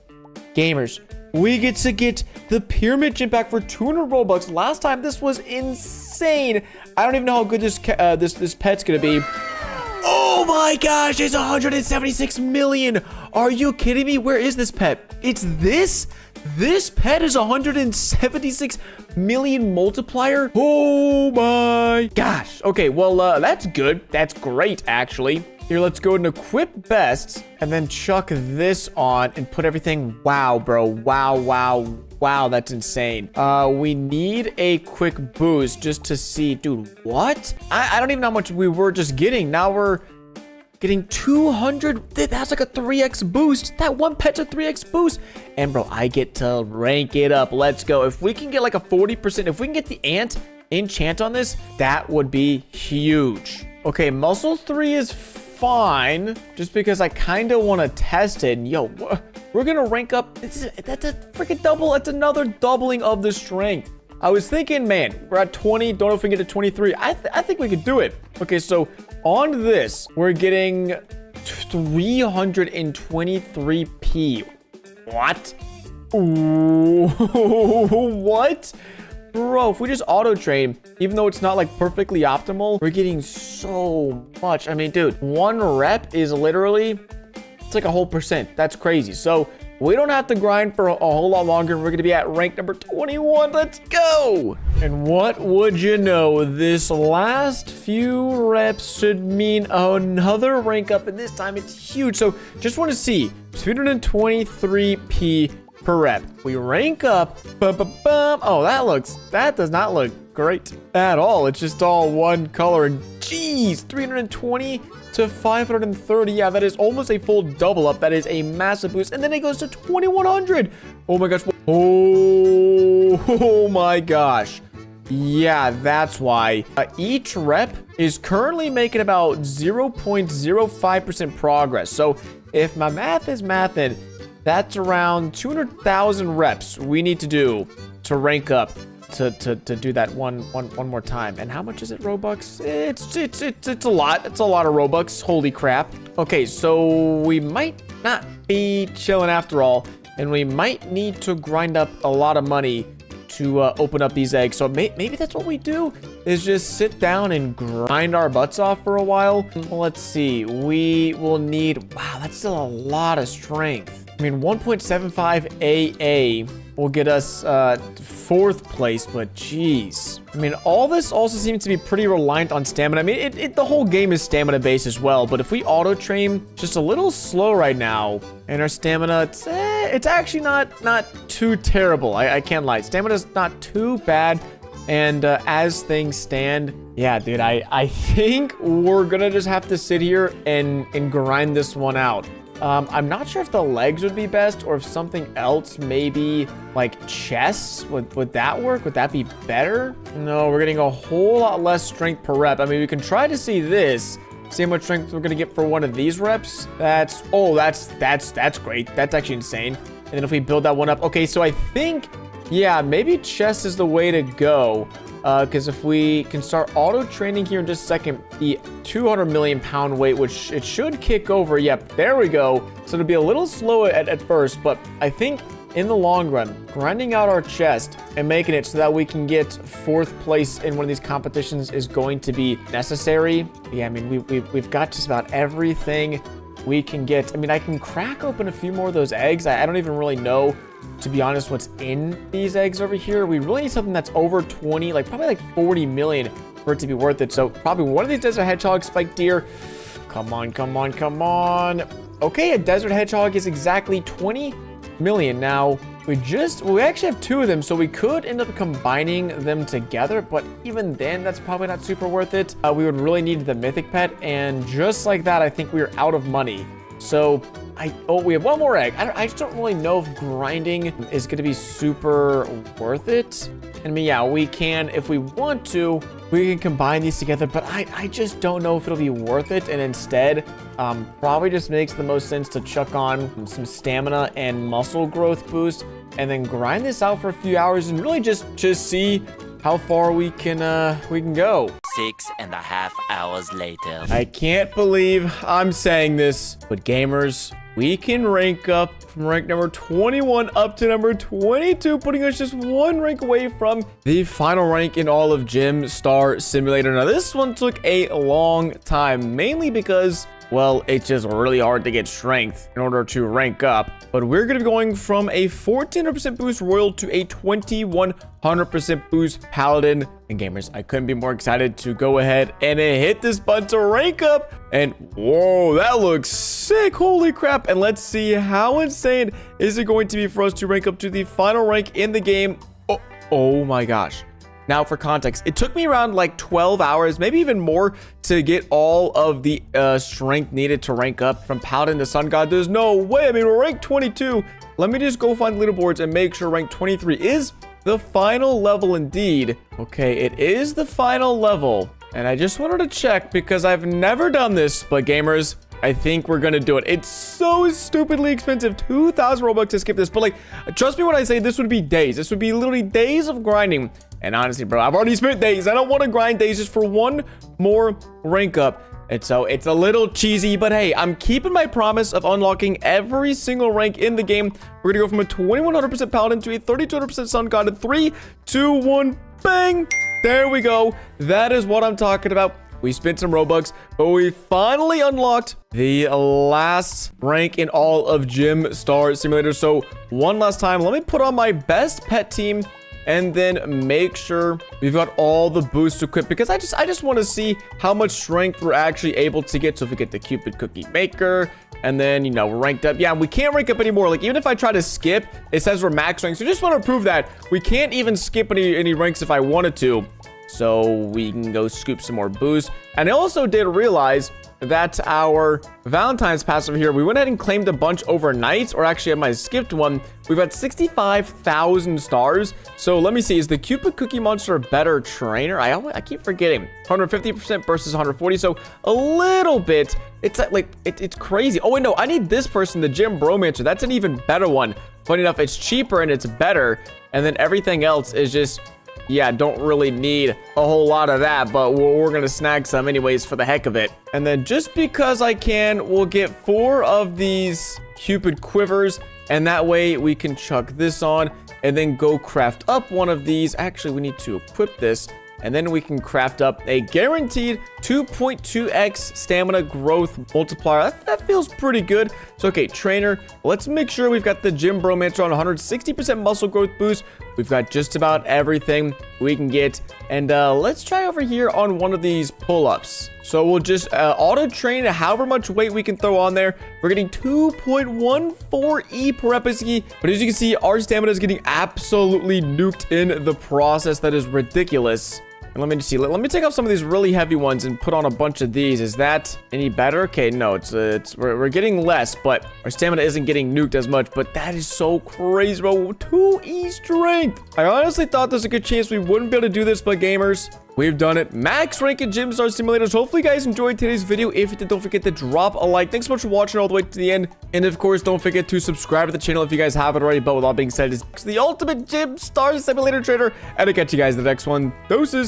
Gamers, we get to get the pyramid gym pack for 200 Robux. Last time, this was insane. I don't even know how good this pet's gonna be. Oh my gosh, it's 176 million. Are you kidding me? Where is this pet? It's this? This pet is 176 million multiplier. Oh my gosh. Okay, well, that's good. That's great, actually. Here, let's go and equip best and then chuck this on and put everything. Wow, bro. Wow, that's insane. We need a quick boost just to see. Dude, what? I don't even know how much we were just getting. Now we're getting 200. That's like a 3x boost. That one pet's a 3x boost. And bro, I get to rank it up. Let's go. If we can get like a 40%, if we can get the ant enchant on this, that would be huge. Okay, muscle 3 is fine, just because I kind of want to test it. And yo, we're gonna rank up. That's a freaking double. That's another doubling of the strength. I was thinking, man, we're at 20. Don't know if we can get to 23. I think we could do it. Okay, so on this, we're getting 323p. What? Ooh, what? Bro, if we just auto train, even though it's not like perfectly optimal, we're getting so much. I mean, dude, one rep is literally, it's like a whole percent. That's crazy. So we don't have to grind for a whole lot longer. We're going to be at rank number 21. Let's go. And what would you know? This last few reps should mean another rank up, and this time it's huge. So just want to see 223p per rep. We rank up. Oh, that does not look great at all. It's just all one color. And geez, 320 to 530. Yeah, that is almost a full double up. That is a massive boost. And then it goes to 2100. Oh my gosh. Oh my gosh. Yeah, that's why. Each rep is currently making about 0.05% progress. So if my math is mathin', that's around 200,000 reps we need to do to rank up to do that one more time. And how much is it, Robux? It's a lot. It's a lot of Robux. Holy crap. Okay, so we might not be chilling after all, and we might need to grind up a lot of money to open up these eggs. So maybe that's what we do, is just sit down and grind our butts off for a while. Well, let's see. We will need, wow, that's still a lot of strength. I mean, 1.75 AA will get us 4th place, but geez. I mean, all this also seems to be pretty reliant on stamina. I mean, the whole game is stamina based as well, but if we auto train just a little slow right now, and our stamina, it's actually not too terrible. I can't lie. Stamina's not too bad. And as things stand, yeah, dude, I think we're gonna just have to sit here and grind this one out. I'm not sure if the legs would be best or if something else, maybe like chests, would that work? Would that be better? No, we're getting a whole lot less strength per rep. I mean, we can try to see this, see how much strength we're gonna get for one of these reps. That's great. That's actually insane. And then if we build that one up, okay, so I think, yeah, maybe chest is the way to go. Because if we can start auto training here in just a second, the 200 million pound weight, which it should kick over. Yep, there we go. So it'll be a little slow at first, but I think in the long run, grinding out our chest and making it so that we can get 4th place in one of these competitions is going to be necessary. Yeah, I mean, we've got just about everything we can get. I mean, I can crack open a few more of those eggs. I don't even really know, to be honest, what's in these eggs over here. We really need something that's over 20, like probably like 40 million for it to be worth it. So probably one of these desert hedgehog spiked deer. Come on, come on, come on. Okay, a desert hedgehog is exactly 20 million. Now, we actually have 2 of them, so we could end up combining them together, but even then, that's probably not super worth it. We would really need the mythic pet, and just like that, I think we're out of money. So, we have one more egg. I just don't really know if grinding is going to be super worth it. I mean, yeah, we can, if we want to, we can combine these together, but I just don't know if it'll be worth it. And instead, probably just makes the most sense to chuck on some stamina and muscle growth boost, and then grind this out for a few hours and really just see how far we can go. 6.5 hours later. I can't believe I'm saying this, but gamers, we can rank up from rank number 21 up to number 22, putting us just 1 rank away from the final rank in all of Gym Star Simulator. Now, this one took a long time, mainly because, well, it's just really hard to get strength in order to rank up. But we're going to be going from a 1400% boost Royal to a 2100% boost Paladin. And gamers, I couldn't be more excited to go ahead and hit this button to rank up. And whoa, that looks sick. Holy crap. And let's see how insane is it going to be for us to rank up to the final rank in the game. Oh my gosh. Now, for context, it took me around like 12 hours, maybe even more, to get all of the strength needed to rank up from Paladin to Sun God. There's no way. I mean, we're ranked 22. Let me just go find leaderboards and make sure rank 23 is the final level indeed. Okay, it is the final level. And I just wanted to check because I've never done this, but gamers, I think we're gonna do it. It's so stupidly expensive, 2,000 Robux to skip this, but like, trust me when I say this would be days. This would be literally days of grinding. And honestly, bro, I've already spent days. I don't want to grind days just for one more rank up. And so it's a little cheesy, but hey, I'm keeping my promise of unlocking every single rank in the game. We're gonna go from a 2100% Paladin to a 3200% Sun God in 3, 2, 1, bang! There we go. That is what I'm talking about. We spent some Robux, but we finally unlocked the last rank in all of Gym Star Simulator. So one last time, let me put on my best pet team and then make sure we've got all the boosts equipped, because I just want to see how much strength we're actually able to get. So if we get the Cupid Cookie Maker, and then, you know, we're ranked up. Yeah, we can't rank up anymore. Like, even if I try to skip, it says we're max rank. So just want to prove that we can't even skip any ranks if I wanted to. So we can go scoop some more boosts. And I also did realize that our Valentine's pass over here, we went ahead and claimed a bunch overnight, or actually I might have skipped one. We've got 65,000 stars. So let me see, is the Cupid Cookie Monster a better trainer? I keep forgetting. 150% versus 140, so a little bit. It's like, it's crazy. Oh wait, no, I need this person, the Gym Bromancer. That's an even better one. funny enough, it's cheaper and it's better. And then everything else is just, yeah, don't really need a whole lot of that, but we're gonna snag some anyways for the heck of it. And then just because I can, we'll get 4 of these Cupid quivers, and that way we can chuck this on and then go craft up one of these. Actually, we need to equip this, and then we can craft up a guaranteed 2.2x stamina growth multiplier. That feels pretty good. So, okay, trainer, let's make sure we've got the Gym Bro Mantra on 160% muscle growth boost. We've got just about everything we can get. And let's try over here on one of these pull-ups. So we'll just auto-train however much weight we can throw on there. We're getting 2.14 E per episode. But as you can see, our stamina is getting absolutely nuked in the process. That is ridiculous. And let me just see. Let me take off some of these really heavy ones and put on a bunch of these. Is that any better? Okay, no, we're getting less, but our stamina isn't getting nuked as much. But that is so crazy, bro. 2 E strength. I honestly thought there's a good chance we wouldn't be able to do this, but gamers, we've done it. Max rank in Gym Star Simulators. Hopefully you guys enjoyed today's video. If you did, don't forget to drop a like. Thanks so much for watching all the way to the end. And of course, don't forget to subscribe to the channel if you guys haven't already. But with all being said, it's the ultimate Gym Star Simulator trainer. And I'll catch you guys in the next one. Doses.